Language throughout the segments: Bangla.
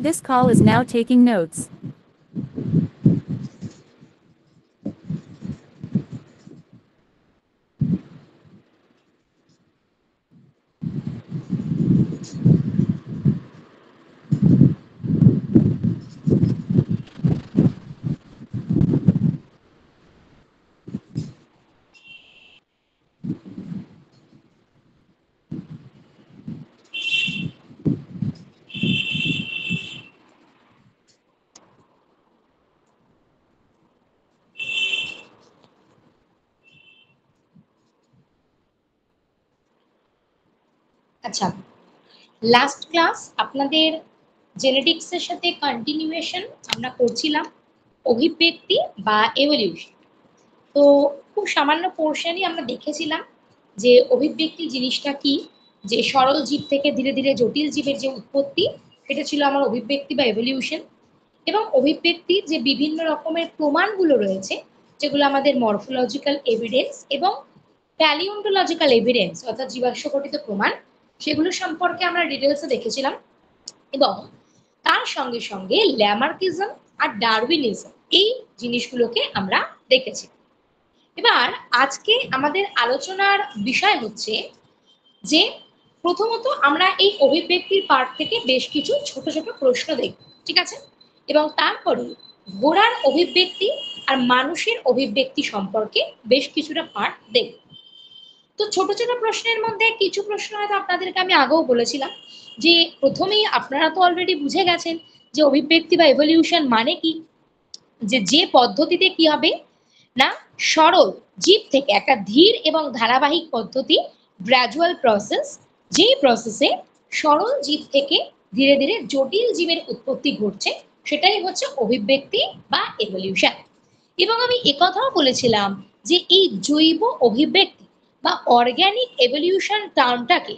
This call is now taking notes. আচ্ছা, লাস্ট ক্লাস আপনাদের জেনেটিক্সের সাথে কন্টিনিউয়েশন আমরা করছিলাম অভিব্যক্তি বা এভলিউশন। তো খুব সামান্য পোর্শনই আমরা দেখেছিলাম যে অভিব্যক্তি জিনিসটা কি, যে সরল জীব থেকে ধীরে ধীরে জটিল জীবের যে উৎপত্তি, সেটা ছিল আমার অভিব্যক্তি বা এভলিউশন। এবং অভিব্যক্তির যে বিভিন্ন রকমের প্রমাণগুলো রয়েছে, যেগুলো আমাদের মরফোলজিক্যাল এভিডেন্স এবং প্যালিওন্টোলজিক্যাল এভিডেন্স অর্থাৎ জীবাশ্ম ঘটিত প্রমাণ, সেগুলো সম্পর্কে আমরা ডিটেলসে দেখেছিলাম। এবং তার সঙ্গে সঙ্গে ল্যামার্কিজম আর ডারউইনিজম এই জিনিসগুলোকে আমরা দেখেছি। এবার আজকে আমাদের আলোচনার বিষয় হচ্ছে যে প্রথমত আমরা এই অভিব্যক্তির পার্ট থেকে বেশ কিছু ছোট ছোট প্রশ্ন দেখব, ঠিক আছে? এবং তারপরে ঘোড়ার অভিব্যক্তি আর মানুষের অভিব্যক্তি সম্পর্কে বেশ কিছুটা পার্ট দেখব। তো ছোট ছোট প্রশ্নের মধ্যে কিছু প্রশ্ন হয়তো আপনাদেরকে আমি আগেও বলেছিলাম যে প্রথমেই আপনারা তো অলরেডি বুঝে গেছেন যে অভিব্যক্তি বা এভলিউশন মানে কি, যে পদ্ধতিতে কি হবে না সরল জীব থেকে একটা ধীর এবং ধারাবাহিক পদ্ধতি, গ্র্যাজুয়াল প্রসেস, যেই প্রসেসে সরল জীব থেকে ধীরে ধীরে জটিল জীবের উৎপত্তি ঘটছে, সেটাই হচ্ছে অভিব্যক্তি বা এভলিউশন। এবং আমি একথাও বলেছিলাম যে এই জৈব অভিব্যক্তি বা অর্গ্যানিক এভলিউশন টার্মটাকে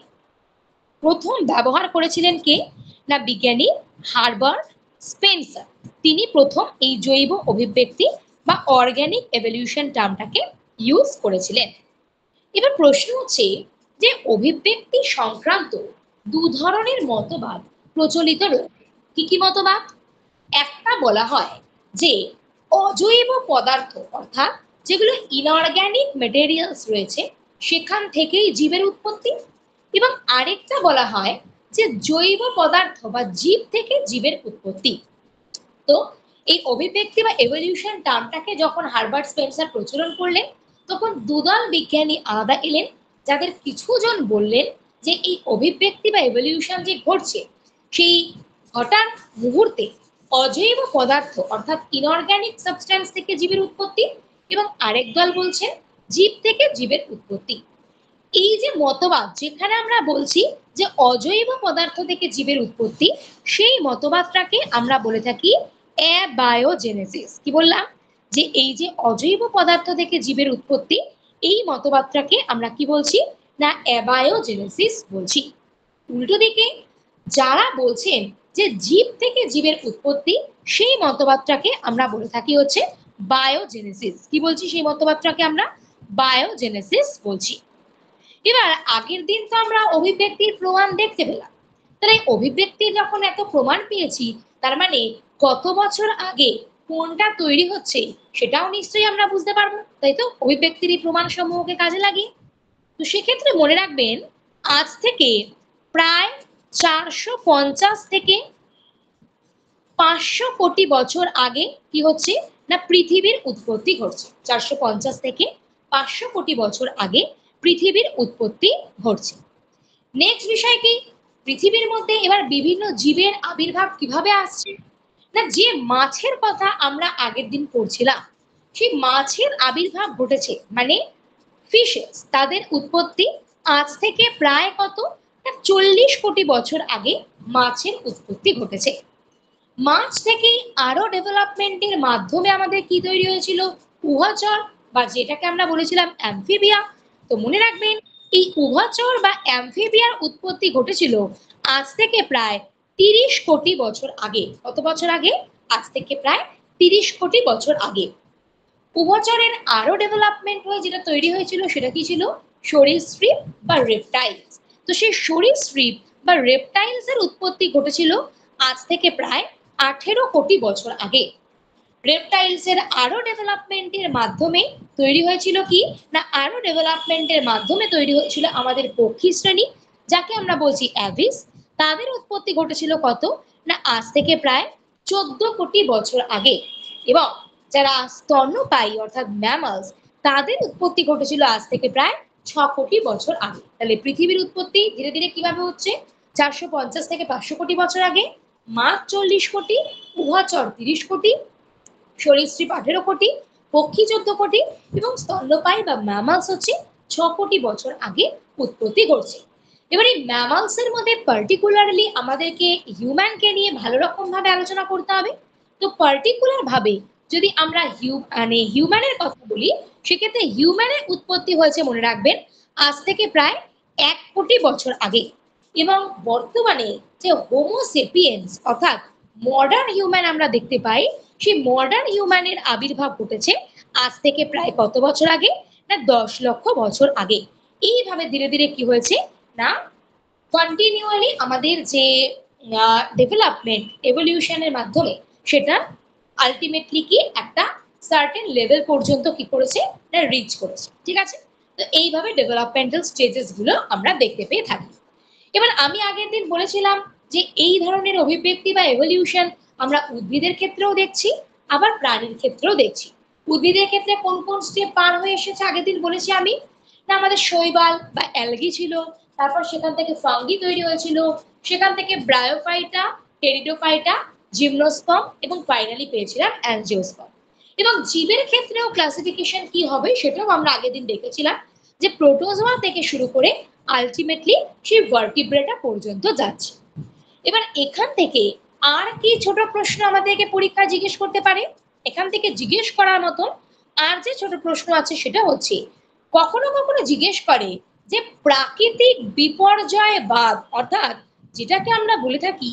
প্রথম ব্যবহার করেছিলেন কে না বিজ্ঞানী হারবার্ট স্পেন্সার। তিনি প্রথম এই জৈব অভিব্যক্তি বা অর্গ্যানিক এভলিউশন টার্মটাকে ইউজ করেছিলেন। এবার প্রশ্ন হচ্ছে যে অভিব্যক্তি সংক্রান্ত দু ধরনের মতবাদ প্রচলিত রয়েছে। কি কি মতবাদ? একটা বলা হয় যে অজৈব পদার্থ অর্থাৎ যেগুলো ইনঅর্গ্যানিক মেটেরিয়ালস রয়েছে সেখান থেকেই জীবের উৎপত্তি। এবং আরেকটা বলা হয় যে জৈব পদার্থ বা জীব থেকে জীবের উৎপত্তি। তো এই অভিব্যক্তি বা এভলিউশন টার্মটাকে যখন হারবার্ট স্পেন্সার প্রচলন করলেন, তখন দুদল বিজ্ঞানী আলাদা এলেন, যাদের কিছুজন বললেন যে এই অভিব্যক্তি বা এভলিউশন যে ঘটছে সেই ঘটার মুহূর্তে অজৈব পদার্থ অর্থাৎ ইনঅর্গ্যানিক সাবস্ট্যান্স থেকে জীবের উৎপত্তি, এবং আরেক দল বলছেন জীব থেকে জীবের উৎপত্তি। এই যে মতবাদ যেখানে আমরা বলছি যে অজৈব পদার্থ থেকে জীবের উৎপত্তি, সেই মতবাদটাকে আমরা বলে থাকি অ্যাবায়োজেনেসিস। কি বললাম? যে এই যে অজৈব পদার্থ থেকে জীবের উৎপত্তি, এই মতবাদটাকে আমরা কি বলছি না অ্যাবায়োজেনেসিস বলছি। উল্টো দিকে যারা বলছেন যে জীব থেকে জীবের উৎপত্তি, সেই মতবাদটাকে আমরা বলে থাকি হচ্ছে বায়োজেনেসিস। কি বলছি? সেই মতবাদটাকে আমরা বায়োজেনেসিস বলছি। এবার আগের দিন তো আমরা অভিব্যক্তির প্রমাণ দেখতে পেলাম, তাহলে অভিব্যক্তির যখন এত প্রমাণ পেয়েছি, তার মানে কত বছর আগে কোনটা তৈরি হচ্ছে সেটাও নিশ্চয়ই আমরা বুঝতে পারবো, তাই তো? অভিব্যক্তির এই প্রমাণ সমূহকে কাজে লাগিয়ে। তো সেক্ষেত্রে মনে রাখবেন আজ থেকে প্রায় 450 থেকে 500 কোটি বছর আগে কি হচ্ছে না পৃথিবীর উৎপত্তি ঘটছে। 450 থেকে 500 কোটি বছর আগে পৃথিবীর উৎপত্তি ঘটছে। নেক্সট বিষয় কি? পৃথিবীর মধ্যে এবার বিভিন্ন জীবের আবির্ভাব কিভাবে আসছে না যে মাছের কথা আমরা আগের দিন পড়ছিলাম, সেই মাছের আবির্ভাব ঘটেছে, মানে ফিশেস তাদের উৎপত্তি আজ থেকে প্রায় কত না 40 কোটি বছর আগে মাছের উৎপত্তি ঘটেছে। মাছ থেকেই আরো ডেভেলপমেন্টের মাধ্যমে আমাদের কি তৈরি হয়েছিল? উভচর, বা যেটাকে আমরা বলেছিলাম অ্যামফিবিয়া। তো মনে রাখবেন এই উভচর বা অ্যামফিবিয়ার উৎপত্তি ঘটেছিল আজ থেকে প্রায় 30 কোটি বছর আগে। কত বছর আগে? আজ থেকে প্রায় 30 কোটি বছর আগে। উভচরের আরো ডেভেলপমেন্ট হয়ে যেটা তৈরি হয়েছিল সেটা কি ছিল? সরীসৃপ বা রেপটাইলস। তো সেই সরীসৃপ বা রেপটাইলস এর উৎপত্তি ঘটেছিল আজ থেকে প্রায় 18 কোটি বছর আগে। রেপটাইলস এর আরো ডেভেলপমেন্টের মাধ্যমে তৈরি হয়েছিল কি না, আরো ডেভেলপমেন্টের মাধ্যমে তৈরি হয়েছিল আমাদের পক্ষী শ্রেণী, যাকে আমরা বলছি অ্যাভিস। তাদের উৎপত্তি ঘটেছিল কত না, আজ থেকে প্রায় 14 কোটি বছর আগে। এবং যারা স্তন্যপায়ী অর্থাৎ ম্যামালস, তাদের উৎপত্তি ঘটেছিল আজ থেকে প্রায় 6 কোটি বছর আগে। তাহলে পৃথিবীর উৎপত্তি ধীরে ধীরে কিভাবে হচ্ছে? 450 থেকে 500 কোটি বছর আগে, মাছ 40 কোটি, উভচর 30 কোটি, সরীসৃপ 18 কোটি, পক্ষী 14 কোটি এবং স্তন্যপায়ী বা ম্যামালস হচ্ছে 6 কোটি বছর আগে উৎপত্তি ঘটছে। এবার এই ম্যামালস এর মধ্যে পার্টিকুলারলি আমাদেরকে হিউম্যানকে নিয়ে ভালো রকম ভাবে আলোচনা করতে হবে। তো পার্টিকুলার ভাবে যদি আমরা হিউম্যানের কথা বলি, সেক্ষেত্রে হিউম্যানের উৎপত্তি হয়েছে মনে রাখবেন আজ থেকে প্রায় 1 কোটি বছর আগে। এবং বর্তমানে যে হোমো সেপিয়েন্স অর্থাৎ মডার্ন হিউম্যান আমরা দেখতে পাই, সেই মডার্ন হিউম্যানের আবির্ভাব ঘটেছে আজ থেকে প্রায় কত বছর আগে না, 10 লক্ষ বছর আগে। এইভাবে ধীরে ধীরে কি হয়েছে না, কন্টিনিউয়ালি আমাদের যে ডেভেলপমেন্ট এভলিউশনের মাধ্যমে সেটা আলটিমেটলি কি একটা সার্টেন লেভেল পর্যন্ত কি করেছে না, রিচ করেছে। ঠিক আছে, তো এইভাবে ডেভেলপমেন্টাল স্টেজেস গুলো আমরা দেখতে পেয়ে থাকি। এবার আমি আগের দিন বলেছিলাম যে এই ধরনের অভিব্যক্তি বা এভলিউশন আমরা উদ্ভিদের ক্ষেত্রেও দেখছি, আবার প্রাণীর ক্ষেত্রেও দেখছি। উদ্ভিদের ক্ষেত্রে কোন কোন স্টেপ পার হয়ে এসেছে আগের দিন বলেছি আমি না, আমাদের শৈবাল বা অ্যালগি ছিল, তারপর সেখান থেকে ফাঙ্গি তৈরি হয়েছিল, সেখান থেকে ব্রায়োফাইটা, টেরিডোফাইটা, জিমনোস্পার্ম এবং ফাইনালি পেয়েছিলাম অ্যানজিওস্পার্ম। এবং জীবের ক্ষেত্রেও ক্লাসিফিকেশন কি হবে সেটাও আমরা আগের দিন দেখেছিলাম, যে প্রোটোজোয়া থেকে শুরু করে আলটিমেটলি সেই ভার্টিব্রেটা পর্যন্ত যাচ্ছে। এবার এখান থেকে আর কি ছোট প্রশ্ন আমাদেরকে পরীক্ষা জিজ্ঞেস করতে পারে? এখান থেকে জিজ্ঞেস করার মতন আর যে ছোট প্রশ্ন আছে সেটা হচ্ছে, কখনো কখনো জিজ্ঞেস করে যে প্রাকৃতিক বিপর্যয়বাদ অর্থাৎ যেটাকে আমরা বলে থাকি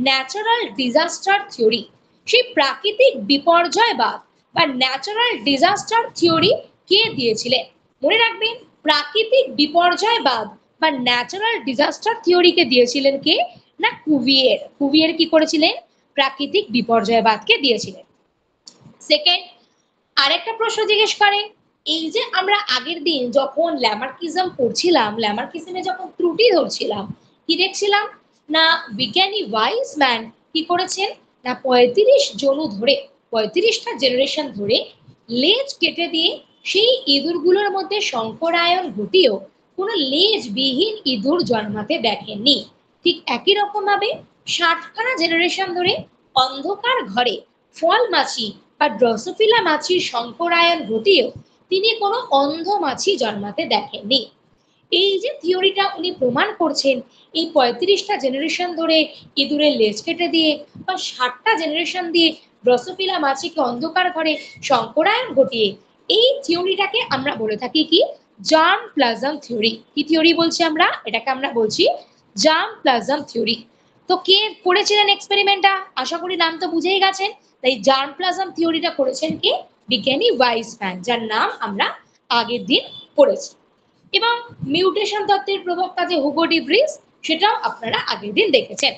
ন্যাচারাল ডিজাস্টার থিওরি, সেই প্রাকৃতিক বিপর্যয়বাদ বা ন্যাচারাল ডিজাস্টার থিওরি কে দিয়েছিলেন? মনে রাখবেন, প্রাকৃতিক বিপর্যয়বাদ বা ন্যাচারাল ডিজাস্টার থিওরিকে দিয়েছিলেন কে না, কুভিয়ের। কুভিয়ের কি করেছিলেন? প্রাকৃতিক বিপর্যয়বাদকে দিয়েছিলেন। সেকেন্ড, আরেকটা প্রশ্ন জিজ্ঞেস করে, এই যে আমরা আগের দিন যখন ল্যামার্কিজম পড়ছিলাম, ল্যামার্কিজমে যখন ত্রুটি ধরছিলাম, কি দেখছিলাম না, বিজ্ঞানী ওয়াইজম্যান কি করেছেন না, 35 জনু ধরে 35টা জেনারেশন ধরে লেজ কেটে দিয়ে সেই ইঁদুরগুলোর মধ্যে সংকরায়ন ঘটিয়েও কোনো লেজবিহীন ইঁদুর জন্মাতে দেখেননি। ঠিক একই রকম ভাবে 60খানা জেনারেশন ধরে অন্ধকার ঘরে ফল মাছি বা ড্রসোফিলা মাছির সংকরায়ন ঘটিয়েও তিনি কোনো অন্ধ মাছি জন্মাতে দেখেননি। এই যে থিওরিটা উনি প্রমাণ করছেন, এই 35টা জেনারেশন ধরে ইঁদুরের লেজ কেটে দিয়ে বা 60টা জেনারেশন দিয়ে ড্রসোফিলা মাছিকে অন্ধকার ঘরে সংকরায়ন ঘটিয়ে, এই থিওরিটাকে আমরা বলে থাকি কি জার্ম প্লাজম থিওরি। কি থিওরি বলছি আমরা? এটাকে আমরা বলছি জার্ম প্লাজম থিওরি। তো কে করেছিলেন এক্সপেরিমেন্টটা? আশা করি নাম তো বুঝেই গেছেন। তাই জার্ম প্লাজম থিওরিটা করেছেন কে? বিজ্ঞানী ওয়াইজম্যান, যার নাম আমরা আগের দিন পড়েছি। এবং মিউটেশন তত্ত্বের প্রবক্তা যে হুগো ডি ভ্রিস, সেটাও আপনারা আগের দিন দেখেছেন।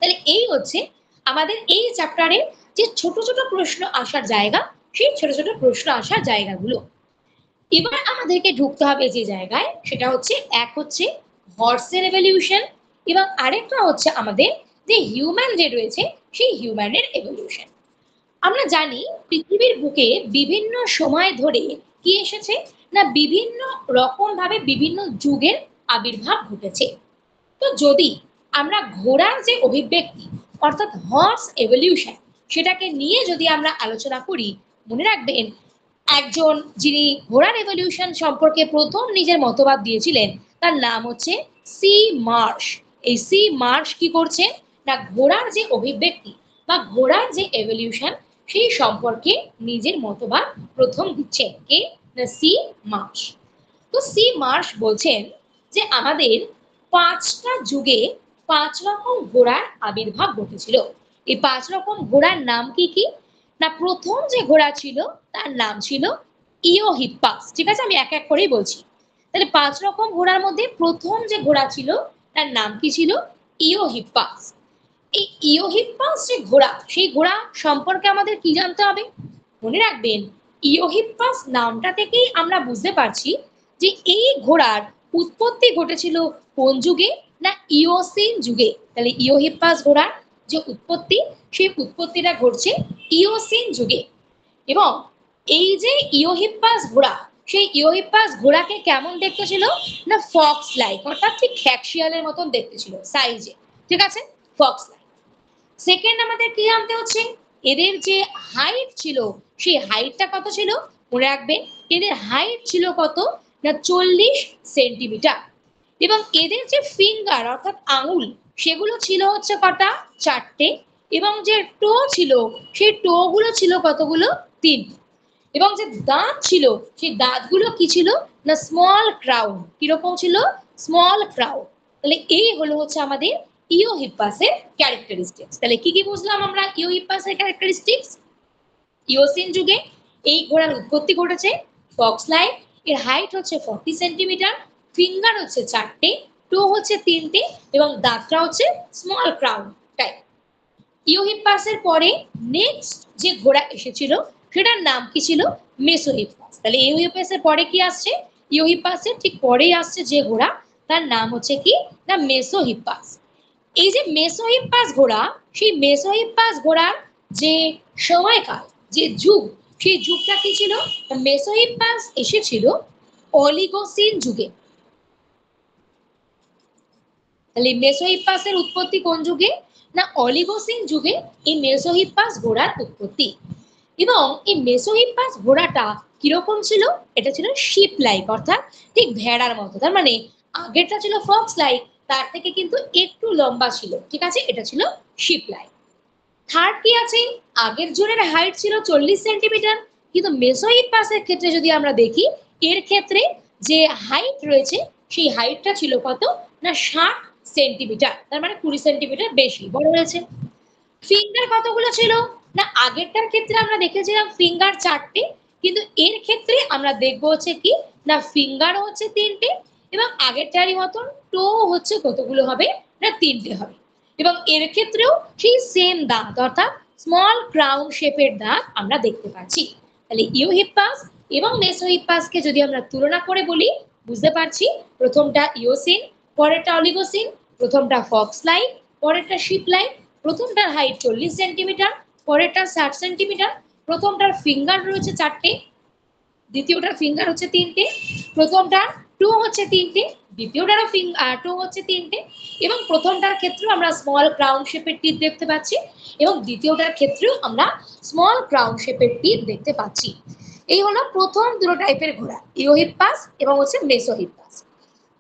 তাহলে এই হচ্ছে আমাদের এই চ্যাপ্টারে যে ছোট ছোট প্রশ্ন আসার জায়গা, সেই ছোট ছোট প্রশ্ন আসার জায়গাগুলো। এবার আমাদেরকে ঢুকতে হবে যে জায়গায়, সেটা হচ্ছে এক হচ্ছে হর্সের এভলিউশন এবং আরেকটা হচ্ছে আমাদের যে হিউম্যান যে রয়েছে সেই হিউম্যানের এভলিউশন। আমরা জানি পৃথিবীর বুকে বিভিন্ন সময় ধরে কি এসেছে না, বিভিন্ন রকম ভাবে বিভিন্ন যুগের আবির্ভাব ঘটেছে। তো যদি আমরা ঘোড়ার যে অভিব্যক্তি অর্থাৎ হর্স এভলিউশন, সেটাকে নিয়ে যদি আমরা আলোচনা করি, মনে রাখবেন একজন যিনি ঘোড়ার এভলিউশন সম্পর্কে প্রথম নিজের মতবাদ দিয়েছিলেন, তার নাম হচ্ছে সি মার্শ। এই সি মার্শ কি করছেন না, ঘোড়ার যে অভিব্যক্তি বা ঘোড়ার যে এভলিউশন সেই সম্পর্কে নিজের মতবাদ প্রথম দিচ্ছেন কে না, সি মার্শ। তো সি মার্শ বলছেন যে আমাদের 5টা যুগে 5 রকম ঘোড়ার আবির্ভাব ঘটেছিল। এই 5 রকম ঘোড়ার নাম কি কি? না প্রথম যে ঘোড়া ছিল তার নাম ছিল ইওহিপ্পাস। ঠিক আছে, আমি এক এক করেই বলছি। তাহলে 5 রকম ঘোড়ার মধ্যে প্রথম যে ঘোড়া ছিল তার নাম কি ছিল? ইওহিপ্পাস। এই ইওহিপ্পাস যে ঘোড়া, সেই ঘোড়া সম্পর্কে আমাদের কি জানতে হবে? মনে রাখবেন, ইওহিপ্পাস নামটা থেকেই আমরা বুঝতে পারছি যে এই ঘোড়ার উৎপত্তি ঘটেছিল কোন যুগে? না ইওসিন যুগে। তাহলে ইওহিপ্পাস ঘোড়ার যে উৎপত্তি, সেই উৎপত্তিটা ঘটছে ইওসিন যুগে। এবং এই যে ইওহিপ্পাস ঘোড়া, সেই ইওহিপ্পাস ঘোড়াকে কেমন দেখতে ছিল? না ফক্স লাইক, অর্থাৎ ঠিক খ্যাকশিয়ালের মতন দেখতে ছিল সাইজে। ঠিক আছে, ফক্স লাইক। সেকেন্ড আমাদের কি জানতে হচ্ছে? এদের যে হাইট ছিল, সেই হাইটটা কত ছিল? মনে রাখবেন, এদের হাইট ছিল কত? না 40 সেন্টিমিটার। এবং এদের যে ফিঙ্গার অর্থাৎ আঙুল, সেগুলো ছিল হচ্ছে কটা? 4টে। এবং যে টো ছিল, সেই টো গুলো ছিল কতগুলো? 3টে। এবং যে দাঁত ছিল, সেই দাঁতগুলো কি ছিল? না স্মল ক্রাউন। কিরকম ছিল? Small crown. তাহলে এই হলো হচ্ছে আমাদের ইওহিপ্পাসের ক্যারেক্টারিস্টিক্স। তাহলে কি কি বুঝলাম আমরা ইওহিপ্পাসের ক্যারেক্টারিস্টিক্স? ইওসিন যুগে এই ঘোড়ার উৎপত্তি ঘটেছে, ফক্স লাইক, এর হাইট হচ্ছে 40 সেন্টিমিটার, ফিঙ্গার হচ্ছে 4টে, টো হচ্ছে 3টে, এবং দাঁতটা হচ্ছে স্মল ক্রাউন টাইপ। ইওহিপ্পাসের পরে নেক্সট যে ঘোড়া এসেছিল সেটার নাম কি ছিল? মেসোহিপ্পাস। তাহলে ইওহিপ্পাসের পরে কি আসছে? ইওহিপ্পাসের ঠিক পরেই আসছে যে ঘোড়া, তার নাম হচ্ছে কি? না মেসোহিপ্পাস। এই যে মেসোহিপ্পাস ঘোড়া, সেই মেসোহিপ্পাস ঘোড়ার যে সময়কাল, যে যুগ, সেই যুগটা কি ছিল? মেসোহিপ্পাস এসেছিল অলিগোসিন যুগে। তাহলে মেসোহিপ্পাসের উৎপত্তি কোন যুগে? না অলিগোসিন যুগে এই মেসোহিপ্পাস ঘোড়ার উৎপত্তি। এবং এই মেসোহিপ্পাস ঘোড়াটা কিরকম ছিল? এটা ছিল শিপ লাইক, অর্থাৎ ঠিক ভেড়ার মতো। তার মানে আগেরটা ছিল ফক্স লাইক, তার থেকে কিন্তু একটু লম্বা ছিল। ঠিক আছে, এটা ছিল শিপ লাইক। থার্ড কি আছে? আগের জনের হাইট ছিল 40 সেন্টিমিটার, কিন্তু মেসোহিপ্পাসের ক্ষেত্রে যদি আমরা দেখি, এর ক্ষেত্রে যে হাইট রয়েছে, সেই হাইটটা ছিল কত? না 60 সেন্টিমিটার। তার মানে 20 সেন্টিমিটার বেশি বড় হয়েছে। ফিঙ্গার কতগুলো ছিল? না আগেরটার ক্ষেত্রে আমরা দেখেছিলাম ফিঙ্গার 4টে, কিন্তু এর ক্ষেত্রে আমরা দেখবো হচ্ছে কি? না ফিঙ্গার হচ্ছে 3টে, এবং আগেরটারই মতন টো হচ্ছে কতগুলো হবে? না 3টে হবে। এবং এর ক্ষেত্রেও সেই সেম দাঁত, অর্থাৎ স্মল ক্রাউন শেপের দাঁত আমরা দেখতে পাচ্ছি। তাহলে ইওহিপ্পাস এবং মেসোহিপ্পাসকে যদি আমরা তুলনা করে বলি, বুঝতে পারছি প্রথমটা ইওসিন, পরেরটা অলিগোসিন, প্রথমটা ফক্স লাইক, পরেরটা শিপ লাইক, প্রথমটার হাইট 40 সেন্টিমিটার, পরেরটা 60 সেন্টিমিটার, প্রথমটার ফিঙ্গার রয়েছে 4টে, দ্বিতীয়টার ফিঙ্গার হচ্ছে 3টে, প্রথমটার টো হচ্ছে 3টে, দ্বিতীয়টারও টো হচ্ছে 3টে, এবং প্রথমটার ক্ষেত্রেও আমরা স্মল ক্রাউন শেপের টিপ দেখতে পাচ্ছি, এবং দ্বিতীয়টার ক্ষেত্রেও আমরা স্মল ক্রাউন শেপের টিপ দেখতে পাচ্ছি। এই হলো প্রথম দুটো টাইপের ঘোড়া, ইওহিপ্পাস এবং হচ্ছে মেসোহিপ্পাস।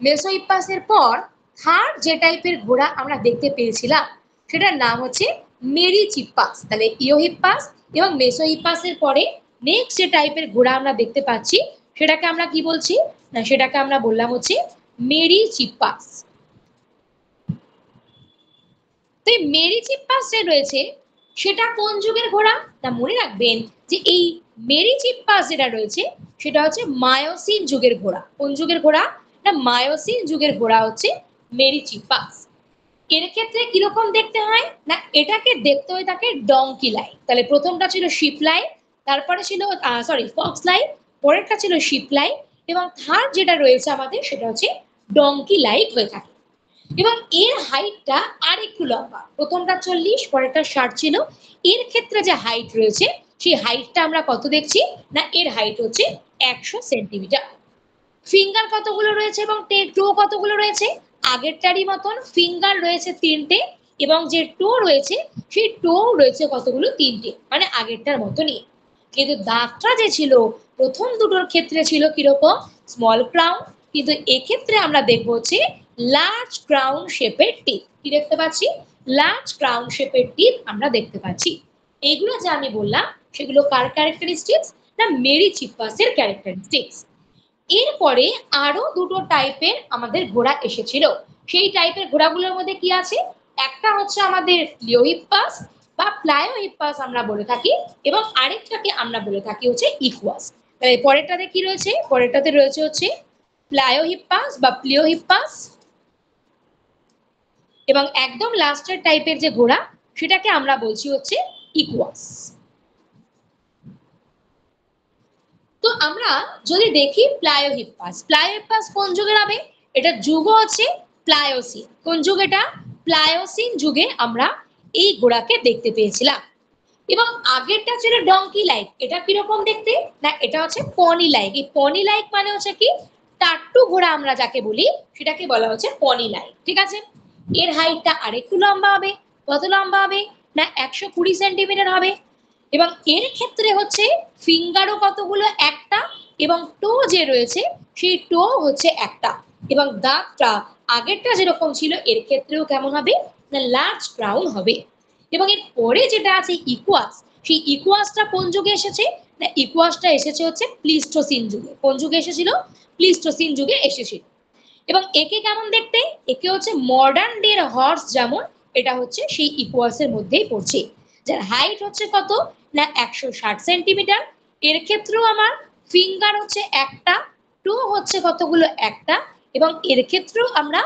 মেসোহিপ্পাসের পর থার্ড যে টাইপের ঘোড়া আমরা দেখতে পেয়েছিলাম, সেটার নাম হচ্ছে মেরিচিপ্পাস। তাহলে ইওহিপ্পাস এবং মেসোহিপ্পাসের পরে নেক্সট যে টাইপের ঘোড়া আমরা দেখতে পাচ্ছি, সেটাকে আমরা কি বলছি? না সেটাকে আমরা বললাম হচ্ছে মেরিচিপ্পাস। তো এই মেরিচিপ্পাস যে রয়েছে, সেটা কোন যুগের ঘোড়া? না মনে রাখবেন যে এই মেরিচিপ্পাস যেটা রয়েছে, সেটা হচ্ছে মায়োসিন যুগের ঘোড়া। কোন যুগের ঘোড়া? না মায়োসিন যুগের ঘোড়া হচ্ছে মেরিচিপ্পাস। এর ক্ষেত্রে কিরকম দেখতে হয়? না এটাকে দেখতে হয় তাকে ডঙ্কি লাইক। তাহলে প্রথমটা ছিল শিপ লাইক, তারপরে ছিল ফক্স লাইক, পরেরটা ছিল শিপ লাইক, এবং থার্ড যেটা রয়েছে আমাদের, সেটা হচ্ছে ডঙ্কি লাইক হয়ে থাকে। এবং এর হাইটটা আর একটু লম্বা, প্রথমটা 40, পরেরটা 60 ছিল। এর ক্ষেত্রে যে হাইট রয়েছে, সেই হাইটটা আমরা কত দেখছি? না এর হাইট হচ্ছে 100 সেন্টিমিটার। ফিঙ্গার কতগুলো রয়েছে এবং টো কতগুলো রয়েছে? আগেরটারই মতন ফিঙ্গার রয়েছে 3টে, এবং যে টো রয়েছে, সেই টো রয়েছে কতগুলো? 3টে, মানে আগেরটার মতনই। কিন্তু দাগটা যে ছিল প্রথম দুটোর ক্ষেত্রে ছিল কিরকম? স্মল ক্রাউন, কিন্তু এক্ষেত্রে আমরা দেখবো হচ্ছে লার্জ ক্রাউন শেপের টিপ। কি দেখতে পাচ্ছি? লার্জ ক্রাউন শেপের টিপ আমরা দেখতে পাচ্ছি। এগুলো যে আমি বললাম, সেগুলো কার ক্যারেক্টারিস্টিক্স? না মেরিচিপ্পাসের ক্যারেক্টারিস্টিক্স। এরপরে আরো দুটো টাইপের আমাদের ঘোড়া এসেছিল। সেই টাইপের ঘোড়াগুলোর মধ্যে কি আছে, একটা হচ্ছে আমাদের প্লিওহিপ্পাস বা প্লায়োহিপ্পাস আমরা বলে থাকি, এবং আরেকটাকে আমরা বলে থাকি হচ্ছে ইকুয়াস। তাহলে পরেরটাতে কি রয়েছে, পরেরটাতে রয়েছে হচ্ছে প্লায়োহিপ্পাস বা প্লিওহিপ্পাস, এবং একদম লাস্টের টাইপের যে ঘোড়া সেটাকে আমরা বলছি হচ্ছে ইকুয়াস। তো আমরা যদি দেখি প্লায়োহিপ্পাস, প্লায়োহিপ্পাস কোন যুগের হবে, এটা যুগ হচ্ছে প্লায়োসিন। কোন যুগ এটা, প্লায়োসিন যুগে আমরা এই ঘোড়াকে দেখতে পেয়েছিলাম। এবং আগেরটা ছিল ডঙ্কি লাইক, এটা কিরকম দেখতে না, এটা হচ্ছে পনি লাইক। এই পনি লাইক মানে হচ্ছে কি, টাট্টু ঘোড়া আমরা যাকে বলি সেটাকে বলা হচ্ছে পনি লাইক, ঠিক আছে। এর হাইটটা আরেকটু লম্বা হবে, কত লম্বা হবে না 120 সেন্টিমিটার হবে, এবং এর ক্ষেত্রে হচ্ছে ফিঙ্গারও কতগুলো, একটা, এবং টো যে রয়েছে সেই টো হচ্ছে একটা, এবং দাঁতটা আগেরটা যেরকম ছিল এর ক্ষেত্রেও কেমন হবে না লার্জ ক্রাউন হবে। এবং এর পরে যেটা আছে ইকুয়াস, সেই ইকুয়াসটা কোন যুগে এসেছে না, ইকুয়াসটা এসেছে হচ্ছে প্লিস্টোসিন যুগে। কোন যুগে এসেছিল, প্লিস্টোসিন যুগে এসেছিল। এবং একে কেমন দেখতে, একে হচ্ছে মডার্ন ডে হর্স যেমন, এটা হচ্ছে সেই ইকুয়াসের মধ্যেই পড়ছে, যার হাইট হচ্ছে কত না 160 সেন্টিমিটার। এর ক্ষেত্রেও আমার ফিঙ্গার হচ্ছে একটা, টো হচ্ছে কতগুলো একটা, এবং এর ক্ষেত্রেও আমরা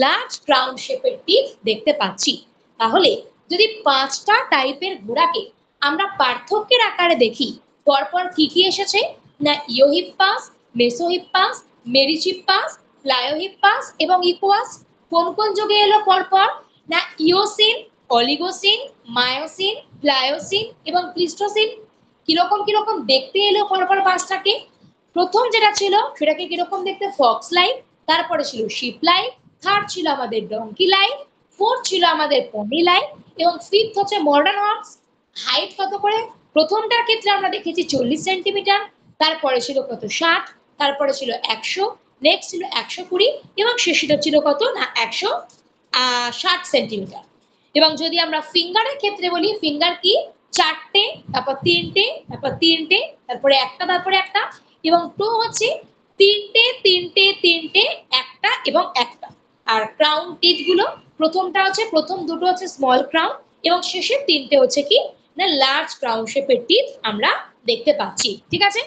লার্জ ক্রাউন শেপের টিপ দেখতে পাচ্ছি। তাহলে যদি পাঁচটা টাইপের ঘোড়াকে আমরা পার্থক্যের আকারে দেখি, পরপর কি কি এসেছে না ইওহিপ্পাস, মেসোহিপ্পাস, মেরিচিপ্পাস, প্লায়োহিপ্পাস এবং ইকুয়াস। কোন কোন যুগে এলো পরপর না ইওসিন, অলিগোসিন, মায়োসিন, প্লায়োসিন এবং প্লিস্টোসিন। কিরকম কিরকম দেখতে এলো পরপর পাঁচটাকে, প্রথম যেটা ছিল সেটাকে কিরকম দেখতে ফক্স লাইক, তারপরে ছিল শিপ লাইক, থার্ড ছিল আমাদের ডঙ্কি লাইক, ফোর্থ ছিল আমাদের পনি লাইক, এবং ফিফথ হচ্ছে মডার্ন হর্স। হাইট কত করে, প্রথমটার ক্ষেত্রে আমরা দেখেছি 40 সেন্টিমিটার, তারপরে ছিল কত 60, তারপরে ছিল 100, নেক্সট ছিল 120, এবং শেষটা ছিল কত না 160 সেন্টিমিটার। এবং যদি আমরা ফিঙ্গারের ক্ষেত্রে বলি, ফিঙ্গার কি চারটে, তারপর তিনটে, তারপর তিনটে, তারপরে একটা, তারপরে একটা, এবং টো হচ্ছে তিনটে তিনটে তিনটে, একটা এবং একটা। আর ক্রাউন টিথ গুলো, প্রথমটা হচ্ছে, প্রথম দুটো হচ্ছে স্মল ক্রাউন, এবং শেষের তিনটে হচ্ছে কি না লার্জ ক্রাউন শেপের টিথ আমরা দেখতে পাচ্ছি, ঠিক আছে।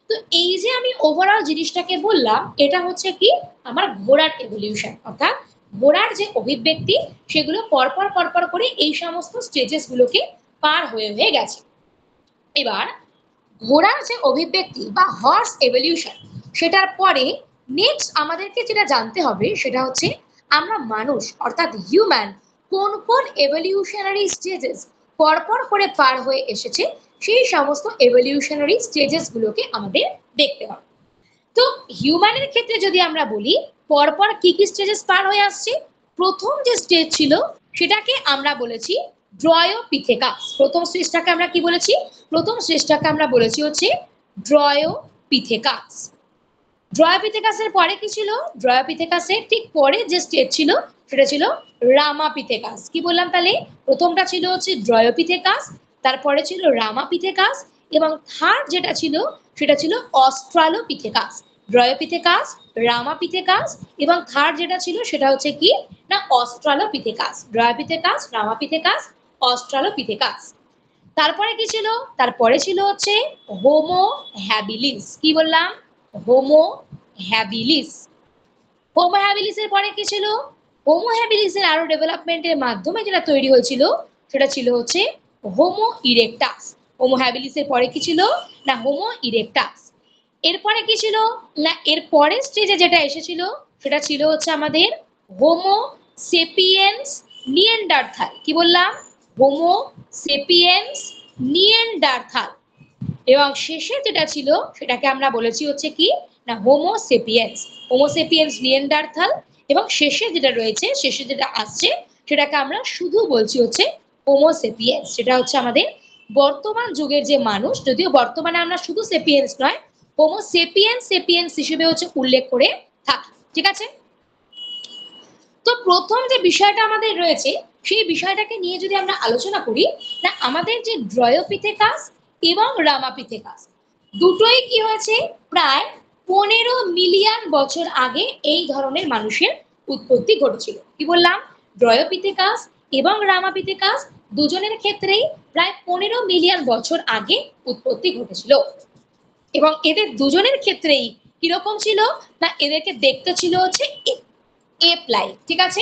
তো এই যে আমি ওভারঅল জিনিসটাকে বললাম, এটা হচ্ছে কি আমার ঘোড়ার এভলিউশন, অর্থাৎ ঘোড়ার যে অভিব্যক্তি সেগুলো পরপর পরপর করে এই সমস্ত স্টেজেস গুলোকে পার হয়ে হয়ে গেছে। এবার ঘোড়ার যে অভিব্যক্তি বা হর্স এভলিউশন, সেটার পরে নেক্সট আমাদেরকে যেটা জানতে হবে সেটা হচ্ছে আমরা মানুষ অর্থাৎ হিউম্যান কোন কোন এভলিউশনারি স্টেজেস পরপর করে পার হয়ে এসেছে, সেই সমস্ত এভলিউশনারি স্টেজেস গুলোকে আমাদের দেখতে হবে। তো হিউম্যানের ক্ষেত্রে যদি আমরা বলি পরপর কি কি স্টেজেস পার হয়ে আসছে, প্রথম যে স্টেজ ছিল সেটাকে আমরা বলেছি ড্রয়োপিথেকাস। প্রথম স্টেজটাকে আমরা কি বলেছি, প্রথম স্টেজটাকে আমরা বলেছি হচ্ছে ড্রয়োপিথেকাস। ড্রয়োপিথেকাসের পরে কি ছিল, ড্রয়োপিথেকাসের ঠিক পরে যে স্টেজ ছিল সেটা ছিল রামাপিথেকাস। কি বললাম তাহলে, প্রথমটা ছিল হচ্ছে ড্রয়োপিথেকাস, তারপরে ছিল রামাপিথেকাস, এবং থার্ড যেটা ছিল সেটা ছিল অস্ট্রালোপিথেকাস। ড্রয়োপিথেকাস, রামাপিথেকাস, এবং থার্ড যেটা ছিল সেটা হচ্ছে কি না অস্ট্রালোপিথেকাস। ড্রয়োপিথেকাস, রামাপিথেকাস, অস্ট্রালোপিথেকাস। তারপরে কি ছিল, তারপরে ছিল হচ্ছে হোমো হ্যাবিলিস। কি বললাম, হোমো হ্যাবিলিস। হোমো হ্যাবিলিসের পরে কি ছিল, হোমো হ্যাবিলিসের আরো ডেভেলপমেন্টের মাধ্যমে যেটা তৈরি হয়েছিল সেটা ছিল হচ্ছে হোমো ইরেক্টাস। হোমো হ্যাবিলিসের পরে কি ছিল না হোমো ইরেক্টাস। এরপরে কি ছিল না এর পরের স্টেজে যেটা এসেছিল সেটা ছিল হচ্ছে আমাদের হোমো সেপিয়েন্স নিয়েন্ডারথাল। কি বললাম, হোমো সেপিয়েন্স নিয়েন্ডারথাল। এবং শেষে যেটা ছিল সেটাকে আমরা বলেছি হচ্ছে কি না হোমো সেপিয়েন্স। হোমো সেপিয়েন্স নিয়েন্ডারথাল, এবং শেষে যেটা রয়েছে, শেষে যেটা আসছে সেটাকে আমরা শুধু বলছি হচ্ছে হোমো সেপিয়েন্স। সেটা হচ্ছে আমাদের বর্তমান যুগের যে মানুষ, যদিও বর্তমানে আমরা শুধু সেপিয়েন্স নয় হোমো সেপিয়েন্স সেপিয়েন্স হিসেবে হচ্ছে উল্লেখ করে থাকি, ঠিক আছে। তো প্রথম যে বিষয়টা আমাদের রয়েছে সেই বিষয়টাকে নিয়ে যদি আমরা আলোচনা করি, না আমাদের যে ড্রয়োপিথেকাস এবং রামাপিথেকাস দুটোই কি হয়েছে প্রায় 15 মিলিয়ন বছর আগে এই ধরনের মানুষের উৎপত্তি ঘটেছিল। কি বললাম? ড্রয়োপিথেকাস এবং রামাপিথেকাস দুজনের ক্ষেত্রেই প্রায় 15 মিলিয়ন বছর আগে উৎপত্তি ঘটেছিল এবং এদের দুজনের ক্ষেত্রেই কিরকম ছিল না, এদেরকে দেখতে ছিল হচ্ছে এপ লাইক, ঠিক আছে,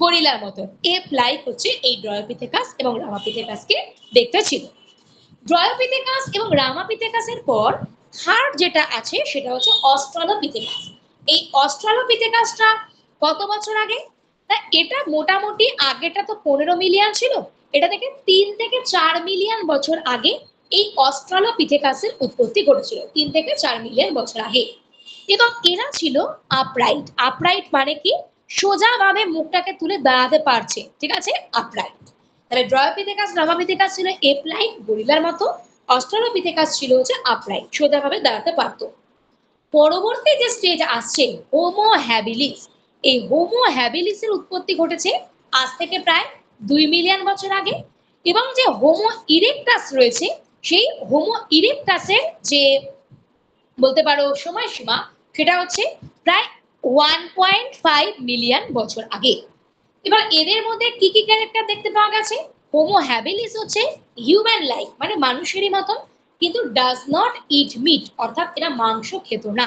গরিলার মতো এপ লাইক হচ্ছে এই ড্রয়োপিথেকাস এবং রামাপিথেকাসকে দেখতে ছিল। ড্রয়োপিথেকাস এবং রামাপিথেকাসের পর থার্ড যেটা আছে সেটা হচ্ছে অস্ট্রালোপিথেকাস। এই অস্ট্রালোপিথেকাসটা কত বছর আগে? না এটা মোটামুটি আগেটা তো 15 মিলিয়ন ছিল, এটা থেকে 3 থেকে 4 মিলিয়ন বছর আগে এই অস্ট্রালোপিথেকাসের উৎপত্তি ঘটেছিল, 3 থেকে 4 মিলিয়ন বছর আগে। এবং এরা ছিল আপরাইট। আপরাইট মানে কি? সোজাভাবে মুখটাকে তুলে দাঁড়াতে পারছে, ঠিক আছে, আপরাইট। তাহলে ড্রয়োপিথেকাস রামাপিথেকাস ছিল এপ লাইক গরিলার মতো, অস্ট্রালোপিথেকাস ছিল হচ্ছে আপরাইট, সোজাভাবে দাঁড়াতে পারতো। পরবর্তী যে স্টেজ আসছে হোমো হ্যাবিলিস, এই হোমো হ্যাবিলিসের উৎপত্তি ঘটেছে আজ থেকে প্রায় 2 মিলিয়ন বছর আগে। এবং যে হোমো ইরেক্টাস রয়েছে সেই হোমো ইরেক্টাসের যে বলতে পারো সময়সীমা সেটা হচ্ছে প্রায় 1.5 মিলিয়ন বছর আগে। এবার এদের মধ্যে কি কি ক্যারেক্টার দেখতে পাওয়া গেছে? হোমো হ্যাবিলিস হচ্ছে হিউম্যান লাইক মানে মানুষেরই মতন, কিন্তু ডাজ নট ইট মিট অর্থাৎ এরা মাংস খেত না।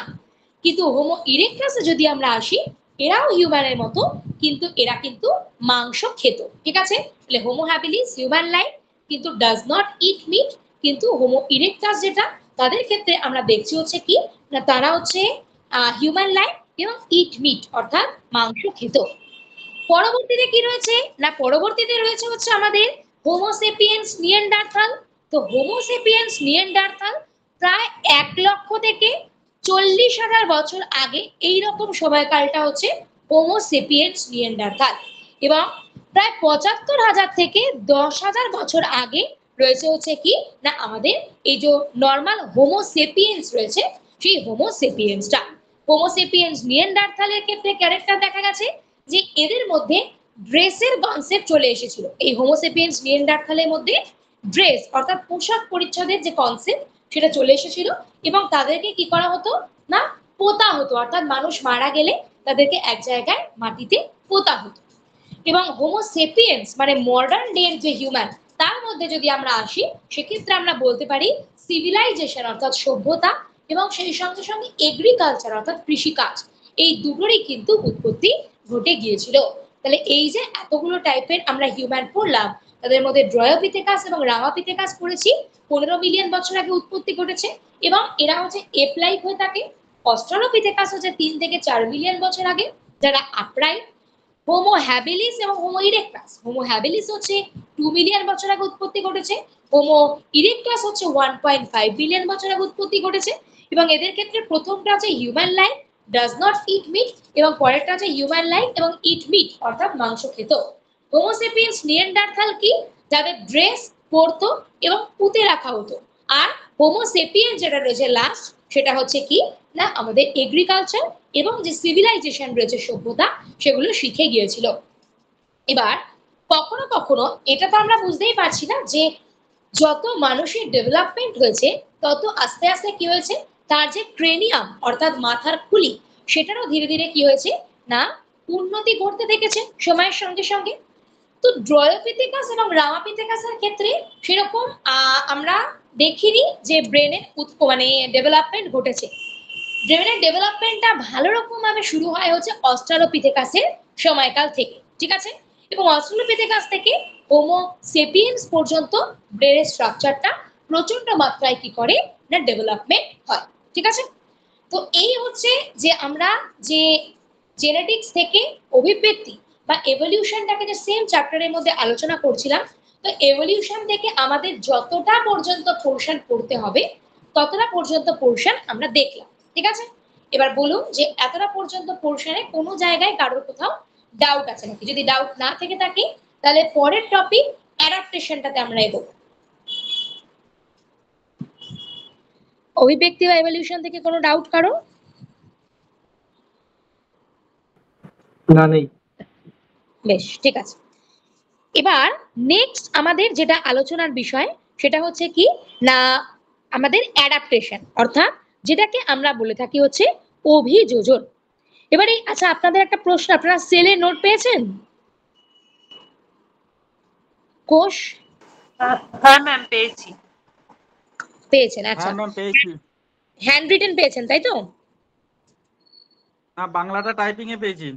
কিন্তু হোমো ইরেক্টাসে যদি আমরা আসি, এরাও হিউম্যানের মতো কিন্তু এরা কিন্তু মাংস খেত, ঠিক আছে। তাহলে হোমো হ্যাবিলিস হিউম্যান লাইক কিন্তু ডাজ নট ইট মিট, কিন্তু হোমো ইরেক্টাস যেটা তাদের ক্ষেত্রে আমরা দেখছি হচ্ছে কি না তারা হচ্ছে হিউম্যান লাইক এবং ইট মিট অর্থাৎ মাংস খেত। পরবর্তীতে কি রয়েছে না, পরবর্তীতে রয়েছে হচ্ছে আমাদের হোমো সেপিয়েন্স নিয়ান্ডারথাল। তো হোমো সেপিয়েন্স নিয়ান্ডারথাল প্রায় 1 লক্ষ থেকে 40,000 বছর আগে এইরকম সময়কালটা হচ্ছে হোমো সেপিয়েন্স নিয়ান্ডারথাল। এবং প্রায় 75,000 থেকে 10,000 বছর আগে রয়েছে হচ্ছে কি না আমাদের এই যে নর্মাল হোমো সেপিয়েন্স রয়েছে সেই হোমো সেপিয়েন্সটা। হোমো সেপিয়েন্স নিয়ান্ডারথালের ক্ষেত্রে ক্যারেক্টার দেখা গেছে যে এদের মধ্যে ড্রেসের কনসেপ্ট চলে এসেছিল। এই হোমোসেপিয়েন্স নিয়ান্ডারথালের মধ্যে ড্রেস অর্থাৎ পোশাক পরিচ্ছদের যে কনসেপ্ট সেটা চলে এসেছিল এবং তাদেরকে কি করা হতো না পোতা হতো, অর্থাৎ মানুষ মারা গেলে তাদেরকে এক জায়গায় মাটিতে পোতা হতো। এবং হোমোসেপিয়েন্স মানে মডার্ন ডে যে হিউম্যান তার মধ্যে যদি আমরা আসি সেক্ষেত্রে আমরা বলতে পারি সিভিলাইজেশন অর্থাৎ সভ্যতা এবং সেই সঙ্গে সঙ্গে এগ্রিকালচার অর্থাৎ কৃষিকাজ, এই দুটোরই কিন্তু উৎপত্তি ঘটে গিয়েছিল। তাহলে এই যে এতগুলো টাইপের আমরা হিউম্যান পড়লাম তাদের মধ্যে ড্রয়োপিথেকাস এবং রামাপিথেকাস পড়েছি, 15 মিলিয়ন বছর আগে উৎপত্তি ঘটেছে এবং এরা হচ্ছে এপ লাইক হয়ে থাকে। অস্ট্রালোপিথেকাস হচ্ছে 3 থেকে 4 মিলিয়ন বছর আগে যারা আপরাইট। হোমো হ্যাবিলিস এবং হোমো ইরেক্টাস, হোমো হ্যাবিলিস হচ্ছে 2 মিলিয়ন বছর আগে উৎপত্তি ঘটেছে, হোমো ইরেক্টাস হচ্ছে 1.5 বিলিয়ন বছর আগে উৎপত্তি ঘটেছে। এবং এদের ক্ষেত্রে প্রথমটা হচ্ছে human like does not it meet এবং পরেরটা হচ্ছে হিউম্যান লাইক এবং ইট মিট অর্থাৎ মাংস খেত। হোমো সেপিয়েন্স নিয়ান্ডারথাল কি যাদের ড্রেস পরতো এবং পুঁতে রাখা হতো। আর হোমো সেপিয়েন্স যেটা রয়েছে লাস্ট সেটা হচ্ছে কি না আমাদের এগ্রিকালচার এবং যে সিভিলাইজেশন রয়েছে সভ্যতা সেগুলো শিখে গিয়েছিল। এবার কখনো কখনো এটা তো আমরা বুঝতেই পারছি না যে যত মানুষের ডেভেলপমেন্ট হয়েছে তত আস্তে আস্তে কি হয়েছে তার যে ক্রেনিয়াম অর্থাৎ মাথার খুলি সেটারও ধীরে ধীরে কি হয়েছে না উন্নতি ঘটতে দেখেছে সময়ের সঙ্গে সঙ্গে। তো ড্রয়োপিথেকাস এবং রামাপিথেকাসের ক্ষেত্রে সেরকম আমরা দেখিনি যে ব্রেনের মানে ডেভেলপমেন্ট ঘটেছে। ব্রেনের ডেভেলপমেন্টটা ভালো রকম ভাবে শুরু হয় হচ্ছে অস্ট্রালোপিথেকাসের সময়কাল থেকে, ঠিক আছে। এবং অস্ট্রালোপিথেকাস থেকে হোমো সেপিয়েন্স পর্যন্ত ব্রেনের স্ট্রাকচারটা প্রচন্ড মাত্রায় কি করে না ডেভেলপমেন্ট হয়, ঠিক আছে। তো এই হচ্ছে যে আমরা যে জেনেটিক্স থেকে অভিব্যক্তি বা এভলিউশনটাকে যে সেম চ্যাপ্টারের মধ্যে আলোচনা করছিলাম, তো এভলিউশন থেকে আমাদের যতটা পর্যন্ত পোর্শন পড়তে হবে ততটা পর্যন্ত পোর্শন আমরা দেখলাম, ঠিক আছে। এবার বলুন যে এতটা পর্যন্ত পোর্শনে কোনো জায়গায় কারোর কোথাও ডাউট আছে নাকি? যদি ডাউট না থেকে থাকে তাহলে পরের টপিক অ্যাডাপ্টেশনটাতে আমরা এগোবো। অভিব্যক্তি বা এভলিউশন থেকে কোনো ডাউট কারো? না, নেই। বেশ, ঠিক আছে। এবার নেক্সট আমাদের যেটা আলোচনার বিষয় সেটা হচ্ছে কি না আমাদের অ্যাডাপ্টেশন অর্থাৎ যেটাকে আমরা বলে থাকি হচ্ছে অভিযোজন। এবারে আচ্ছা আপনাদের একটা প্রশ্ন, আপনারা সেলের নোট পেয়েছেন? কোষ হ্যাঁ ম্যাম পেয়েছি। পেয়েছেন, আচ্ছা। হ্যাঁ ম্যাম পেয়েছি। হ্যান্ড রিটেন পেয়েছেন তাই তো? না বাংলাটা টাইপিং এ পেয়েছি।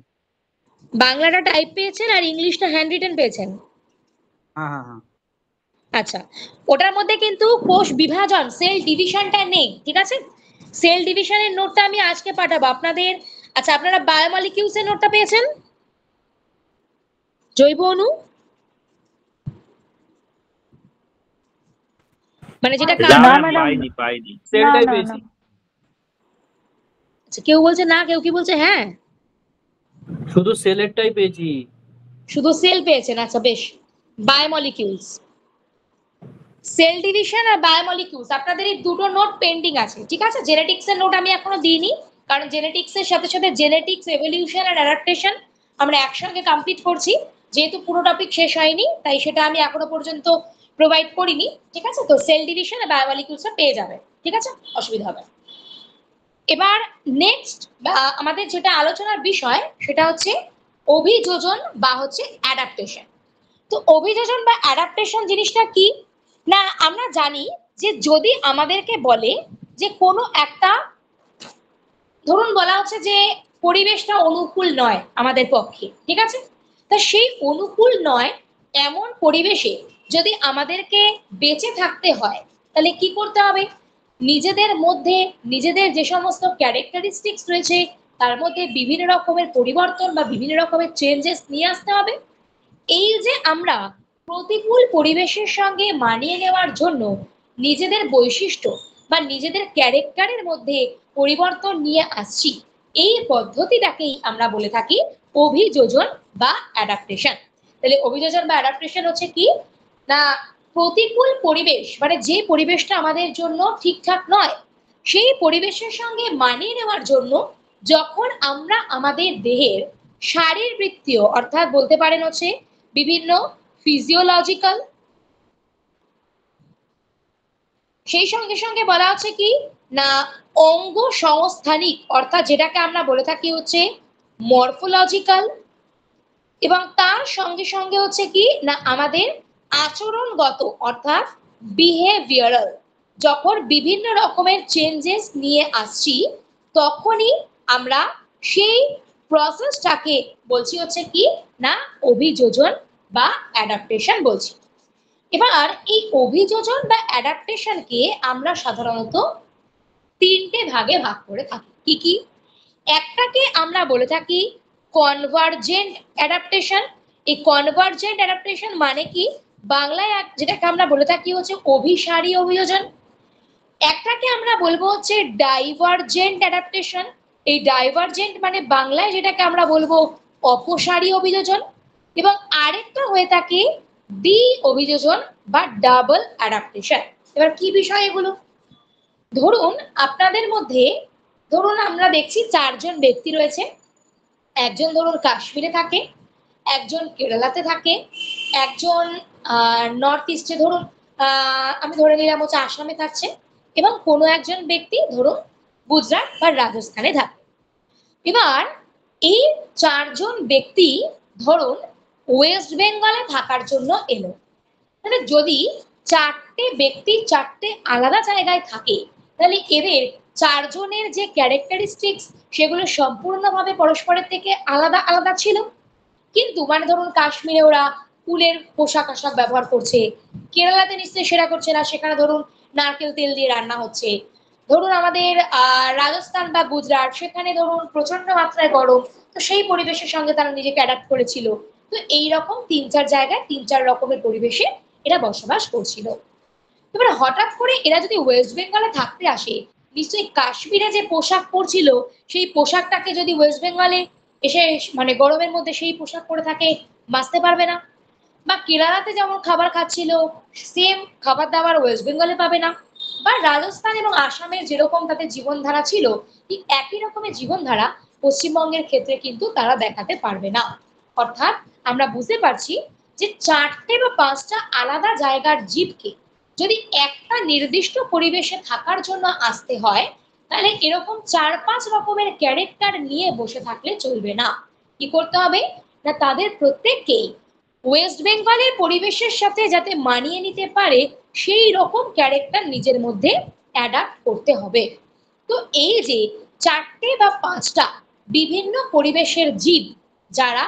বাংলাটা টাইপ পেয়েছেন আর ইংলিশটা হ্যান্ড রিটেন পেয়েছেন। হ্যাঁ হ্যাঁ হ্যাঁ। আচ্ছা, ওটার মধ্যে কিন্তু কোষ বিভাজন সেল ডিভিশনটা নেই, ঠিক আছে? সেল ডিভিশনের নোটটা আমি আজকে পাঠাবো আপনাদের। আচ্ছা, আপনারা বায়োমলিকিউলস এর নোটটা পেয়েছেন? জৈব অণু, মানে যেটা পাইনি। সেলটাই পেয়েছি। আচ্ছা, কেউ বলছে না, কেউ কি বলছে হ্যাঁ? শুধু সেলেরটাই পেয়েছি। শুধু সেল পেয়েছেন, আচ্ছা বেশ। বায়োমলিকিউলস, সেল ডিভিশন আর বায়োমলিকিউলস, আপনাদের এই দুটো নোট পেন্ডিং আছে, ঠিক আছে? জেনেটিক্স এর নোট আমি এখনো দিইনি, কারণ জেনেটিক্স এর সাথে সাথে জেনেটিক্স, এভলিউশন আর অ্যাডাপ্টেশন আমরা একসঙ্গে কমপ্লিট করছি। যেহেতু পুরো টপিক শেষ হয়নি, তাই সেটা আমি এখনো পর্যন্ত প্রোভাইড করিনি, ঠিক আছে? তো সেল ডিভিশন আর বায়োমলিকিউলস পেয়ে যাবে, ঠিক আছে? অসুবিধা হবে না। এবার নেক্সট আমাদের যেটা আলোচনার বিষয় সেটা হচ্ছে অভিযোজন বা হচ্ছে অ্যাডাপ্টেশন। তো অভিযোজন বা অ্যাডাপ্টেশন জিনিসটা কি না, আমরা জানি যে যদি আমাদেরকে বলে যে কোনো একটা, ধরুন বলা হচ্ছে যে পরিবেশটা অনুকূল নয় আমাদের পক্ষে, ঠিক আছে? তা সেই অনুকূল নয় এমন পরিবেশে যদি আমাদেরকে বেঁচে থাকতে হয়, তাহলে কি করতে হবে? নিজেদের মধ্যে নিজেদের যে সমস্ত ক্যারেক্টারিস্টিক্স রয়েছে তার মধ্যে বিভিন্ন রকমের পরিবর্তন বা বিভিন্ন রকমের চেঞ্জেস নিয়ে আসতে হবে। এই যে আমরা প্রতিকূল পরিবেশের সঙ্গে মানিয়ে নেওয়ার জন্য নিজেদের বৈশিষ্ট্য বা নিজেদের ক্যারেক্টারের মধ্যে পরিবর্তন নিয়ে আসছি, এই পদ্ধতিটাকেই আমরা বলে থাকি অভিযোজন বা অ্যাডাপ্টেশন। তাহলে অভিযোজন বা অ্যাডাপ্টেশন হচ্ছে কি না, প্রতিকূল পরিবেশ মানে যে পরিবেশটা আমাদের জন্য ঠিকঠাক নয়, সেই পরিবেশের সঙ্গে মানিয়ে নেওয়ার জন্য যখন আমরা আমাদের দেহের শারীরবৃত্তীয় অর্থাৎ বলতে পারেন হচ্ছে বিভিন্ন ফিজিওলজিক্যাল, সেই সঙ্গে সঙ্গে বলা হচ্ছে কি না অঙ্গ সংস্থানিক অর্থাৎ যেটাকে আমরা বলে থাকি হচ্ছে মরফোলজিক্যাল, এবং তার সঙ্গে সঙ্গে হচ্ছে কি না আমাদের আচরণগত অর্থাৎ বিহেভিয়ারাল, যখন বিভিন্ন রকমের চেঞ্জেস নিয়ে আসছি তখনই আমরা সেই প্রসেসটাকে বলছি হচ্ছে কি না অভিযোজন বা অ্যাডাপ্টেশন বলছি। এবার এই অভিযোজন বা অ্যাডাপ্টেশনকে আমরা সাধারণত তিনটে ভাগে ভাগ করে থাকি। কি কি? একটাকে আমরা বলে থাকি কনভার্জেন্ট অ্যাডাপ্টেশন। এই কনভার্জেন্ট অ্যাডাপ্টেশন মানে কি, বাংলায় যেটাকে আমরা বলে থাকি হচ্ছে অভিসারী অভিযোজন। একটাকে আমরা বলবো হচ্ছে ডাইভারজেন্ট অ্যাডাপ্টেশন। এই ডাইভারজেন্ট মানে বাংলায় যেটাকে আমরা বলবো অপসারী অভিযোজন। এবং আরেকটা হয়ে থাকে ডি অভিযোজন বা ডাবল অ্যাডাপ্টেশন। এবার কি বিষয় এগুলো? ধরুন আপনাদের মধ্যে, ধরুন আমরা দেখছি চারজন ব্যক্তি রয়েছে, একজন ধরুন কাশ্মীরে থাকে, একজন কেরালাতে থাকে, একজন নর্থ ইস্টে ধরুন আমি ধরে নিলাম হচ্ছে আসামে থাকছে, এবং কোনো একজন ব্যক্তি ধরুন গুজরাট বা রাজস্থানে থাকে। এবার এই চারজন ব্যক্তি ধরুন ওয়েস্ট বেঙ্গলে থাকার জন্য এলো। তাহলে যদি চারটে ব্যক্তি চারটে আলাদা জায়গায় থাকে, তাহলে এদের চারজনের যে ক্যারেক্টারিস্টিক্স সেগুলো সম্পূর্ণভাবে পরস্পরের থেকে আলাদা আলাদা ছিল। কিন্তু মানে ধরুন কাশ্মীরে ওরা উলের পোশাক আশাক ব্যবহার করছে, কেরালাতে নিশ্চয়ই সেটা করছে না, সেখানে ধরুন নারকেল তেল দিয়ে রান্না হচ্ছে। ধরুন আমাদের রাজস্থান বা গুজরাট, সেখানে ধরুন প্রচন্ড মাত্রায় গরম, তো সেই পরিবেশের সঙ্গে তারা নিজেকে অ্যাডাপ্ট করেছিল। তো এইরকম তিন চার জায়গায় তিন চার রকমের পরিবেশে এরা বসবাস করছিল। এবার হঠাৎ করে এরা যদি ওয়েস্ট বেঙ্গলে থাকতে আসে, নিশ্চয়ই কাশ্মীরে যে পোশাক পরছিল সেই পোশাকটাকে যদি ওয়েস্ট বেঙ্গলে এসে মানে গরমের মধ্যে সেই পোশাক পরে থাকে, বাঁচতে পারবে না। বা কেরালাতে যেমন খাবার খাচ্ছিল সেম খাবার দাবার ওয়েস্ট বেঙ্গলে পাবে না। বা রাজস্থান এবং আসামের যেরকম তাদের জীবনধারা ছিল ঠিক একই রকমের জীবনধারা পশ্চিমবঙ্গের ক্ষেত্রে কিন্তু তারা দেখাতে পারবে না। অর্থাৎ আমরা বুঝতে পারছি যে চারটে বা পাঁচটা আলাদা জায়গার জীবকে যদি একটা নির্দিষ্ট পরিবেশে থাকার জন্য আসতে হয়, তাহলে এরকম 4-5 রকমের ক্যারেক্টার নিয়ে বসে থাকলে চলবে না। কি করতে হবে না, তাদের প্রত্যেককেই ওয়েস্ট বেঙ্গলের পরিবেশের সাথে যাতে মানিয়ে নিতে পারে সেই রকম ক্যারেক্টার নিজের মধ্যে অ্যাডাপ্ট করতে হবে। তো এই যে 4টে বা 5টা বিভিন্ন পরিবেশের জীব যারা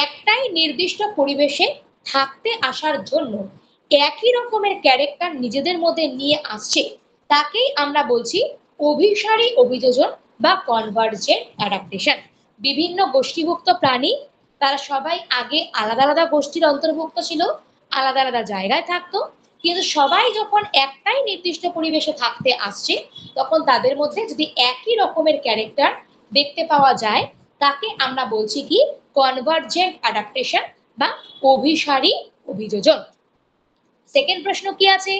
একটাই নির্দিষ্ট পরিবেশে থাকতে আসার জন্য একই রকমের ক্যারেক্টার নিজেদের মধ্যে নিয়ে আসছে, তাকেই আমরা বলছি অভিসারী অভিযোজন বা কনভার্জেন্ট অ্যাডাপ্টেশন। বিভিন্ন গোষ্ঠীভুক্ত প্রাণী, তারা সবাই আগে আলাদা আলাদা গোষ্ঠীর অন্তর্ভুক্ত ছিল, আলাদা আলাদা জায়গায় থাকতো, কিন্তু সবাই যখন একটাই নির্দিষ্ট পরিবেশে থাকতে আসছে তখন তাদের মধ্যে যদি একই রকমের ক্যারেক্টার দেখতে পাওয়া যায়, তাকে আমরা বলছি কি কনভার্জেন্ট অ্যাডাপ্টেশন বা অভিসারী অভিযোজন। সেকেন্ড প্রশ্ন কি আছে?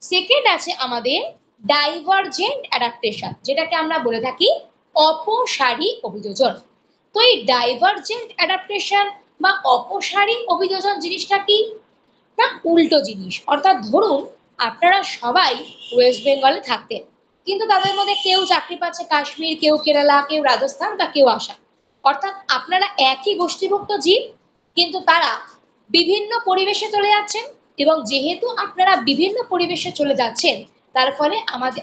সেকেন্ড আছে আমাদের ডাইভারজেন্ট অ্যাডাপ্টেশন, যেটাকে আমরা বলে থাকি অপসারী অভিযোজন। তো এই ডাইভারজেন্ট অ্যাডাপ্টেশন বা অপসারী অভিযোজন জিনিসটা কি না, উল্টো জিনিস। অর্থাৎ ধরুন আপনারা সবাই ওয়েস্ট বেঙ্গলে থাকতেন, কিন্তু তাদের মধ্যে কেউ চাকরি পাচ্ছে কাশ্মীর, কেউ কেরালা, কেউ রাজস্থান বা কেউ আসাম। অর্থাৎ আপনারা একই গোষ্ঠীভুক্ত জীব, কিন্তু তারা বিভিন্ন পরিবেশে চলে যাচ্ছেন, এবং যেহেতু আপনারা বিভিন্ন পরিবেশে চলে যাচ্ছেন তার ফলে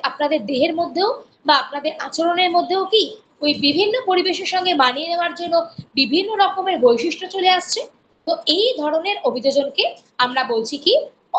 আপনাদের দেহের মধ্যেও বা আপনাদের আচরণের মধ্যেও কি ওই বিভিন্ন পরিবেশের সঙ্গে মানিয়ে নেওয়ার জন্য বিভিন্ন রকমের বৈশিষ্ট্য চলে আসছে। তো এই ধরনের অভিযোজনকে আমরা বলছি কি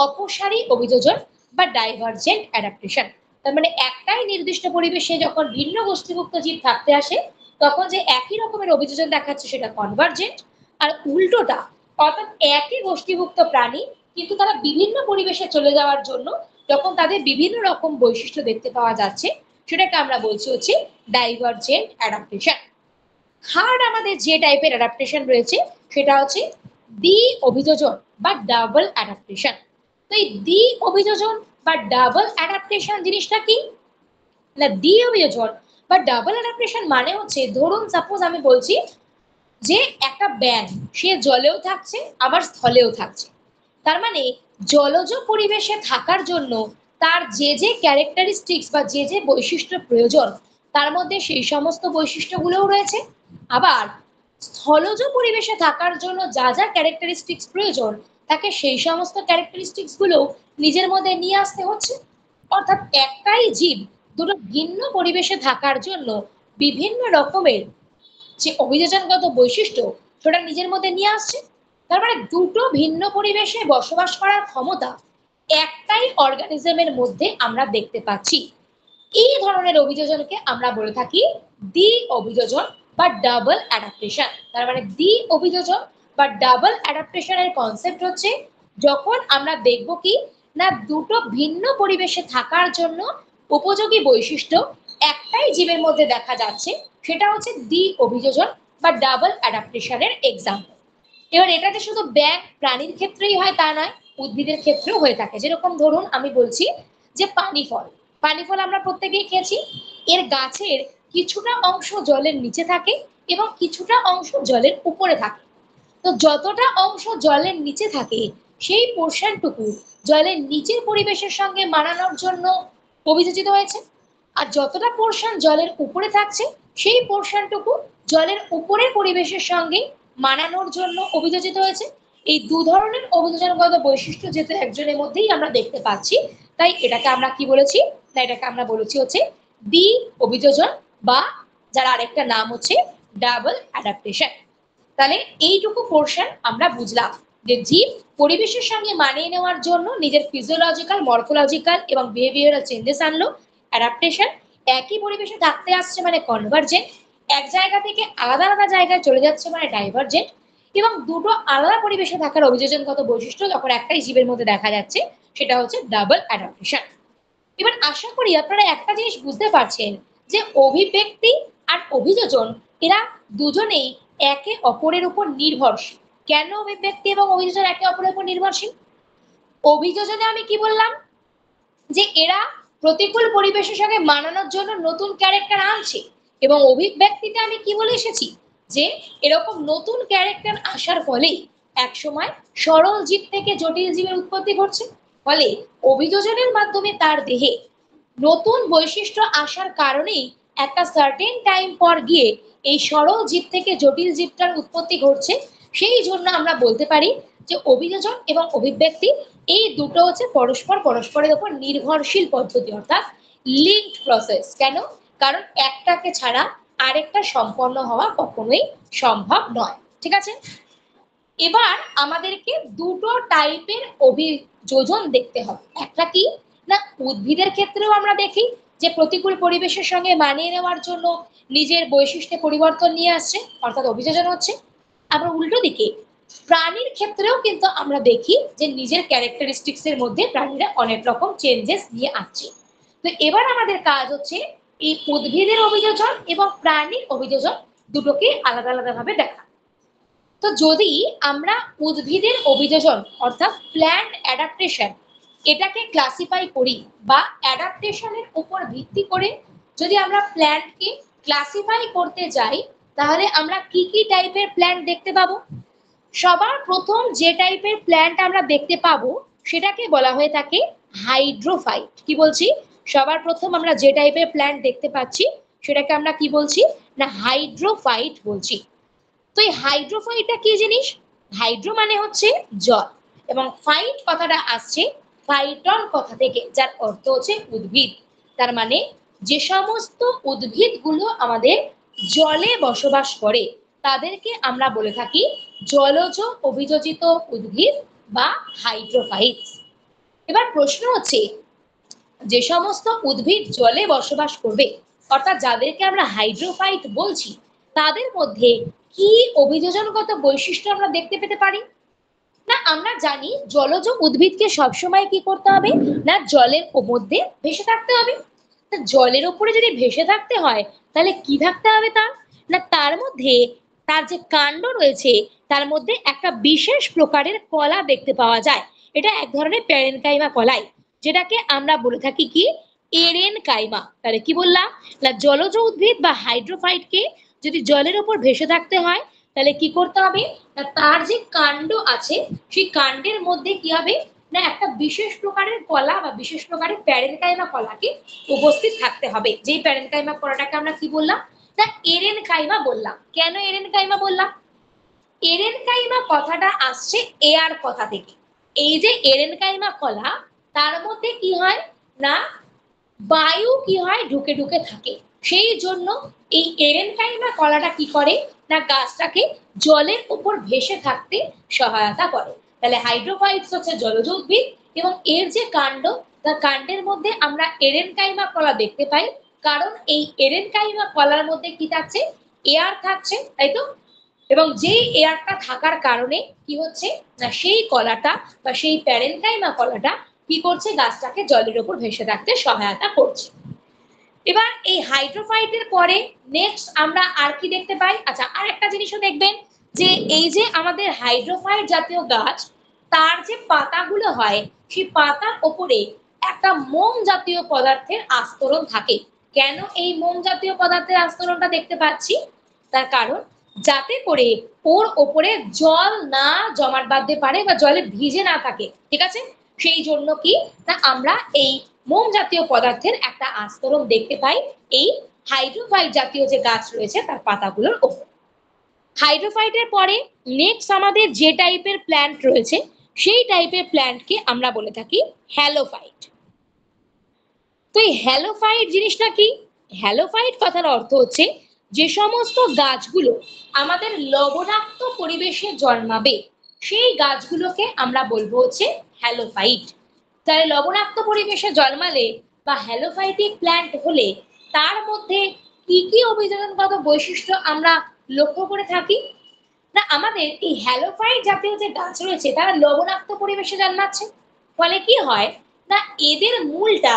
অপসারী অভিযোজন বা ডাইভারজেন্ট অ্যাডাপ্টেশন। তার মানে একটাই নির্দিষ্ট পরিবেশে যখন ভিন্ন গোষ্ঠীভুক্ত জীব থাকতে আসে তখন যে একই রকমের অভিযোজন দেখাচ্ছে সেটা কনভার্জেন্ট, আর উল্টোটা অর্থাৎ একই গোষ্ঠীভুক্ত প্রাণী কিন্তু তারা বিভিন্ন পরিবেশে চলে যাওয়ার জন্য যখন তাদের বিভিন্ন রকম বৈশিষ্ট্য দেখতে পাওয়া যাচ্ছে সেটাকে আমরা বলছি হচ্ছে ডাইভারজেন্ট অ্যাডাপ্টেশন। থার্ড আমাদের যে টাইপের অ্যাডাপ্টেশন রয়েছে সেটা হচ্ছে দ্বি অভিযোজন বা ডাবল অ্যাডাপ্টেশন। তো এই দ্বি অভিযোজন বা ডাবল অ্যাডাপ্টেশন জিনিসটা কি না, দ্বি অভিযোজন বা ডাবল অ্যাডাপ্টেশন মানে হচ্ছে ধরুন সাপোজ আমি বলছি যে একটা ব্যাঙ সে জলেও থাকছে আবার স্থলেও থাকছে, তার মানে জলজ পরিবেশে থাকার জন্য তার যে যে ক্যারেক্টারিস্টিক্স বা যে যে বৈশিষ্ট্য প্রয়োজন তার মধ্যে সেই সমস্ত বৈশিষ্ট্যগুলোও রয়েছে, আবার স্থলজ পরিবেশে থাকার জন্য যা যা ক্যারেক্টারিস্টিক্স প্রয়োজন তাকে সেই সমস্ত ক্যারেক্টারিস্টিক্স গুলো নিজের মধ্যে নিয়ে আসতে হচ্ছে। অর্থাৎ একটাই জীব দুটো ভিন্ন পরিবেশে থাকার জন্য বিভিন্ন রকমের যে অভিযোজনগত বৈশিষ্ট্য সেটা নিজের মধ্যে নিয়ে আসছে। তার মানে দুটো ভিন্ন পরিবেশে বসবাস করার ক্ষমতা একটাই অর্গানিজমের মধ্যে আমরা দেখতে পাচ্ছি। এই ধরনের অভিযোজনকে আমরা বলে থাকি দ্বি অভিযোজন বা ডাবল অ্যাডাপ্টেশন। তার মানে দ্বি অভিযোজন বা ডাবল অ্যাডাপ্টেশনের কনসেপ্ট হচ্ছে যখন আমরা দেখব কি না দুটো ভিন্ন পরিবেশে থাকার জন্য উপযোগী বৈশিষ্ট্য একটাই জীবের মধ্যে দেখা যাচ্ছে, সেটা হচ্ছে দ্বি অভিযোজন বা ডাবল অ্যাডাপ্টেশনের এক্সাম্পল। এবার এটা যে শুধু ব্যাঙ প্রাণীর ক্ষেত্রেই হয় তা নয়, উদ্ভিদের ক্ষেত্রেও হয়ে থাকে। যেরকম ধরুন আমি বলছি যে পানি ফল, পানি ফল আমরা প্রত্যেকেই খেয়েছি। এর গাছের কিছুটা অংশ জলের নিচে থাকে এবং কিছুটা অংশ জলের উপরে থাকে। তো যতটা অংশ জলের নিচে থাকে সেই পোর্শনটুকু জলের নিচের পরিবেশের সঙ্গে মানানোর জন্য অভিযোজিত হয়েছে, আর যতটা পোর্শন জলের উপরে থাকছে সেই পোর্শনটুকু জলের উপরের পরিবেশের সঙ্গে মানানোর জন্য অভিযোজিত হয়েছে। এই দু ধরনের অভিযোজনগত বৈশিষ্ট্য যেহেতু একজনের মধ্যেই আমরা দেখতে পাচ্ছি, তাই এটাকে আমরা কি বলেছি না এটাকে আমরা বলেছি হচ্ছে দ্বি অভিযোজন বা যার আরেকটা নাম হচ্ছে ডাবল অ্যাডাপ্টেশন। তাহলে এইটুকু পোর্শন আমরা বুঝলাম যে জীব পরিবেশের সঙ্গে মানিয়ে নেওয়ার জন্য নিজের ফিজিওলজিক্যাল, মরফোলজিক্যাল এবং বিহেভিয়ারাল চেঞ্জেস আনলো, অ্যাডাপ্টেশন। একই পরিবেশে থাকতে আসছে মানে কনভার্জেন্ট, এক জায়গা থেকে আলাদা আলাদা জায়গায় চলে যাচ্ছে মানে ডাইভারজেন্ট, এবং দুটো আলাদা পরিবেশে থাকার অভিযোজনগত বৈশিষ্ট্য যখন একটাই জীবের মধ্যে দেখা যাচ্ছে সেটা হচ্ছে ডাবল অ্যাডাপ্টেশন। এবার আশা করি আপনারা একটা জিনিস বুঝতে পারছেন যে অভিব্যক্তি আর অভিযোজন এরা দুজনেই একে অপরের উপর নির্ভরশীল। কেন অভিব্যক্তি এবং অভিযোজন একে অপরের উপর নির্ভরশীল? অভিযোজনে আমি কি বললাম যে এরা প্রতিকূল পরিবেশের সঙ্গে মানানোর জন্য নতুন ক্যারেক্টার আনছে, এবং অভিব্যক্তিতে আমি কি বলে এসেছি যে এরকম নতুন ক্যারেক্টার আসার ফলে একসময় সরল জীব থেকে জটিল জীবের উৎপত্তি ঘটছে। ফলে অভিযোজনের মাধ্যমে তার দেহে নতুন বৈশিষ্ট্য আসার কারণেই একটা সার্টেন টাইম পর গিয়ে এই সরল জীব থেকে জটিল জীবটার উৎপত্তি ঘটছে। সেই জন্য আমরা বলতে পারি যে অভিযোজন এবং অভিব্যক্তি এই দুটো হচ্ছে পরস্পরের উপর নির্ভরশীল পদ্ধতি, অর্থাৎ লিঙ্কড প্রসেস। কেন? কারণ একটাকে ছাড়া আরেকটা সম্পন্ন হওয়া কখনোই সম্ভব নয়। ঠিক আছে, এবার আমাদেরকে দুটো টাইপের অভিযোজন দেখতে হবে। একটা কি না, উদ্ভিদের ক্ষেত্রেও আমরা দেখি যে প্রতিকূল পরিবেশের সঙ্গে মানিয়ে নেওয়ার জন্য নিজের বৈশিষ্ট্যে পরিবর্তন নিয়ে আসছে, অর্থাৎ অভিযোজন হচ্ছে। আবার উল্টো দিকে প্রাণীর ক্ষেত্রেও কিন্তু আমরা দেখি যে নিজের ক্যারেক্টারিস্টিক্স এর মধ্যে প্রাণীরা অনেক রকম চেঞ্জেস নিয়ে আসছে। তো এবার আমাদের কাজ হচ্ছে এই উদ্ভিদের অভিযোজন এবং প্রাণীর অভিযোজন দুটোকে আলাদা আলাদা ভাবে দেখা। তো যদি আমরা উদ্ভিদের অভিযোজন অর্থাৎ প্ল্যান্ট অ্যাডাপ্টেশন এটাকে ক্লাসিফাই করি বা অ্যাডাপ্টেশনের উপর ভিত্তি করে যদি আমরা প্ল্যান্টকে ক্লাসিফাই করতে যাই, তাহলে আমরা কি কি টাইপের প্ল্যান্ট দেখতে পাবো? সবার প্রথম যে টাইপের প্ল্যান্ট আমরা দেখতে পাবো সেটাকে বলা হয়ে থাকে হাইড্রোফাইট। কি বলছি? সবার প্রথম আমরা যে টাইপের প্ল্যান্ট দেখতে পাচ্ছি সেটাকে আমরা কি বলছি না হাইড্রোফাইট বলছি। তো এই হাইড্রোফাইটটা কি জিনিস? হাইড্রো মানে হচ্ছে জল, এবং ফাইট কথাটা আসছে ফাইটন কথা থেকে, যার অর্থ হচ্ছে উদ্ভিদ। তার মানে যে সমস্ত উদ্ভিদগুলো আমাদের জলে বসবাস করে তাদেরকে আমরা বলে থাকি জলজ অভিযোজিত উদ্ভিদ বা হাইড্রোফাইটস। এবার প্রশ্ন হচ্ছে, যে সমস্ত উদ্ভিদ জলে বসবাস করবে অর্থাৎ যাদেরকে আমরা হাইড্রোফাইট বলছি, তাদের মধ্যে কি অভিযোজনগত বৈশিষ্ট্য আমরা দেখতে পেতে পারি? না, আমরা জানি জলজ উদ্ভিদকে সবসময় কি করতে হবে না জলের মধ্যে ভেসে থাকতে হবে। তা জলের উপরে যদি ভেসে থাকতে হয় তাহলে কি থাকতে হবে তার? না তার মধ্যে তার যে কাণ্ড রয়েছে তার মধ্যে একটা বিশেষ প্রকারের কলা দেখতে পাওয়া যায়। এটা এক ধরনের প্যারেনকাইমা কলাই, যেটাকে আমরা বলে থাকি কি এরেনকাইমা। তাহলে কি বললাম না জলজ উদ্ভিদ বা হাইড্রোফাইটকে যদি জলের উপর ভেসে থাকতে হয় তাহলে কি করতে হবে না তার যে কাণ্ড আছে সেই কাণ্ডের মধ্যে কি হবে না একটা বিশেষ প্রকারের কলা বা বিশেষ প্রকারের প্যারেনকাইমা কলাকে উপস্থিত থাকতে হবে। যেই প্যারেনকাইমা কলাটাকে আমরা কি বললাম না এরেনকাইমা বললাম। কেন এরেনকাইমা বললাম? এরেনকাইমা কথাটা আসছে এয়ার কথা থেকে। এই যে এরেনকাইমা কলা তার মধ্যে কি হয় না বায়ু কি হয় ঢুকে ঢুকে থাকে, সেই জন্য এই এরেনকাইমা কলাটা কি করে না গাছটাকে জলের উপর ভেসে থাকতে সহায়তা করে। তাহলে হাইড্রোফাইটস হচ্ছে জলজ উদ্ভিদ এবং এর যে কাণ্ড তার কাণ্ডের মধ্যে আমরা এরেনকাইমা কলা দেখতে পাই, কারণ এই এরেনকাইমা কলার মধ্যে কি থাকছে এয়ার থাকছে, তাই তো? এবং যেই এয়ারটা থাকার কারণে কি হচ্ছে না সেই কলাটা বা সেই প্যারেনকাইমা কলাটা কি করছে গাছটাকে জলের উপর ভেসে থাকতে সহায়তা করছে। এবার এই হাইড্রোফাইটের পরে নেক্সট আমরা আর কি দেখতে পাই? আচ্ছা, আর একটা জিনিসও দেখবেন যে এই যে আমাদের হাইড্রোফাইট জাতীয় গাছ তার যে পাতাগুলো হয় সেই পাতার ওপরে একটা মোম জাতীয় পদার্থের আস্তরণ থাকে। কেন এই মোম জাতীয় পদার্থের আস্তরণটা দেখতে পাচ্ছি? তার কারণ যাতে করে ওর ওপরে জল না জমাট বাঁধতে পারে বা জলে ভিজে না থাকে। ঠিক আছে, সেই জন্য কি না আমরা এই মোম জাতীয় পদার্থের একটা আস্তরণ দেখতে পাই এই হাইড্রোফাইট জাতীয় যে গাছ রয়েছে তার পাতাগুলোর ওপর। হাইড্রোফাইটের পরে নেক্সট আমাদের যে টাইপের প্ল্যান্ট রয়েছে সেই টাইপের প্ল্যান্টকে আমরা বলে থাকি হ্যালোফাইট। তো এই হ্যালোফাইট জিনিসটা কি? হ্যালোফাইট কথার অর্থ হচ্ছে যে সমস্ত গাছগুলো আমাদের লবণাক্ত পরিবেশে জন্মাবে সেই গাছগুলোকে আমরা বলবো হচ্ছে হ্যালোফাইট। তাহলে লবণাক্ত পরিবেশে জন্মালে বা হ্যালোফাইটিক প্ল্যান্ট হলে তার মধ্যে কি কি অভিযোজনগত বৈশিষ্ট্য আমরা লক্ষ্য করে থাকি? না আমাদের এই হ্যালোফাইট জাতীয় যে গাছ রয়েছে তারা লবণাক্ত পরিবেশে জন্মাচ্ছে, ফলে কি হয় না এদের মূলটা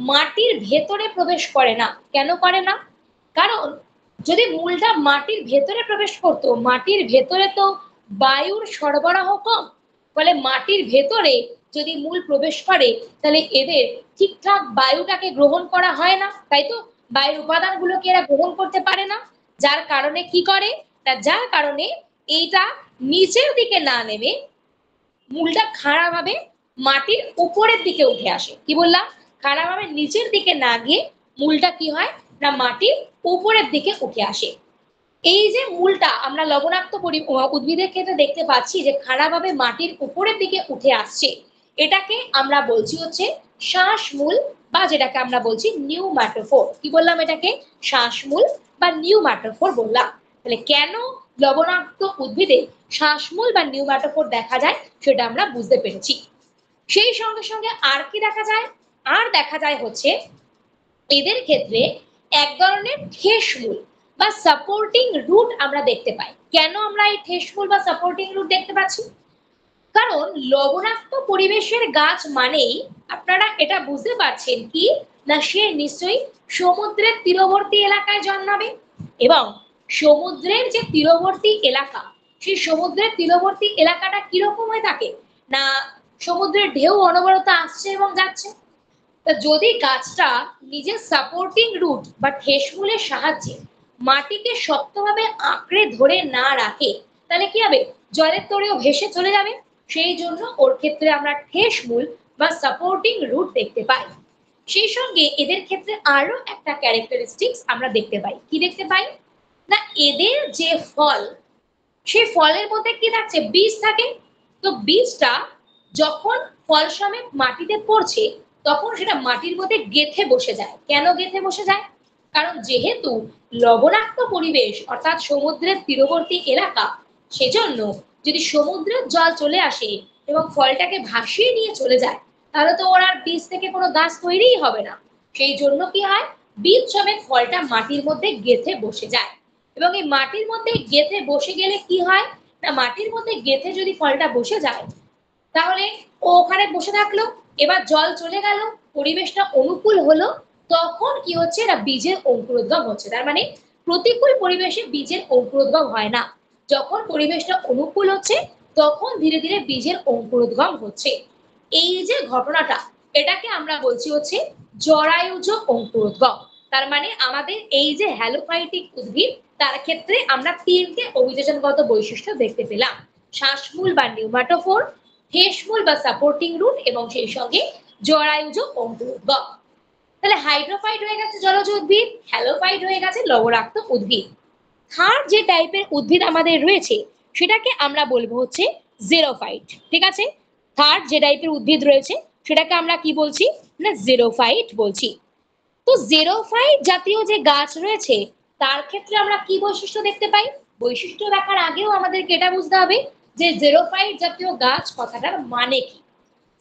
মাটির ভেতরে প্রবেশ করে না। কেন করে না? কারণ যদি মূলটা মাটির ভেতরে প্রবেশ করতো, মাটির ভেতরে তো বায়ুর সরবরাহ কম, ফলে মাটির ভেতরে যদি মূল প্রবেশ করে তাহলে এদের ঠিকঠাক বায়ুটাকে গ্রহণ করা হয় না, তাই তো? বায়ুর উপাদানগুলোকে এরা গ্রহণ করতে পারে না, যার কারণে কি করে না যার কারণে এইটা নিচের দিকে না নেমে মূলটা খাড়া ভাবে মাটির উপরের দিকে উঠে আসে। কি বললাম? খাড়াভাবে নিচের দিকে না গিয়ে মূলটা কি হয় না মাটির উপরের দিকে উঠে আসে। এই যে মূলটা আমরা লবণাক্ত উদ্ভিদের ক্ষেত্রে দেখতে পাচ্ছি যে খাড়াভাবে মাটির উপরের দিকে উঠে আসছে, এটাকে আমরা বলছি হচ্ছে শ্বাসমূল বা যেটাকে আমরা বলছি নিউম্যাটোফোর। কি বললাম এটাকে? শ্বাসমূল বা নিউম্যাটোফোর বললাম। তাহলে কেন লবণাক্ত উদ্ভিদে শ্বাসমূল বা নিউম্যাটোফোর দেখা যায় সেটা আমরা বুঝতে পেরেছি। সেই সঙ্গে সঙ্গে আর কি দেখা যায়? আর দেখা যায় হচ্ছে এদের ক্ষেত্রে এক ধরনের ঠেসমূল বা সাপোর্টিং রুট আমরা দেখতে পাই। কেন আমরা এই ঠেসমূল বা সাপোর্টিং রুট দেখতে পাচ্ছি? কারণ লবণাক্ত পরিবেশের গাছ মানেই আপনারা এটা বুঝতে পারছেন কি না সে নিশ্চয়ই সমুদ্রের তীরবর্তী এলাকায় জন্মাবে, এবং সমুদ্রের যে তীরবর্তী এলাকা সেই সমুদ্রের তীরবর্তী এলাকাটা কিরকম হয়ে থাকে না সমুদ্রের ঢেউ অনবরত আসছে এবং যাচ্ছে। তা যদি গাছটা নিজের সাপোর্টিং রুট বা ঠেসমূলের সাহায্যে মাটিকে শক্তভাবে আঁকড়ে ধরে না রাখে তাহলে কি হবে? জলের তরেও ভেসে চলে যাবে। সেই জন্য ওর ক্ষেত্রে আমরা ঠেসমূল বা সাপোর্টিং রুট দেখতে পাই। সেই সঙ্গে এদের ক্ষেত্রে আরো একটা ক্যারেক্টারিস্টিক্স আমরা দেখতে পাই। কি দেখতে পাই না এদের যে ফল সেই ফলের মধ্যে কি থাকছে? বীজ থাকে। তো বীজটা যখন ফল সমেত মাটিতে পড়ছে তখন সেটা মাটির মধ্যে গেঁথে বসে যায়। কেন গেঁথে বসে যায়? কারণ যেহেতু লবণাক্ত পরিবেশ অর্থাৎ সমুদ্রের তীরবর্তী এলাকা, সেজন্য যদি সমুদ্রের জল চলে আসে এবং ফলটাকে ভাসিয়ে নিয়ে চলে যায় তাহলে তো ওর আর বীজ থেকে কোনো গাছ তৈরিই হবে না। সেই জন্য কি হয়? বীজ সমেত ফলটা মাটির মধ্যে গেঁথে বসে যায়, এবং এই মাটির মধ্যে গেঁথে বসে গেলে কি হয় না মাটির মধ্যে গেঁথে যদি ফলটা বসে যায় তাহলে ও ওখানে বসে থাকলো, এবার জল চলে গেল, পরিবেশটা অনুকূল হলো, তখন কি হচ্ছে না বীজের অঙ্কুরোদ্গম হচ্ছে। তার মানে প্রতিকূল পরিবেশে বীজের অঙ্কুরোদ্গম হয় না, যখন পরিবেশটা অনুকূল হচ্ছে তখন ধীরে ধীরে বীজের অঙ্কুরোদ্গম হচ্ছে। এই যে ঘটনাটা এটাকে আমরা বলছি হচ্ছে জরায়ুজ অঙ্কুরোদ্গম। তার মানে আমাদের এই যে হ্যালোফাইটিক উদ্ভিদ তার ক্ষেত্রে আমরা তিনটে অভিযোজনগত বৈশিষ্ট্য দেখতে পেলাম: শ্বাসমূল বা নিউম্যাটোফোর, ঠেসমূল বা সাপোর্টিং রুট, এবং সেই সঙ্গে জরায়ুজ অঙ্কুরোদ্গম। তাহলে হাইড্রোফাইট হয়ে গেছে জলজ উদ্ভিদ, হ্যালোফাইট হয়ে গেছে লবণাক্ত উদ্ভিদ। থার্ড যে টাইপের উদ্ভিদ আমাদের রয়েছে সেটাকে আমরা বলবো হচ্ছে জেরোফাইট। ঠিক আছে? থার্ড যে টাইপের উদ্ভিদ রয়েছে সেটাকে আমরা কি বলছি না জেরোফাইট বলছি। তো জেরোফাইট জাতীয় যে গাছ রয়েছে তার ক্ষেত্রে আমরা কি বৈশিষ্ট্য দেখতে পাই? বৈশিষ্ট্য দেখার আগেও আমাদেরকে এটা বুঝতে হবে যে জেরোফাইট জাতীয় গাছ কথাটার মানে কি।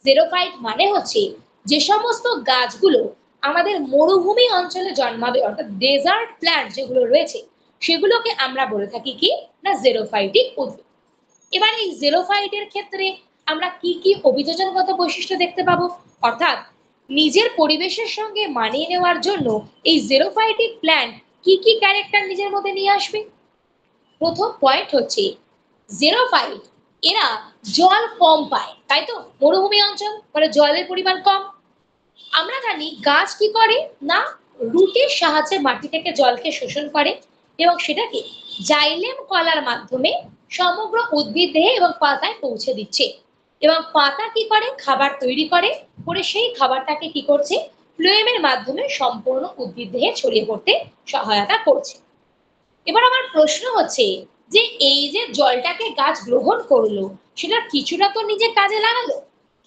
জেরোফাইট মানে হচ্ছে যে সমস্ত গাছগুলো আমাদের মরুভূমি অঞ্চলে জন্মাবে অর্থাৎ ডেজার্ট প্ল্যান্ট যেগুলো রয়েছে সেগুলোকে আমরা বলে থাকি কি না জেরোফাইটিক উদ্ভিদ। এবার এই জেরোফাইটের ক্ষেত্রে আমরা কি কি অভিযোজনগত বৈশিষ্ট্য দেখতে পাবো, অর্থাৎ নিজের পরিবেশের সঙ্গে মানিয়ে নেওয়ার জন্য এই জেরোফাইটিক প্ল্যান্ট কি কি ক্যারেক্টার নিজের মধ্যে নিয়ে আসবে? প্রথম পয়েন্ট হচ্ছে জেরোফাইট এরা জল কম পায়, তাই তো? মরুভূমি অঞ্চল মানে জলের পরিমাণ কম। আমরা জানি গাছ কি করে না রুটের সাহায্যে মাটি থেকে জলকে শোষণ করে এবং সেটাকে জাইলেম কলার মাধ্যমে সমগ্র উদ্ভিদ দেহে এবং পাতায় পৌঁছে দিচ্ছে, এবং পাতা কি করে খাবার তৈরি করে সেই খাবারটাকে কি করছে ফ্লোয়েমের মাধ্যমে সম্পূর্ণ উদ্ভিদ দেহে ছড়িয়ে পড়তে সহায়তা করছে। এবার আমার প্রশ্ন হচ্ছে যে এই যে জলটাকে গাছ গ্রহণ করলো সেটা কিছুটা তো নিজের কাজে লাগালো,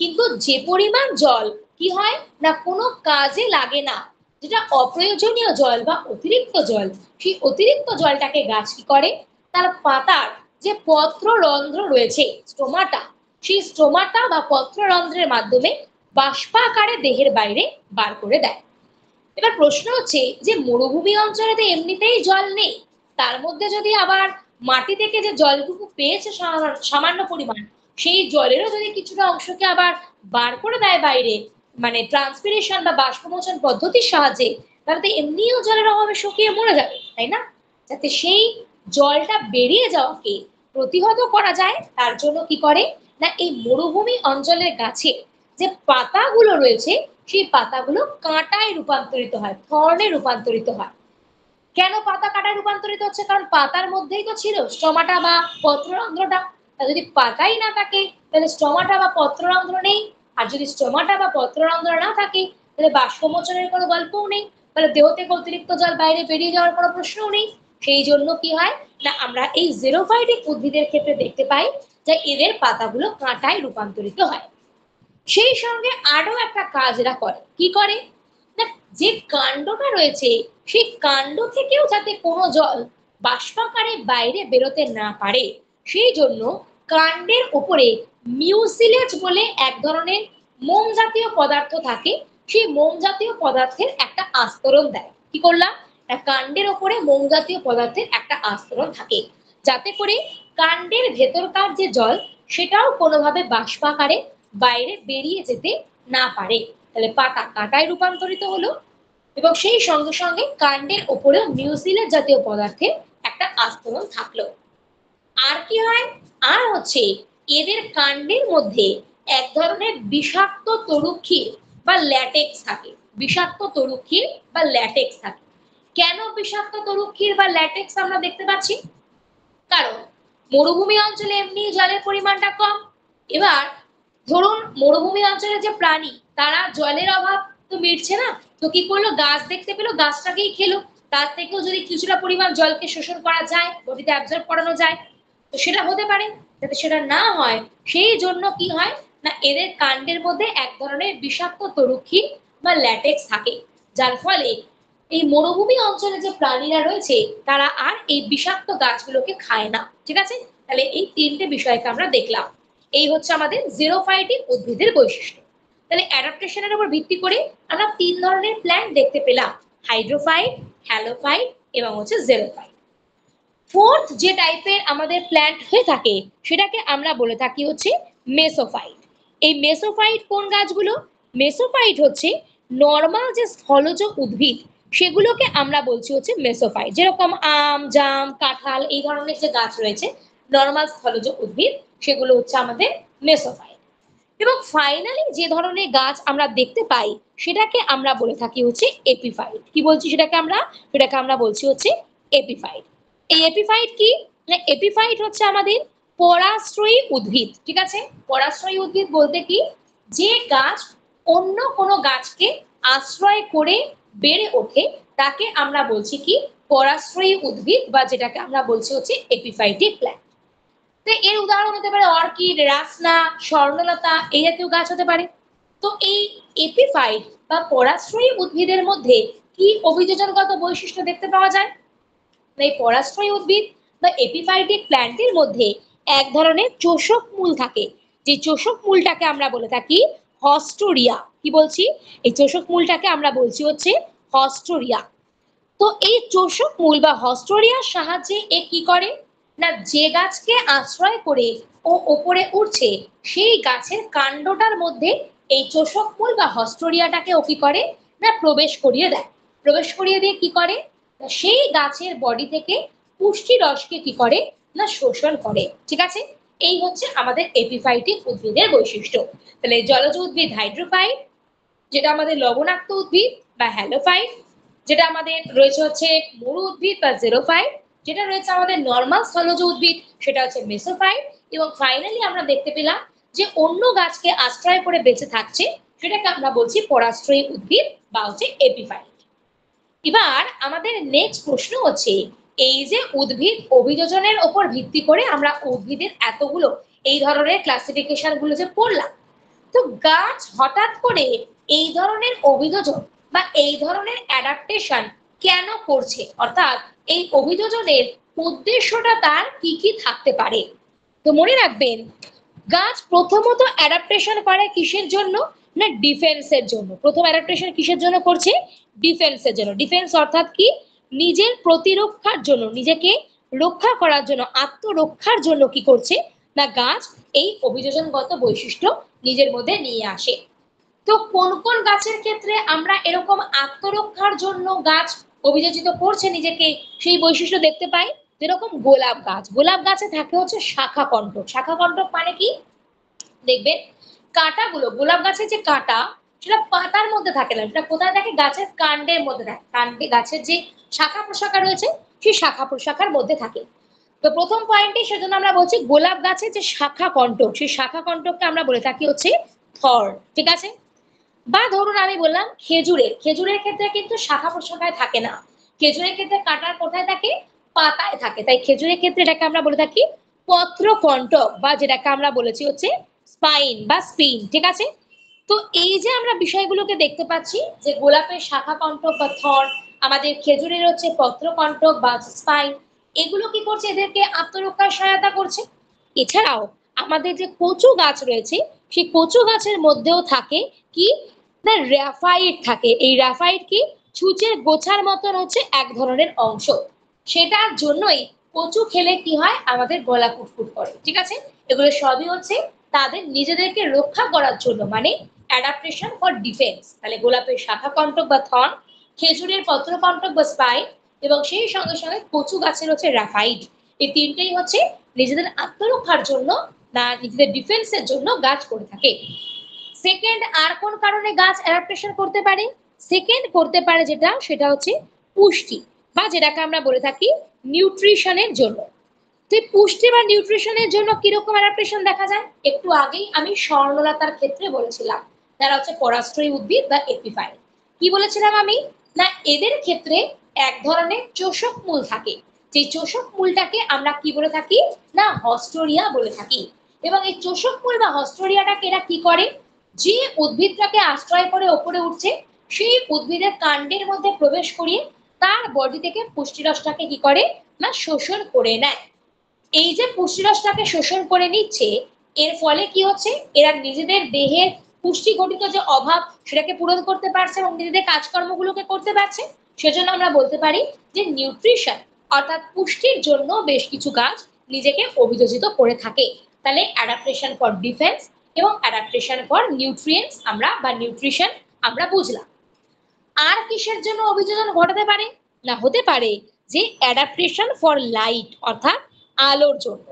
কিন্তু যে পরিমাণ জল কি হয় না কোনো কাজে লাগে না, যেটা অপ্রয়োজনীয় জল বা অতিরিক্ত জল, সেই অতিরিক্ত জলটাকে গাছ কি করে তার পাতার যে পত্ররন্ধ্র রয়েছে স্টোমাটা, সেই স্টোমাটা বা পত্ররন্ধ্রের মাধ্যমে বাষ্পাকারে দেহের বাইরে বার করে দেয়। এবার প্রশ্ন হচ্ছে যে মরুভূমি অঞ্চলে তো এমনিতেই জল নেই, তার মধ্যে যদি আবার মাটি থেকে যে জলটুকু পেয়েছে সামান্য পরিমাণ সেই জলেরও যদি কিছুটা অংশকে আবার বার করে দেয় বাইরে মানে ট্রান্সপিরেশন বা বাষ্পমোচন পদ্ধতির সাহায্যে, তাহলে তো এমনিও জলের অভাবে শুকিয়ে মরে যাবে, তাই না? যাতে সেই জলটা বেরিয়ে যাওয়াকে প্রতিহত করা যায় তার জন্য কি করে না এই মরুভূমি অঞ্চলের গাছে যে পাতাগুলো রয়েছে সেই পাতাগুলো কাঁটায় রূপান্তরিত হয়, থর্নে রূপান্তরিত হয়। কেন পাতা কাঁটায় রূপান্তরিত হচ্ছে? কারণ পাতার মধ্যেই তো ছিল স্টোমাটা বা পত্ররন্ধ্রটা। যদি পাতাই না থাকে তাহলে স্টোমাটা বা পত্ররন্ধ্র নেই, আর যদি স্টোমাটা বা পত্ররন্ধ্র না থাকে তাহলে বাষ্পমোচনের কোনো গল্পও নেই, তাহলে দেহ থেকে অতিরিক্ত জল বাইরে বেরিয়ে যাওয়ার কোনো প্রশ্নও নেই। সেই জন্য কি হয় না আমরা এই জেরোফাইটিক উদ্ভিদের ক্ষেত্রে দেখতে পাই যে এদের পাতাগুলো কাঁটায় রূপান্তরিত হয়। সেই সঙ্গে আরো একটা কাজ এরা করে, কি করে না যে কাণ্ডটা রয়েছে সেই কাণ্ড থেকেও যাতে কোনো জল বাষ্পাকারে বাইরে বেরোতে না পারে সেই জন্য কাণ্ডের উপরে মিউসিলেজ বলে এক ধরনের মোম জাতীয় পদার্থ থাকে, সেই মোম জাতীয় পদার্থের একটা আস্তরণ দেয়। কি করলাম না কাণ্ডের উপরে মোম জাতীয় পদার্থের একটা আস্তরণ থাকে, যাতে করে কাণ্ডের ভেতরকার যে জল সেটাও কোনোভাবে বাষ্পাকারে বাইরে বেরিয়ে যেতে না পারে। তাহলে পাতা কাঁটায় রূপান্তরিত হলো এবং সেই সঙ্গে সঙ্গে কাণ্ডের ওপরেও মিউসিলেজ জাতীয় পদার্থের একটা আস্তরণ থাকলো। আর কি হয় আর হচ্ছে এদের কাণ্ডের মধ্যে এক ধরনের বিষাক্ত তরুক্ষীর বা ল্যাটেক্স থাকে, বিষাক্ত তরুক্ষীর বা ল্যাটেক্স থাকে। কেন বিষাক্ত তরুক্ষীর বা ল্যাটেক্স আমরা দেখতে পাচ্ছি? কারণ মরুভূমি অঞ্চলে এমনি জলের পরিমাণটা কম, এবার ধরুন মরুভূমি অঞ্চলের যে প্রাণী তারা জলের অভাব তো মিটছে না, তো কি করলো গাছ দেখতে পেলো গাছটাকেই খেলো, তার থেকেও যদি কিছুটা পরিমাণ জলকে শোষণ করা যায় বডিতে অ্যাবজর্ব করানো যায় তো সেটা হতে পারে। যাতে সেটা না হয় সেই জন্য কি হয় না এদের কাণ্ডের মধ্যে এক ধরনের বিষাক্ত তরুক্ষী বা ল্যাটেক্স থাকে, যার ফলে এই মরুভূমি অঞ্চলে যে প্রাণীরা রয়েছে তারা আর এই বিষাক্ত গাছগুলোকে খায় না। ঠিক আছে, তাহলে এই তিনটে বিষয়কে আমরা দেখলাম। এই হচ্ছে আমাদের জেরোফাইটিক উদ্ভিদের বৈশিষ্ট্য। তাহলে অ্যাডাপ্টেশনের উপর ভিত্তি করে আমরা তিন ধরনের প্ল্যান্ট দেখতে পেলাম, হাইড্রোফাইট, হ্যালোফাইট এবং হচ্ছে জেরোফাইট। ফোর্থ যে টাইপের আমাদের প্ল্যান্ট হয়ে থাকে সেটাকে আমরা বলে থাকি হচ্ছে মেসোফাইট। এই মেসোফাইট কোন গাছগুলো? মেসোফাইট হচ্ছে নর্মাল যে স্থলজ উদ্ভিদ সেগুলোকে আমরা বলছি হচ্ছে মেসোফাইট, যেরকম আম, জাম, কাঁঠাল এই ধরনের যে গাছ রয়েছে নর্মাল স্থলজ উদ্ভিদ সেগুলো হচ্ছে আমাদের মেসোফাইট। এবং ফাইনালি যে ধরনের গাছ আমরা দেখতে পাই সেটাকে আমরা বলে থাকি হচ্ছে এপিফাইট। কি বলছি সেটাকে আমরা বলছি হচ্ছে এপিফাইট। এই এপিফাইট কি না এপিফাইট হচ্ছে আমাদের পরাশ্রয়ী উদ্ভিদ। ঠিক আছে, পরাশ্রয়ী উদ্ভিদ বলতে কি যে গাছ অন্য কোনো গাছকে আশ্রয় করে বেড়ে ওঠে তাকে আমরা বলছি কি পরাশ্রয়ী উদ্ভিদ, বা যেটাকে আমরা বলছি হচ্ছে এপিফাইটিক প্ল্যান্ট। তো এর উদাহরণ হতে পারে অর্কিড, রাসনা, স্বর্ণলতা এই জাতীয় গাছ হতে পারে। তো এই এপিফাইট বা পরাশ্রয়ী উদ্ভিদের মধ্যে কি অভিযোজনগত বৈশিষ্ট্য দেখতে পাওয়া যায়? এই পরাশ্রয়ী উদ্ভিদ বা এপিফাইটিক প্ল্যান্টের মধ্যে এক ধরনের চোষক মূল থাকে, যে চোষক মূলটাকে আমরা বলে থাকি হস্টোরিয়া। কি বলছি? এই চোষক মূলটাকে আমরা বলছি হচ্ছে হস্টোরিয়া। তো এই চোষক মূল বা হস্টোরিয়ার সাহায্যে এ কি করে না যে গাছকে আশ্রয় করে ও ওপরে উঠছে সেই গাছের কাণ্ডটার মধ্যে এই চোষক মূল বা হস্টোরিয়াটাকে ও কি করে না প্রবেশ করিয়ে দেয়। প্রবেশ করিয়ে দিয়ে কি করে না সেই গাছের বডি থেকে পুষ্টি রসকে কি করে না শোষণ করে। ঠিক আছে, এই হচ্ছে আমাদের এপিফাইটিক উদ্ভিদের বৈশিষ্ট্য। তাহলে জলজ উদ্ভিদ হাইড্রোফাইট, যেটা আমাদের লবণাক্ত উদ্ভিদ বা হ্যালোফাইট, যেটা আমাদের রয়েছে হচ্ছে মরু উদ্ভিদ বা জেরোফাইট, যেটা রয়েছে আমাদের নর্মাল স্থলজ উদ্ভিদ সেটা হচ্ছে মেসোফাইট, এবং ফাইনালি আমরা দেখতে পেলাম যে অন্য গাছকে আশ্রয় করে বেঁচে থাকছে সেটাকে আমরা বলছি পরাশ্রয়ী উদ্ভিদ বা হচ্ছে এপিফাইট। এবার আমাদের নেক্সট প্রশ্ন হচ্ছে এই যে উদ্ভিদ অভিযোজনের উপর ভিত্তি করে আমরা উদ্ভিদের এতগুলো এই ধরনের ক্লাসিফিকেশন গুলো যে পড়লাম, তো গাছ হঠাৎ করে এই ধরনের অভিযোজন বা এই ধরনের অ্যাডাপ্টেশন কেন করছে, অর্থাৎ এই অভিযোজনের উদ্দেশ্যটা তার কি কি থাকতে পারে? তো মনে রাখবেন গাছ প্রথমত অ্যাডাপ্টেশন করে কিসের জন্য না ডিফেন্সের জন্য। প্রথম অ্যাডাপ্টেশন কিসের জন্য করছে? ডিফেন্সের জন্য। ডিফেন্স অর্থাৎ কি নিজের প্রতিরক্ষার জন্য, নিজেকে রক্ষা করার জন্য, আত্মরক্ষার জন্য কি করছে না গাছ এই অভিযোজনগত বৈশিষ্ট্য নিজের মধ্যে নিয়ে আসে। তো কোন কোন গাছের ক্ষেত্রে আমরা এরকম আত্মরক্ষার জন্য গাছ অভিযোজিত করছে নিজেকে সেই বৈশিষ্ট্য দেখতে পাই? যেরকম গোলাপ গাছ, গোলাপ গাছে থাকে হচ্ছে শাখা কণ্টক। শাখা কণ্টক মানে কি দেখবেন কাঁটাগুলো, গোলাপ গাছের যে কাঁটা সেটা পাতার মধ্যে থাকে না, সেটা কোথায় থাকে? গাছের কাণ্ডের মধ্যে থাকে। কাণ্ডে গাছের যে শাখা প্রশাখা রয়েছে সেই শাখা প্রশাখার মধ্যে থাকে। তো প্রথম পয়েন্টে সেজন্য আমরা বলছি গোলাপ গাছের যে শাখা কণ্টক সেই শাখা কণ্টককে আমরা বলে থাকি হচ্ছে থর্ন। ঠিক আছে, বা ধরুন আমি বললাম খেজুরের ক্ষেত্রে কিন্তু শাখা প্রশাখায় থাকে না, খেজুরের ক্ষেত্রে কাঁটার কোথায় থাকে, পাতায় থাকে। তাই খেজুরের ক্ষেত্রে এটাকে আমরা বলে থাকি পত্রকণ্টক, বা যেটাকে আমরা বলেছি হচ্ছে স্পাইন বা স্পিন, ঠিক আছে। তো এই যে আমরা বিষয়গুলোকে দেখতে পাচ্ছি যে গোলাপের শাখা কণ্টক বা থর, আমাদের খেজুরের হচ্ছে পত্রকণ্টক বা স্পাইন, এগুলো কি করছে, এদেরকে আত্মরক্ষার সহায়তা করছে। এছাড়াও আমাদের যে কচু গাছ রয়েছে, সেই কচু গাছের মধ্যেও থাকে কি না, র্যাফাইট থাকে। এই র্যাফাইট কি, ছুঁচের গোছার মতন হচ্ছে এক ধরনের অংশ, সেটার জন্যই কচু খেলে কি হয়, আমাদের গলা ফুটফুট করে, ঠিক আছে। এগুলো সবই হচ্ছে তাদের নিজেদেরকে রক্ষা করার জন্য, মানে অ্যাডাপ্টেশন ফর ডিফেন্স। তাহলে গোলাপের শাখা কণ্টক বা থন, খেজুরের পত্রকণ্টক বা স্পাইন, এবং সেই সঙ্গে সঙ্গে কচু গাছের হচ্ছে র্যাফাইট, এই তিনটেই হচ্ছে নিজেদের আত্মরক্ষার জন্য না নিজেদের ডিফেন্সের জন্য গাছ করে থাকে। সেকেন্ড, আর কোন কারণে গাছ অ্যাডাপ্টেশন করতে পারে? সেকেন্ড করতে পারে যেটা, সেটা হচ্ছে পুষ্টি, বা যেটাকে আমরা বলে থাকি নিউট্রিশনের জন্য। তো পুষ্টি বা নিউট্রিশনের জন্য কিরকম অ্যাডাপ্টেশন দেখা যায়, একটু আগেই আমি স্বর্ণলতার ক্ষেত্রে বলেছিলাম, যারা হচ্ছে পরাশ্রয়ী উদ্ভিদ বা এপিফাইট। কি বলেছিলাম আমি, না এদের ক্ষেত্রে এক ধরনের চোষক মূল থাকে, যে চোষক মূলটাকে আমরা কি বলে থাকি, না হস্টোরিয়া বলে থাকি। এবং এই চোষক মূল বা হস্টোরিয়াটাকে এরা কি করে, যে উদ্ভিদটাকে আশ্রয় করে ওপরে উঠছে, সেই উদ্ভিদের কাণ্ডের মধ্যে প্রবেশ করিয়ে তার বডি থেকে পুষ্টিরসটাকে কি করে, না শোষণ করে নেয়। এই যে পুষ্টিরসটাকে শোষণ করে নিচ্ছে, এর ফলে কি হচ্ছে, এরা নিজেদের দেহের পুষ্টি ঘটিত যে অভাব, সেটাকে পূরণ করতে পারছে এবং নিজেদের কাজকর্মগুলোকে করতে পারছে। সেজন্য আমরা বলতে পারি যে নিউট্রিশন অর্থাৎ পুষ্টির জন্য বেশ কিছু গাছ নিজেকে অভিযোজিত করে থাকে। তাহলে অ্যাডাপ্টেশন ফর ডিফেন্স এবং অ্যাডাপ্টেশন ফর নিউট্রিয়েন্টস আমরা বা নিউট্রিশন আমরা বুঝলাম। আর কিসের জন্য অভিযোজন ঘটাতে পারে, না হতে পারে যে অ্যাডাপ্টেশন ফর লাইট অর্থাৎ আলোর জন্য।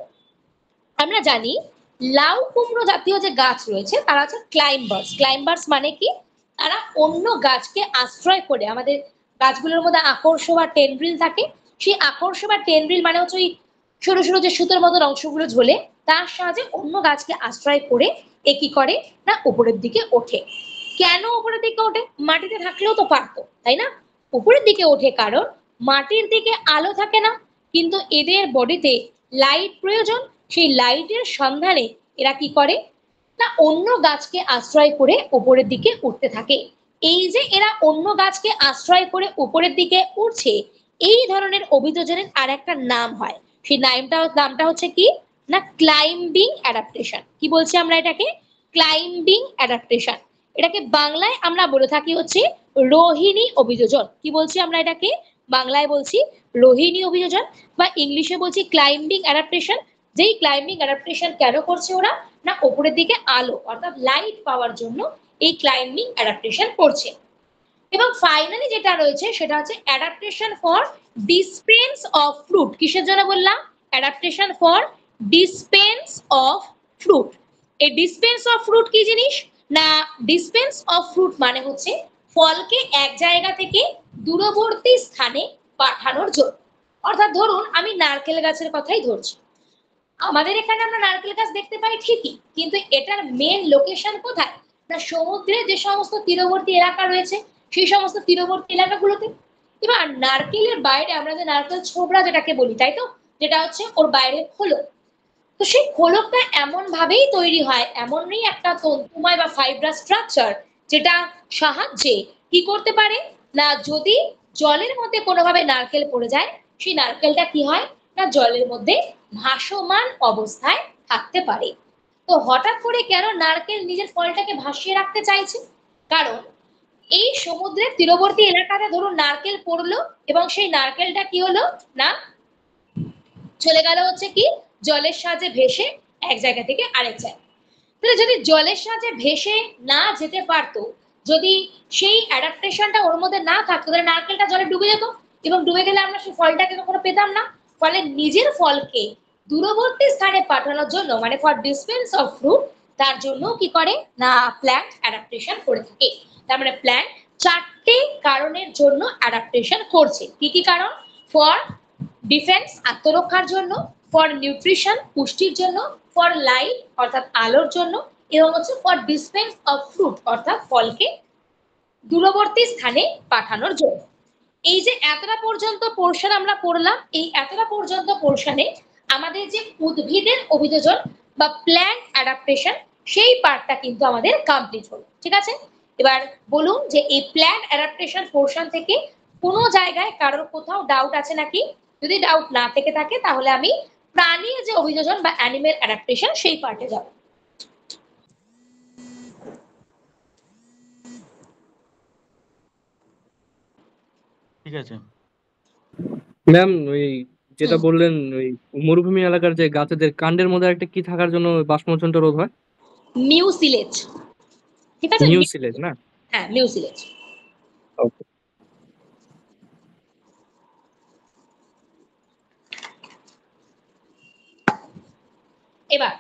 আমরা জানি লাউ কুমড়ো জাতীয় যে গাছ রয়েছে তারা হচ্ছে ক্লাইম্বার্স। ক্লাইম্বার্স মানে কি, তারা অন্য গাছকে আশ্রয় করে, আমাদের গাছগুলোর মধ্যে আকর্ষ বা টেন্ড্রিল থাকে, সেই আকর্ষ বা টেন্ড্রিল মানে হচ্ছে ওই সরু সরু যে সুতোর মতন অংশগুলো ঝোলে, তার সাহায্যে অন্য গাছকে আশ্রয় করে এ কি করে, না উপরের দিকে ওঠে। কেন উপরের দিকে ওঠে, মাটিতে থাকলেও তো পারতো, তাই না। উপরের দিকে ওঠে কারণ মাটির দিকে আলো থাকে না, কিন্তু এদের বডিতে লাইট প্রয়োজন। সেই লাইটের সন্ধানে এরা কি করে, না অন্য গাছকে আশ্রয় করে উপরের দিকে উঠতে থাকে। এই যে এরা অন্য গাছকে আশ্রয় করে উপরের দিকে উঠছে, এই ধরনের অভিযোজনের আর একটা নাম হয়। সেই নামটা হচ্ছে কি, না ক্লাইম্বিং অ্যাডাপ্টেশন। কি বলছি আমরা এটাকে, ক্লাইম্বিং অ্যাডাপ্টেশন। এটাকে বাংলায় আমরা বলে থাকি হচ্ছে রোহিণী অভিযোজন। কি বলছি আমরা এটাকে, বাংলায় বলছি রোহিণী অভিযোজন, বা ইংলিশে বলছি ক্লাইম্বিং অ্যাডাপ্টেশন। যেই ক্লাইম্বিং অ্যাডাপ্টেশন কেন করছে ওরা, না উপরের দিকে আলো অর্থাৎ লাইট পাওয়ার জন্য এই ক্লাইম্বিং অ্যাডাপ্টেশন করছে। এবং ফাইনালি যেটা রয়েছে সেটা হচ্ছে adaptation for dispense of fruit. কিসের জন্য বললাম, adaptation for dispense of fruit. এই ডিসপেন্স অফ ফ্রুট কি জিনিস, না ডিসপেন্স অফ ফ্রুট মানে হচ্ছে ফলকে এক জায়গা থেকে দূরবর্তী স্থানে পাঠানোর জন্য। অর্থাৎ ধরুন আমি নারকেল গাছের কথাই ধরছি, আমাদের এখানে আমরা নারকেল গাছ দেখতে পাই ঠিকই, কিন্তু এটার মেন লোকেশন কোথায়, না সমুদ্রে যে সমস্ত তীরবর্তী এলাকা রয়েছে সেই সমস্ত তীরবর্তী এলাকাগুলোতে। এবার নারকেলের বাইরে আমরা যে নারকেল ছোবড়া যেটাকে বলি, তাই তো, যেটা হচ্ছে ওর বাইরে খোলক। তো সেই খোলকটা এমন ভাবেই তৈরি হয়, এমনই একটা তন্তুময় বা ফাইব্রাস স্ট্রাকচার, যেটা সাহায্যে কি করতে পারে, না যদি জলের মধ্যে কোনোভাবে নারকেল পড়ে যায়, সেই নারকেলটা কি হয়, না জলের মধ্যে ভাসমান অবস্থায় থাকতে পারে। তো হঠাৎ করে কেন নারকেল নিজের ফলটাকে ভাসিয়ে রাখতে চাইছে, কারণ এই সমুদ্রের তীরবর্তী এলাকাতে ধরুন নারকেল পড়লো এবং সেই নারকেলটা কি হলো, না চলে গেল হচ্ছে কি জলের সাহায্যে ভেসে এক জায়গা থেকে আরেক জায়গায়। তাহলে যদি জলের সাহায্যে ভেসে না যেতে পারতো, যদি সেই অ্যাডাপ্টেশনটা ওর মধ্যে না থাকতো, তাহলে নারকেলটা জলে ডুবে যেত এবং ডুবে গেলে আমরা সেই ফলটাকে কখনো পেতাম না। ফলে নিজের ফলকে দূরবর্তী স্থানে পাঠানোর জন্য, মানে ফর ডিসপেন্স অফ ফ্রুট, তার জন্য কি করে, না প্ল্যান্ট অ্যাডাপ্টেশন করে থাকে। তার মানে প্ল্যান্ট চারটে কারণের জন্য অ্যাডাপ্টেশন করছে। কি কি কারণ, ফর ডিফেন্স আত্মরক্ষার জন্য, ফর নিউট্রিশন পুষ্টির জন্য, ফর লাইট অর্থাৎ আলোর জন্য, এবং হচ্ছে ফর ডিসপেন্স অফ ফ্রুট অর্থাৎ ফলকে দূরবর্তী স্থানে পাঠানোর জন্য। এই যে এতটা পর্যন্ত পোর্শন আমরা পড়লাম, এই এতটা পর্যন্ত পোর্শনে আমাদের যে উদ্ভিদের অভিযোজন বা প্ল্যান্ট অ্যাডাপ্টেশন সেই পার্টটা কিন্তু আমাদের কমপ্লিট হলো। ঠিক আছে, এবার বলুন যে এই প্ল্যান্ট অ্যাডাপ্টেশন পোর্শন থেকে কোনো জায়গায় কারোর কোথাও ডাউট আছে নাকি? যদি ডাউট না থেকে থাকে তাহলে আমি প্রাণীর যে অভিযোজন বা অ্যানিমেল অ্যাডাপ্টেশন সেই পার্টে যাব। ঠিক আছে ম্যাম ওই যেটা বললেন ওই মরুভূমি এলাকার যে গাছেদের কাণ্ডের মধ্যে একটা কি থাকার জন্য বাষ্পমোচনটা রোধ হয়? মিউসিলেজ। ঠিক আছে, মিউসিলেজ না? হ্যাঁ মিউসিলেজ। ওকে। এবার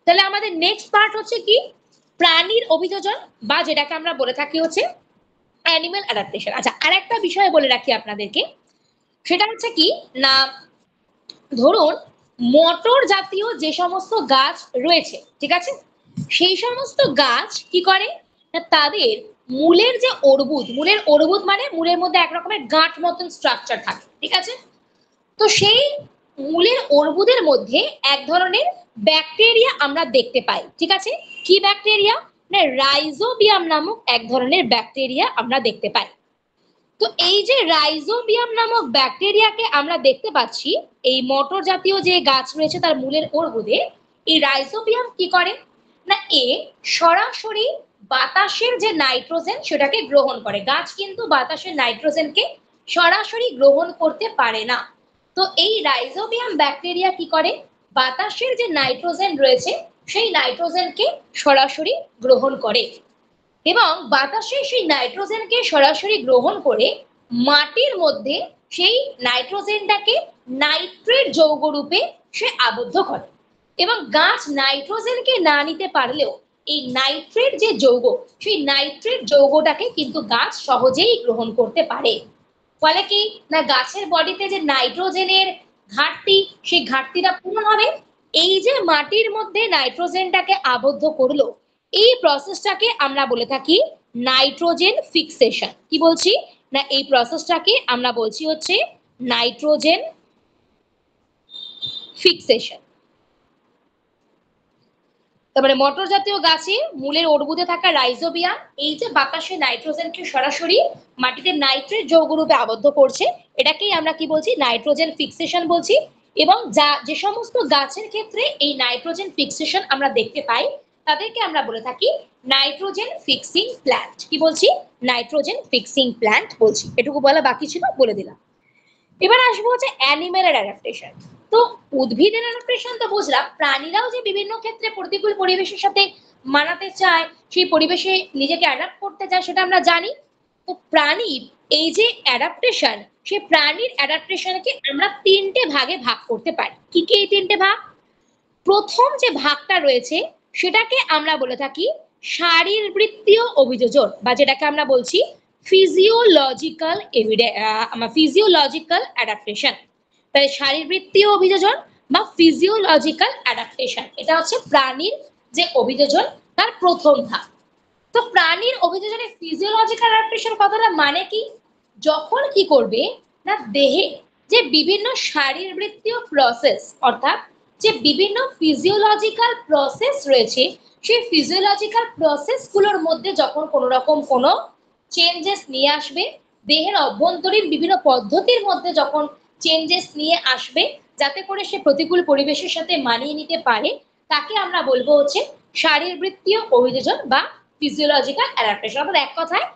তাহলে আমাদের নেক্সট পার্ট হচ্ছে কি? প্রাণীর অভিযোজন বা যেটাকে আমরা বলে থাকি হচ্ছে অ্যানিমেল অ্যাডাপ্টেশন। আচ্ছা, আরেকটা বিষয় বলে রাখি আপনাদেরকে, সেটা হচ্ছে কি না, ধরুন মটর জাতীয় যে সমস্ত গাছ রয়েছে, ঠিক আছে, সেই সমস্ত গাছ কি করে না, তাদের মূলের যে অর্বুদ, মূলের অর্বুদ মানে মূলের মধ্যে এক রকমের গাঁট মতন স্ট্রাকচার থাকে, ঠিক আছে, তো সেই মূলের অর্বুদের মধ্যে এক ধরনের ব্যাকটেরিয়া আমরা দেখতে পাই। ঠিক আছে, কি ব্যাকটেরিয়া না, রাইজোবিয়াম নামক এক ধরনের ব্যাকটেরিয়া আমরা দেখতে পাই। তো এই যে রাইজোবিয়াম নামক ব্যাকটেরিয়াকে আমরা দেখতে পাচ্ছি এই মটর জাতীয় যে গাছ রয়েছে তার মূলের অর্বুদে, এই রাইজোবিয়াম কি করে না, এ সরাসরি বাতাসের যে নাইট্রোজেন সেটাকে গ্রহণ করে। গাছ কিন্তু বাতাসের নাইট্রোজেনকে সরাসরি গ্রহণ করতে পারে না। তো এই রাইজোবিয়াম ব্যাকটেরিয়া কি করে, বাতাসের যে নাইট্রোজেন রয়েছে সেই নাইট্রোজেনকে সরাসরি গ্রহণ করে এবং বাতাসে সেই নাইট্রোজেনকে সরাসরি গ্রহণ করে মাটির মধ্যে সেই নাইট্রোজেনটাকে নাইট্রেট যৌগ রূপে সে আবদ্ধ করে এবং গাছ নাইট্রোজেনকে না নিতে পারলেও এই নাইট্রেট যে যৌগ, সেই নাইট্রেট যৌগটাকে কিন্তু গাছ সহজেই গ্রহণ করতে পারে। ফলে কি না, গাছের বডিতে যে নাইট্রোজেনের ঘাটতি, সেই ঘাটতিটা পূরণ হবে। এই যে মাটির মধ্যে নাইট্রোজেনটাকে আবদ্ধ করলো, এই প্রসেসটাকে আমরা বলে থাকি নাইট্রোজেন ফিক্সেশন। কি বলছি না, এই প্রসেসটাকে আমরা বলছি হচ্ছে নাইট্রোজেন ফিক্সেশন। তারপরে মটর জাতীয় গাছে মূলের অর্বুদে থাকা রাইজোবিয়াম এই যে বাতাসে নাইট্রোজেনকে সরাসরি মাটিতে নাইট্রেট যৌগরূপে আবদ্ধ করছে, এটাকেই আমরা কি বলছি, নাইট্রোজেন ফিক্সেশন বলছি। এবং যে সমস্ত গাছের ক্ষেত্রে এই নাইট্রোজেন ফিক্সেশন আমরা দেখতে পাই তাদেরকে আমরা বলে থাকি নাইট্রোজেন ফিক্সিং প্ল্যান্ট। কি বলছি, নাইট্রোজেন ফিক্সিং প্ল্যান্ট বলছি। এটুকু বলা বাকি ছিল, বলে দিলাম। এবার আসবো হচ্ছে অ্যানিমেলের অ্যাডাপ্টেশন। তো উদ্ভিদের অ্যাডাপ্টেশন তো বুঝলাম, প্রাণীরাও যে বিভিন্ন ক্ষেত্রে প্রতিকূল পরিবেশের সাথে মানাতে চায়, সেই পরিবেশে নিজেকে অ্যাডাপ্ট করতে চায়, সেটা আমরা জানি। তো প্রাণীর এই যে অ্যাডাপ্টেশন, সেই প্রাণীর অ্যাডাপ্টেশনকে আমরা তিনটে ভাগে ভাগ করতে পারি। কি কি এই তিনটে ভাগ? প্রথম যে ভাগটা রয়েছে সেটাকে আমরা বলে থাকি শারীরবৃত্তীয় অভিযোজন বা যেটাকে আমরা বলছি ফিজিওলজিক্যাল ফিজিওলজিক্যাল অ্যাডাপ্টেশন। তাহলে শারীরবৃত্তীয় অভিযোজন বা ফিজিওলজিক্যাল অ্যাডাপ্টেশন, এটা হচ্ছে প্রাণীর যে অভিযোজন তার প্রথম ভাগ। তো প্রাণীর অভিযোজনের ফিজিওলজিক্যাল অ্যাডাপ্টেশন কথাটা মানে কি? যখন কি করবে না, দেহে যে বিভিন্ন শারীরবৃত্তীয় প্রসেস অর্থাৎ যে বিভিন্ন ফিজিওলজিক্যাল প্রসেস রয়েছে, সেই ফিজিওলজিক্যাল প্রসেসগুলোর মধ্যে যখন কোনো রকম কোনো চেঞ্জেস নিয়ে আসবে, দেহের অভ্যন্তরীণ বিভিন্ন পদ্ধতির মধ্যে যখন চেঞ্জেস নিয়ে আসবে যাতে করে সে প্রতিকূল পরিবেশের সাথে মানিয়ে নিতে পারে, তাকে আমরা বলবো হচ্ছে শারীরবৃত্তীয় অভিযোজন বা ফিজিওলজিক্যাল অ্যাডাপ্টেশন। অর্থাৎ এক কথায়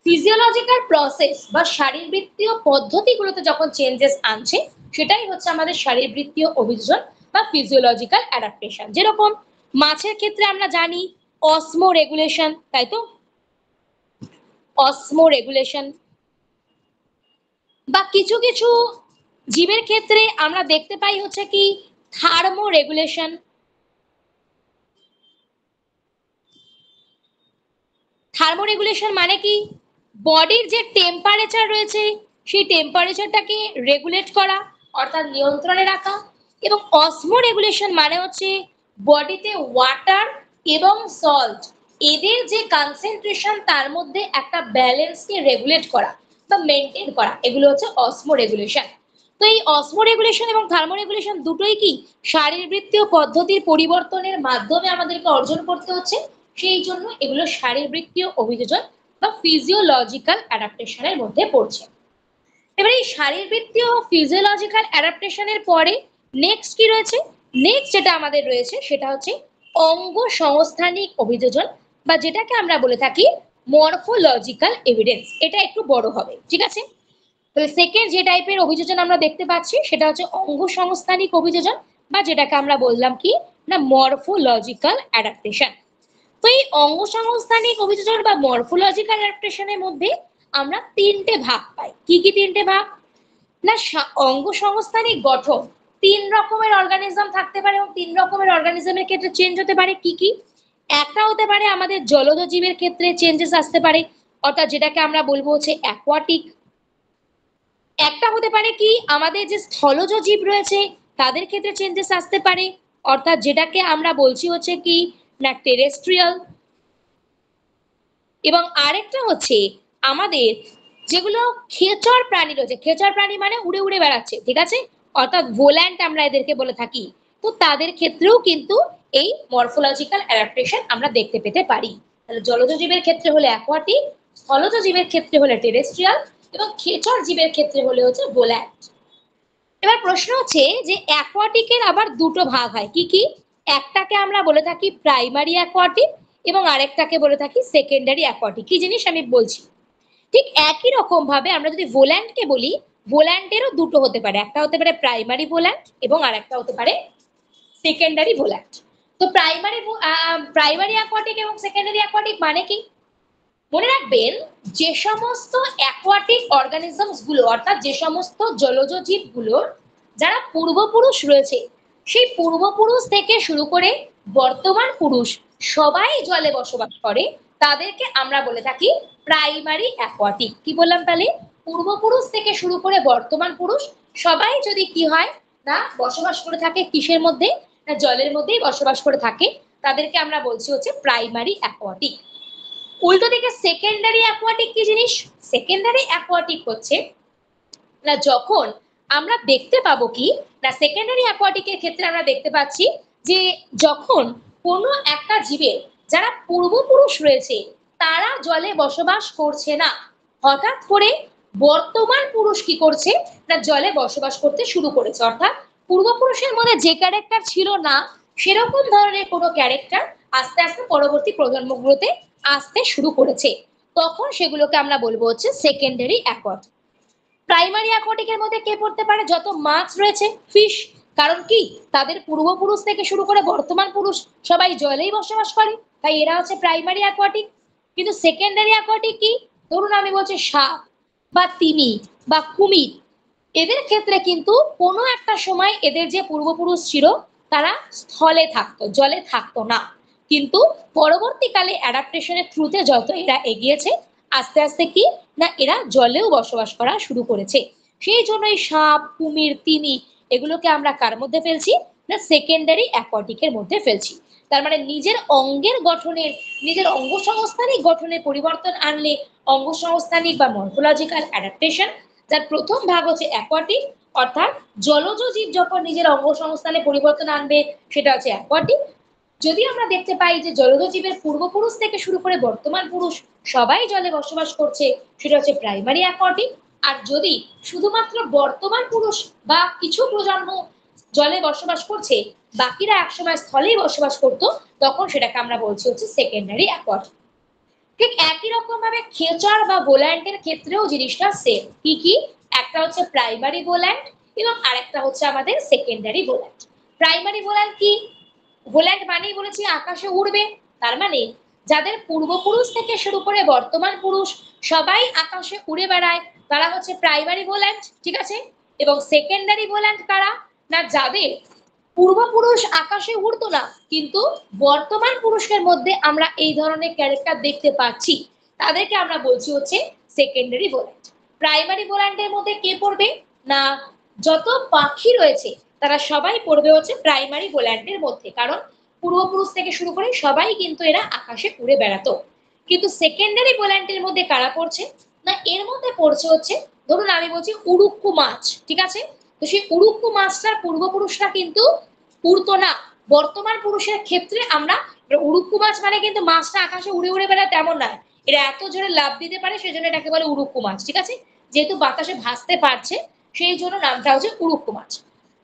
ফিজিওলজিক্যাল প্রসেস বা শারীরবৃত্তীয় পদ্ধতিগুলোতে যখন চেঞ্জেস আনছে সেটাই হচ্ছে আমাদের শারীরবৃত্তীয় অভিযোজন বা ফিজিওলজিক্যাল অ্যাডাপ্টেশন। যেরকম মাছের ক্ষেত্রে আমরা জানি অসমো রেগুলেশন, তাই তো, অসমো রেগুলেশন, বা কিছু কিছু জীবের ক্ষেত্রে আমরা দেখতে পাই হচ্ছে কি থার্মো রেগুলেশন। থার্মো রেগুলেশন মানে কি, বডির যে টেম্পারেচার রয়েছে সেই টেম্পারেচারটাকে রেগুলেট করা অর্থাৎ নিয়ন্ত্রণে রাখা। এবং অসমো রেগুলেশন মানে হচ্ছে বডিতে ওয়াটার এবং সল্ট এদের যে কনসেন্ট্রেশন তার মধ্যে একটা ব্যালেন্সকে রেগুলেট করা বা মেনটেন করা, এগুলো হচ্ছে অসমো রেগুলেশন। তো এই অসমো রেগুলেশন এবং থার্মো রেগুলেশন দুটোই কি শারীরবৃত্তীয় পদ্ধতির পরিবর্তনের মাধ্যমে আমাদেরকে অর্জন করতে হচ্ছে, সেই জন্য এগুলো শারীরবৃত্তীয় অভিযোজন বা ফিজিওলজিক্যাল অ্যাডাপ্টেশনের মধ্যে পড়ছে। এবার এই শারীরবৃত্তীয় ফিজিওলজিক্যাল অ্যাডাপ্টেশনের পরে নেক্সট কি রয়েছে, নেক্সট যেটা আমাদের রয়েছে সেটা হচ্ছে অঙ্গ সংস্থানিক অভিযোজন বা যেটাকে আমরা বলে থাকি মরফোলজিক্যাল এভিডেন্স। এটা একটু বড় হবে, ঠিক আছে। তো সেকেন্ড যে টাইপের অভিযোজন আমরা দেখতে পাচ্ছি সেটা হচ্ছে অঙ্গ সংস্থানিক অভিযোজন বা যেটাকে আমরা বললাম কি না মরফোলজিক্যাল অ্যাডাপ্টেশন। তো এই অঙ্গ সংস্থানিক অভিযোজন বা মরফোলজিক্যাল অ্যাডাপ্টেশনের মধ্যে আমরা তিনটে ভাগ পাই। কি কি তিনটে ভাগ না, অঙ্গ সংস্থানিক গঠন 3 রকমের অর্গানিজম থাকতে পারে এবং 3 রকমের অর্গানিজমের ক্ষেত্রে চেঞ্জ হতে পারে। কি কি, একটা হতে পারে আমাদের জলজ জীবের ক্ষেত্রে চেঞ্জেস আসতে পারে, অর্থাৎ যেটাকে আমরা বলবো হচ্ছে অ্যাকোয়াটিক। একটা হতে পারে কি আমাদের যে স্থলজ জীব রয়েছে তাদের ক্ষেত্রে চেঞ্জেস আসতে পারে, অর্থাৎ যেটাকে আমরা বলছি হচ্ছে কি না টেরেস্ট্রিয়াল। এবং আরেকটা হচ্ছে আমাদের যেগুলো খেচর প্রাণী রয়েছে, খেচর প্রাণী মানে উড়ে উড়ে বেড়াচ্ছে, ঠিক আছে, অর্থাৎ ভোল্যান্ট আমরা এদেরকে বলে থাকি। তো তাদের ক্ষেত্রেও কিন্তু এই মরফোলজিক্যাল অ্যাডাপ্টেশন আমরা দেখতে পেতে পারি। তাহলে জলজ জীবের ক্ষেত্রে হলে অ্যাকোয়াটিক, স্থলজ জীবের ক্ষেত্রে হলে টেরেস্ট্রিয়াল এবং খেচর জীবের ক্ষেত্রে হলে হচ্ছে ভোল্যান্ট। এবার প্রশ্ন হচ্ছে যে অ্যাকোয়াটিকের আবার দুটো ভাগ হয়। কি কি, একটাকে আমরা বলে থাকি প্রাইমারি অ্যাকোয়াটিক এবং আরেকটাকে বলে থাকি সেকেন্ডারি অ্যাকোয়াটিক। কি জিনিস আমি বলছি, ঠিক একই রকম ভাবে আমরা যদি ভোল্যান্টকে বলি, ভোল্যান্টেরও দুটো হতে পারে, একটা হতে পারে প্রাইমারি ভোল্যান্ট এবং আরেকটা হতে পারে সেকেন্ডারি ভোল্যান্ট। তো প্রাইমারি অ্যাকোয়াটিক এবং সেকেন্ডারি অ্যাকোয়াটিক মানে কি, মনে রাখবেন যে সমস্ত অ্যাকোয়াটিক অর্গানিজমস গুলো অর্থাৎ যে সমস্ত জলজ জীবগুলোর যারা পূর্বপুরুষ রয়েছে, সেই পূর্বপুরুষ থেকে শুরু করে বর্তমান পুরুষ সবাই জলে বসবাস করে, তাদেরকে আমরা বলে থাকি প্রাইমারি অ্যাকোয়াটিক। কি বললাম তাহলে, পূর্বপুরুষ থেকে শুরু করে বর্তমান পুরুষ সবাই যদি কি হয় না বসবাস করে থাকে কিসের মধ্যে, না জলের মধ্যেই বসবাস করে থাকে, তাদেরকে আমরা বলছি হচ্ছে প্রাইমারি অ্যাকোয়াটিক। উল্টো দিকে সেকেন্ডারি অ্যাকোয়াটিক কি জিনিস, সেকেন্ডারি অ্যাকোয়াটিক হচ্ছে না যখন আমরা দেখতে পাবো কি না সেকেন্ডারি অ্যাকোয়াটিকের ক্ষেত্রে আমরা দেখতে পাচ্ছি যে যখন কোনো একটা জীবের যারা পূর্বপুরুষ রয়েছে তারা জলে বসবাস করছে না, হঠাৎ করে বর্তমান পুরুষ কি করছে না জলে বসবাস করতে শুরু করেছে, অর্থাৎ পূর্বপুরুষের মধ্যে যে ক্যারেক্টার ছিল না সেরকম ধরনের কোনো ক্যারেক্টার আস্তে আস্তে পরবর্তী প্রজন্মগুলোতে আসতে শুরু করেছে, তখন সেগুলোকে আমরা বলবো হচ্ছে সেকেন্ডারি অ্যাকোয়াটিক। প্রাইমারি অ্যাকোয়াটিকের মধ্যে কে পড়তে পারে, যত মাছ রয়েছে ফিশ, কারণ কি তাদের পূর্বপুরুষ থেকে শুরু করে বর্তমান পুরুষ সবাই জলেই বসবাস করে, তাই এরা হচ্ছে প্রাইমারি অ্যাকোয়াটিক। কিন্তু সেকেন্ডারি অ্যাকোয়াটিক কি, ধরুন আমি বলছি সাপ বা তিমি বা কুমির, এদের ক্ষেত্রে কিন্তু কোনো একটা সময় এদের যে পূর্বপুরুষ ছিল তারা স্থলে থাকতো, জলে থাকতো না, কিন্তু পরবর্তীকালে অ্যাডাপ্টেশনের থ্রুতে যত এরা এগিয়েছে আস্তে আস্তে কি না এরা জলেও বসবাস করা শুরু করেছে। সেই জন্য এই সাপ কুমির তিমি এগুলোকে আমরা কার মধ্যে ফেলছি না সেকেন্ডারি অ্যাকোয়াটিকের মধ্যে ফেলছি। তার মানে নিজের অঙ্গের গঠনের, নিজের অঙ্গ সংস্থানিক গঠনের পরিবর্তন আনলে অঙ্গ সংস্থানিক বা মরফোলজিক্যাল অ্যাডাপ্টেশন, যার প্রথম ভাগ হচ্ছে অ্যাকোয়াটিক, অর্থাৎ জলজ জীব যখন নিজের অঙ্গ সংস্থানে পরিবর্তন আনবে সেটা হচ্ছে অ্যাকোয়াটিক। যদি আমরা দেখতে পাই যে জলজ জীবের পূর্বপুরুষ থেকে শুরু করে বর্তমান পুরুষ সবাই জলে বসবাস করছে, সেটা হচ্ছে প্রাইমারি অ্যাকোয়াটিক। আর যদি শুধুমাত্র বর্তমান পুরুষ বা কিছু প্রজন্ম জলে বসবাস করছে, বাকিরা একসময় স্থলেই বসবাস করতো, তখন সেটাকে আমরা বলছি হচ্ছে সেকেন্ডারি অ্যাকোয়াটিক। ঠিক একই রকম ভাবে খেচর বা ভোল্যান্টের ক্ষেত্রেও জিনিসটা সেম। কি কি, একটা হচ্ছে প্রাইমারি ভোল্যান্ট এবং আরেকটা হচ্ছে আমাদের সেকেন্ডারি ভোল্যান্ট। প্রাইমারি ভোল্যান্ট কি, ভোল্যান্ট মানেই বলেছি আকাশে উড়বে, তার মানে যাদের পূর্বপুরুষ থেকে শুরু করে বর্তমান পুরুষ সবাই আকাশে উড়ে বেড়ায় তারা হচ্ছে প্রাইমারি ভোল্যান্ট, ঠিক আছে। এবং সেকেন্ডারি ভোল্যান্ট কারা না যাদের পূর্বপুরুষ আকাশে উড়তো না কিন্তু বর্তমান পুরুষের মধ্যে আমরা এই ধরনের ক্যারেক্টার দেখতে পাচ্ছি, তাদেরকে আমরা বলছি হচ্ছে সেকেন্ডারি ভোল্যান্ট। প্রাইমারি ভোল্যান্টের মধ্যে কে পড়বে না যত পাখি রয়েছে তারা সবাই পড়বে হচ্ছে প্রাইমারি ভোল্যান্টের মধ্যে, কারণ পূর্বপুরুষ থেকে শুরু করে সবাই কিন্তু এরা আকাশে উড়ে বেড়াতো। কিন্তু সেকেন্ডারি ভোল্যান্টের মধ্যে কারা পড়ছে? না এর মধ্যে পড়ছে হচ্ছে, ধরুন আমি বলছি উড়ুক্কু মাছ, ঠিক আছে? তো সেই উড়ুক্কু মাছটার পূর্বপুরুষরা কিন্তু উড়তো না। বর্তমান পুরুষের ক্ষেত্রে আমরা উড়ুক্কু মাছ মানে কিন্তু মাছটা আকাশে উড়ে উড়ে বেড়ায় তেমন নয়, এরা এত জোরে লাফ দিতে পারে সেজন্য এটাকে বলে উড়ুক্কু মাছ, ঠিক আছে? যেহেতু বাতাসে ভাসতে পারছে সেই জন্য নামটা হচ্ছে উড়ুক্কু মাছ।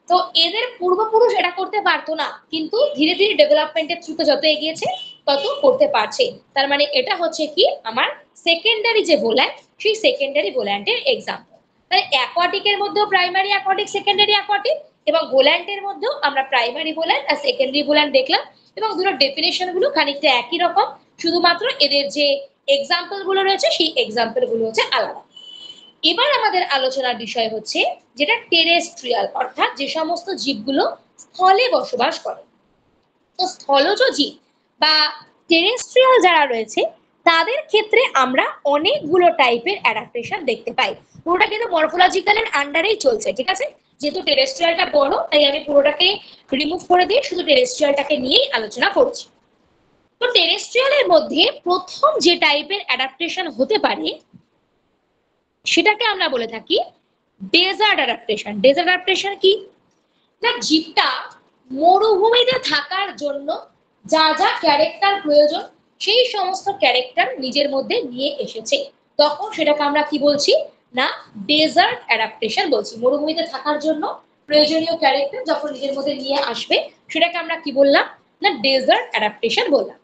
তো এদের পূর্বপুরুষ এটা করতে পারতো না, কিন্তু ধীরে ধীরে ডেভেলপমেন্টের থ্রুতে যত এগিয়েছে তত করতে পারছে। তার মানে এটা হচ্ছে কি আমার সেকেন্ডারি যে ভোল্যান্ট, সেই সেকেন্ডারি ভোল্যান্টের এক্সাম্পল। তাই অ্যাকোয়াটিকের মধ্যেও প্রাইমারি অ্যাকোয়াটিক, সেকেন্ডারি অ্যাকোয়াটিক, এবং ভোল্যান্টের মধ্যেও আমরা প্রাইমারি ভোল্যান্ট আর সেকেন্ডারি ভোল্যান্ট দেখলাম, এবং দুটো ডেফিনেশন গুলো খানিকটা একই রকম, শুধুমাত্র এদের যে এক্সাম্পল গুলো রয়েছে সেই এক্সাম্পল গুলো হচ্ছে আলাদা। এবার আমাদের আলোচনার বিষয় হচ্ছে যেটা টেরেস্ট্রিয়াল, অর্থাৎ যে সমস্ত জীবগুলো স্থলে বসবাস করে। তো স্থলজ জীব বা টেরেস্ট্রিয়াল যারা রয়েছে তাদের ক্ষেত্রে আমরা অনেকগুলো টাইপের অ্যাডাপ্টেশন দেখতে পাই। পুরোটা কিন্তু মরফোলজিক্যালের আন্ডারেই চলছে, ঠিক আছে? যেহেতু টেরেস্ট্রিয়ালটা বড় তাই আমি পুরোটাকে রিমুভ করে দিয়ে শুধু টেরেস্ট্রিয়ালটাকে নিয়েই আলোচনা করছি। তো টেরেস্ট্রিয়ালের মধ্যে প্রথম যে টাইপের অ্যাডাপ্টেশন হতে পারে সেটাকে আমরা বলে থাকি ডেজার্ট অ্যাডাপ্টেশন। ডেজার্ট অ্যাডাপ্টেশন কি? না জীবটা মরুভূমিতে থাকার জন্য যা যা ক্যারেক্টার প্রয়োজন সেই সমস্ত ক্যারেক্টার নিজের মধ্যে নিয়ে এসেছে, তখন সেটাকে আমরা কি বলছি? না ডেজার্ট অ্যাডাপ্টেশন বলছি। মরুভূমিতে থাকার জন্য প্রয়োজনীয় ক্যারেক্টার যখন নিজের মধ্যে নিয়ে আসবে সেটাকে আমরা কি বললাম? না ডেজার্ট অ্যাডাপ্টেশন বললাম।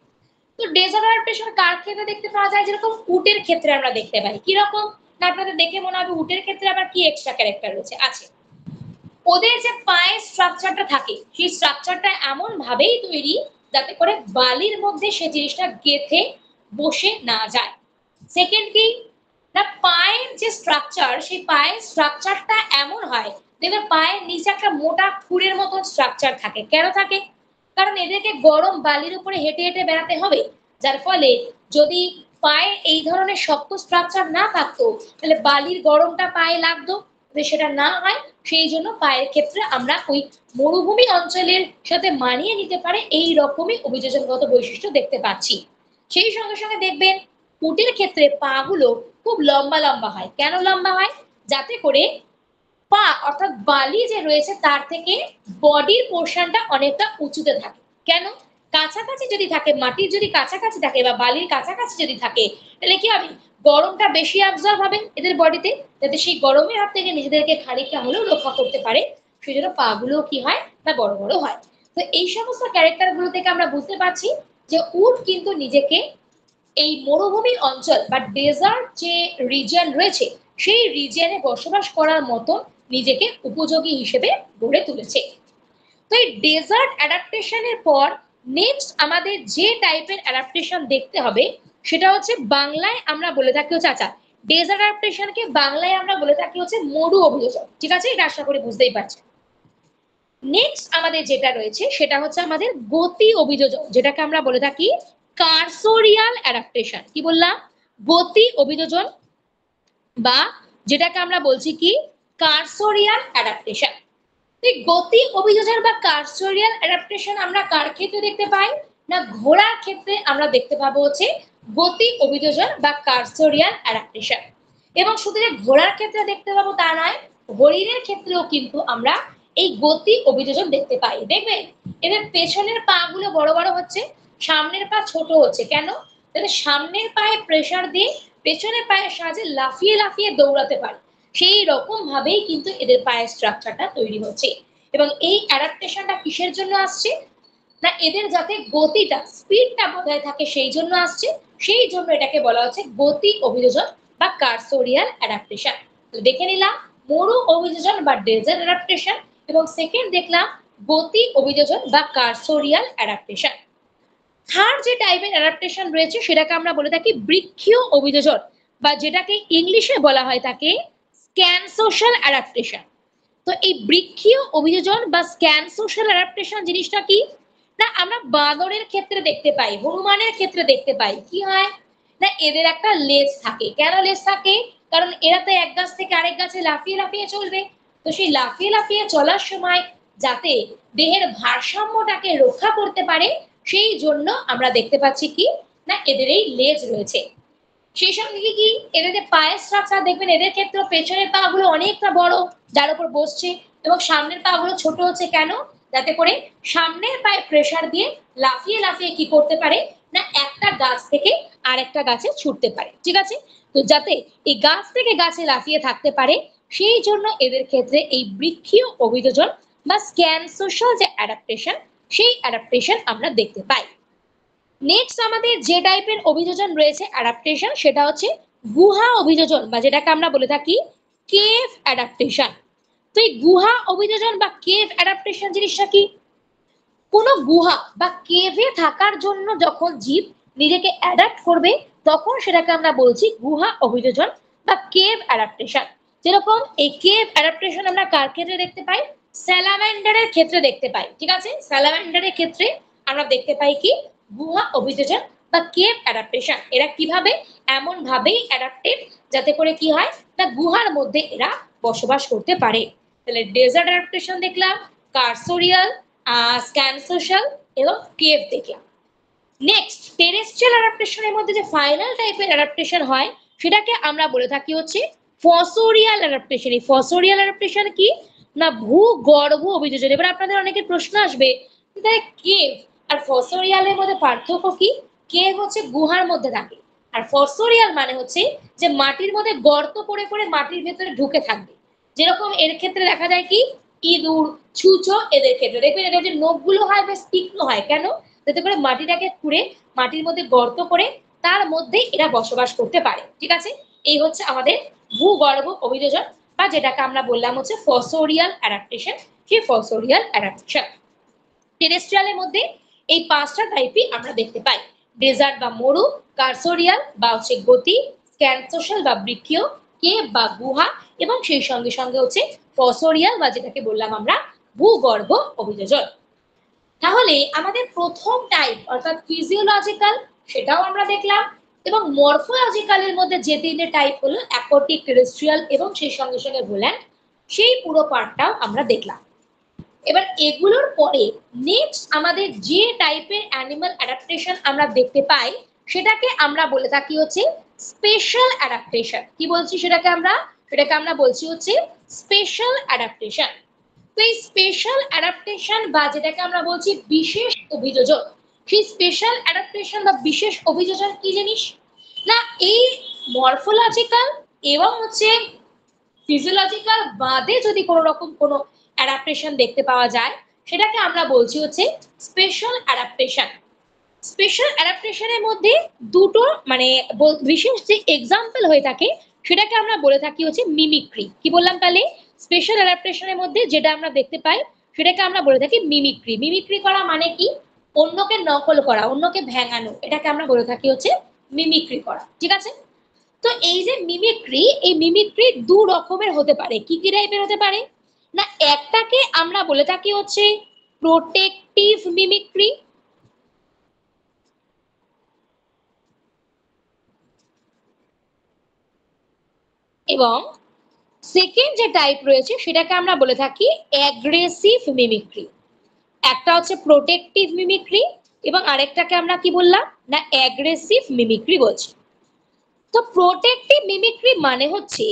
তো ডেজার্ট অ্যাডাপ্টেশন কার ক্ষেত্রে দেখতে পাওয়া যায়? যেরকম উটের ক্ষেত্রে আমরা দেখতে পাই। কি রকম? না আপনাদের দেখে মনে হবে উটের ক্ষেত্রে আবার কি এক্সট্রা ক্যারেক্টার রয়েছে। আছে, ওদের যে পায়ের স্ট্রাকচারটা থাকে সেই স্ট্রাকচারটা এমন ভাবেই তৈরি যাতে করে বালির মধ্যে সে জিনিসটা গেঁথে বসে না যায়। সেকেন্ড কি? না পায়ের যে স্ট্রাকচার সেই পায়ের স্ট্রাকচারটা এমন হয়, দেখবে পায়ের নিচে একটা মোটা খুরের মতন স্ট্রাকচার থাকে। কেন থাকে? কারণ এদেরকে গরম বালির উপরে হেঁটে হেঁটে বেড়াতে হবে, যার ফলে যদি পায়ে এই ধরনের শক্ত স্ট্রাকচার না থাকতো তাহলে বালির গরমটা পায়ে লাগতো, সেটা না হয় সেই জন্য পায়ের ক্ষেত্রে আমরা ওই মরুভূমি অঞ্চলের সাথে মানিয়ে নিতে পারে এই রকমই অভিযোজনগত বৈশিষ্ট্য দেখতে পাচ্ছি। সেই সঙ্গে সঙ্গে দেখবেন উটের ক্ষেত্রে পা গুলো খুব লম্বা লম্বা হয়। কেন লম্বা হয়? যাতে করে পা অর্থাৎ বালি যে রয়েছে তার থেকে বডির পোর্শনটা অনেকটা উঁচুতে থাকে। কেন? কাছাকাছি যদি থাকে, মাটির যদি কাছাকাছি থাকে বা বালির কাছাকাছি যদি থাকে তাহলে কি হবে? গরমটা বেশি অ্যাবজর্ব হবে এদের বডিতে, যাতে সেই গরমের হাত থেকে নিজেদেরকে খানিকটা হলেও রক্ষা করতে পারে। সেই জন্য পা গুলো কি হয়? না বড় বড় হয়। তো এই সমস্ত ক্যারেক্টার গুলো থেকে আমরা বুঝতে পারছি যে উট কিন্তু নিজেকে এই মরুভূমি অঞ্চল বা ডেজার্ট যে রিজিয়ন রয়েছে সেই রিজিয়নে বসবাস করার মতো নিজেকে উপযোগী হিসেবে গড়ে তুলেছে। তো এই ডেজার্ট অ্যাডাপ্টেশনের পর নেক্সট আমাদের যে টাইপের অ্যাডাপ্টেশন দেখতে হবে সেটা হচ্ছে বাংলায় আমরা বলে থাকি হচ্ছে, আচ্ছা ডেজার্ট অ্যাডাপ্টেশনকে বাংলায় আমরা বলে থাকি হচ্ছে মরু অভিযোজন, ঠিক আছে? এটা আশা করি বুঝতেই পারছেন। নেক্সট আমাদের যেটা রয়েছে সেটা হচ্ছে আমাদের গতি অভিযোজন, যেটাকে আমরা বলে থাকি কার্সোরিয়াল অ্যাডাপ্টেশন। কি বললাম? গতি অভিযোজন, বা যেটাকে আমরা বলছি কি কার্সোরিয়াল অ্যাডাপ্টেশন। এই গতি অভিযোজন বা কার্সোরিয়াল অ্যাডাপ্টেশন আমরা কার ক্ষেত্রে দেখতে পাই? না ঘোড়ার ক্ষেত্রে আমরা দেখতে পাবো হচ্ছে গতি অভিযোজন বা কার্সোরিয়াল অ্যাডাপ্টেশন। এবং শুধু যে ঘোড়ার ক্ষেত্রে দেখতে পাবো তা নয়, হরিণের ক্ষেত্রেও কিন্তু আমরা এই গতি অভিযোজন দেখতে পাই। দেখবেন এদের পেছনের পা গুলো বড় বড় হচ্ছে, সামনের পা ছোট হচ্ছে। কেন? যাতে সামনের পায়ে প্রেসার দিয়ে পেছনের পায়ের সাহায্যে লাফিয়ে লাফিয়ে দৌড়াতে পারে, সেই রকম ভাবেই কিন্তু এদের পায়ের স্ট্রাকচারটা তৈরি হচ্ছে। এবং এই অ্যাডাপ্টেশনটা কিসের জন্য আসছে? না এদের যাতে গতিটা স্পিডটা বজায় থাকে সেই জন্য আসছে। সেই জন্য এটাকে বলা হচ্ছে গতি অভিযোজন বা কার্সোরিয়াল অ্যাডাপ্টেশন। দেখে নিলাম মরু অভিযোজন বা ডেজার্ট অ্যাডাপ্টেশন, এবং সেকেন্ড দেখলাম গতি অভিযোজন বা কার্সোরিয়াল অ্যাডাপ্টেশন। থার্ড যে টাইপের অ্যাডাপ্টেশন রয়েছে সেটাকে আমরা বলে থাকি বৃক্ষীয় অভিযোজন, বা যেটাকে ইংলিশে বলা হয় তাকে স্ক্যান সোশ্যাল অ্যাডাপ্টেশন। তো এই বৃক্ষীয় অভিযোজন বা স্ক্যান সোশ্যাল অ্যাডাপ্টেশন জিনিসটা কি? না আমরা বাঁদরের ক্ষেত্রে দেখতে পাই, হনুমানের ক্ষেত্রে দেখতে পাই। কি হয়? না এদের একটা লেজ থাকে। কেন লেজ থাকে? কারণ এরা তো এক গাছ থেকে আরেক গাছে লাফিয়ে লাফিয়ে চলবে। তো সেই লাফিয়ে লাফিয়ে চলার সময় যাতে দেহের ভারসাম্যটাকে রক্ষা করতে পারে, সেই জন্য আমরা দেখতে পাচ্ছি কি না এদের এই লেজ রয়েছে। সেই সঙ্গে কি এদের যে পায়ের স্ট্রাকচার দেখবেন, এদের ক্ষেত্রে পেছনের পা গুলো অনেকটা বড় যার উপর বসছে, এবং সামনের পা গুলো ছোট হচ্ছে কেন, যাতে করে সামনের পায়ে প্রেসার দিয়ে লাফিয়ে লাফিয়ে কি করতে পারে না একটা গাছ থেকে আরেকটা গাছে ছুটতে পারে। ঠিক আছে, তো যাতে এই গাছ থেকে গাছে লাফিয়ে থাকতে পারে সেই জন্য এদের ক্ষেত্রে এই বৃক্ষীয় অভিযোজন বা স্ক্যান সোশ্যাল যে অ্যাডাপ্টেশন, সেই অ্যাডাপ্টেশন আমরা দেখতে পাই। নেক্সট আমাদের যে টাইপের অভিযোজন রয়েছে অ্যাডাপ্টেশন, সেটা হচ্ছে গুহা অভিযোজন বা যেটাকে আমরা বলে থাকি কেভ অ্যাডাপ্টেশন। তো এই গুহা অভিযোজন বা কেভ অ্যাডাপ্টেশন জিনিসটা কি, কোনো গুহা বা কেভে থাকার জন্য যখন জীব নিজেকে অ্যাডাপ্ট করবে তখন সেটাকে আমরা বলছি গুহা অভিযোজন বা কেভ অ্যাডাপ্টেশন। যেরকম এই কেভ অ্যাডাপ্টেশন আমরা কার ক্ষেত্রে দেখতে পাই, স্যালামান্ডারের ক্ষেত্রে দেখতে পাই। ঠিক আছে, স্যালামান্ডারের ক্ষেত্রে আমরা দেখতে পাই কি গুহা অভিযোজন বা কেভ অ্যাডাপ্টেশন। এরা কিভাবে, এমন ভাবেই অ্যাডাপ্টেড যাতে করে কি হয় না গুহার মধ্যে এরা বসবাস করতে পারে। তাহলে ডেজার্ট অ্যাডাপ্টেশন দেখলাম, কার্সোরিয়াল, স্ক্যান সোশ্যাল এবং কেভ দেখলাম। নেক্সট টেরেস্ট্রিয়াল অ্যাডাপ্টেশনের মধ্যে যে ফাইনাল টাইপের অ্যাডাপ্টেশন হয় সেটাকে আমরা বলে থাকি হচ্ছে ফসোরিয়াল অ্যাডাপ্টেশন। এই ফসোরিয়াল অ্যাডাপ্টেশন কি না ভূগর্ভ অভিযোজন। এবার আপনাদের অনেকের প্রশ্ন আসবে তাহলে কেভ আর ফসোরিয়ালের মধ্যে পার্থক্য কি? কেভ হচ্ছে গুহার মধ্যে থাকে, আর ফসোরিয়াল মানে হচ্ছে যে মাটির মধ্যে গর্ত করে করে মাটির ভেতরে ঢুকে থাকবে। যেরকম এর ক্ষেত্রে দেখা যায় কি ইঁদুর, ছুঁচো, এদের ক্ষেত্রে দেখবেন এদের যে নখগুলো হয় বেশ তীক্ষ্ণ হয়, কেন? যাতে করে মাটিটাকে খুঁড়ে মাটির মধ্যে গর্ত করে তার মধ্যে এরা বসবাস করতে পারে। ঠিক আছে, এই হচ্ছে আমাদের ভূগর্ভ অভিযোজন বা যেটাকে আমরা বললাম হচ্ছে ফসোরিয়াল অ্যাডাপ্টেশন। সেই ফসোরিয়াল অ্যাডাপ্টেশন টেরেস্ট্রিয়ালের মধ্যে এই পাঁচটা টাইপই আমরা দেখতে পাই, ডেজার্ট বা মরু, কার্সোরিয়াল বা হচ্ছে গতি, স্ক্যান সোশ্যাল বা বৃক্ষীয়, কেভ বা গুহা এবং সেই সঙ্গে সঙ্গে হচ্ছে ফসোরিয়াল বা যেটাকে বললাম আমরা ভূগর্ভ অভিযোজন। তাহলে আমাদের প্রথম টাইপ অর্থাৎ ফিজিওলজিক্যাল সেটাও আমরা দেখলাম, এবং মরফোলজিক্যালের মধ্যে যে তিনটে টাইপ হলো অ্যাকোয়াটিক, টেরেস্ট্রিয়াল এবং সেই সঙ্গে সঙ্গে ভোল্যান্ট, সেই পুরো পার্টটাও আমরা দেখলাম। এবার এগুলোর পরে নেক্সট আমাদের যে টাইপের অ্যানিমাল অ্যাডাপ্টেশন আমরা দেখতে পাই সেটাকে আমরা বলে থাকি হচ্ছে স্পেশাল অ্যাডাপ্টেশন। কি বলছি সেটাকে আমরা বলছি হচ্ছে স্পেশাল অ্যাডাপ্টেশন। তো এই স্পেশাল অ্যাডাপ্টেশন বা যেটাকে আমরা বলছি বিশেষ অভিযোজন, সেই স্পেশাল অ্যাডাপ্টেশন বা বিশেষ অভিযোজন কি জিনিস না, এই মরফোলজিক্যাল এবং হচ্ছে ফিজিওলজিক্যাল বাদে যদি কোনো রকম কোনো অ্যাডাপ্টেশন দেখতে পাওয়া যায় সেটাকে আমরা বলছি হচ্ছে স্পেশাল অ্যাডাপ্টেশন। স্পেশাল অ্যাডাপ্টেশনের মধ্যে দুটো মানে বিশেষ যে এক্সাম্পল হয়ে থাকে সেটাকে আমরা বলে থাকি হচ্ছে মিমিক্রি। কি বললাম তাহলে, স্পেশাল অ্যাডাপ্টেশনের মধ্যে যেটা আমরা দেখতে পাই সেটাকে আমরা বলে থাকি মিমিক্রি। মিমিক্রি করা মানে কি, অন্যকে নকল করা, অন্যকে ভেঙানো, এটাকে আমরা বলে থাকি হচ্ছে মিমিক্রি করা। ঠিক আছে, তো এই যে মিমিক্রি, এই মিমিক্রি দু রকমের হতে পারে। কি কি টাইপের হতে পারে না, একটাকে আমরা বলে থাকি হচ্ছে প্রোটেক্টিভ মিমিক্রি, এবং সেকেন্ড যে টাইপ রয়েছে সেটাকে আমরা বলে থাকি অ্যাগ্রেসিভ মিমিক্রি। একটা হচ্ছে প্রোটেক্টিভ মিমিক্রি এবং আরেকটাকে আমরা কি বললাম না অ্যাগ্রেসিভ মিমিক্রি বলছি। তো প্রোটেক্টিভ মিমিক্রি মানে হচ্ছে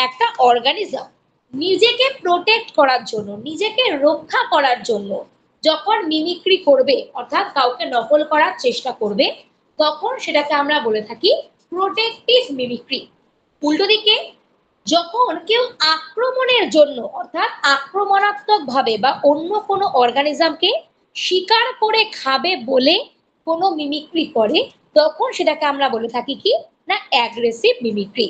একটা অর্গানিজম নিজেকে প্রোটেক্ট করার জন্য, নিজেকে রক্ষা করার জন্য যখন মিমিক্রি করবে অর্থাৎ কাউকে নকল করার চেষ্টা করবে তখন সেটাকে আমরা বলে থাকি প্রোটেক্টিভ মিমিক্রি। উল্টো দিকে যখন কেউ আক্রমণের জন্য অর্থাৎ আক্রমণাত্মক ভাবে বা অন্য কোনো অর্গানিজমকে শিকার করে খাবে বলে কোনো মিমিক্রি করে তখন সেটাকে আমরা বলে থাকি কি না অ্যাগ্রেসিভ মিমিক্রি।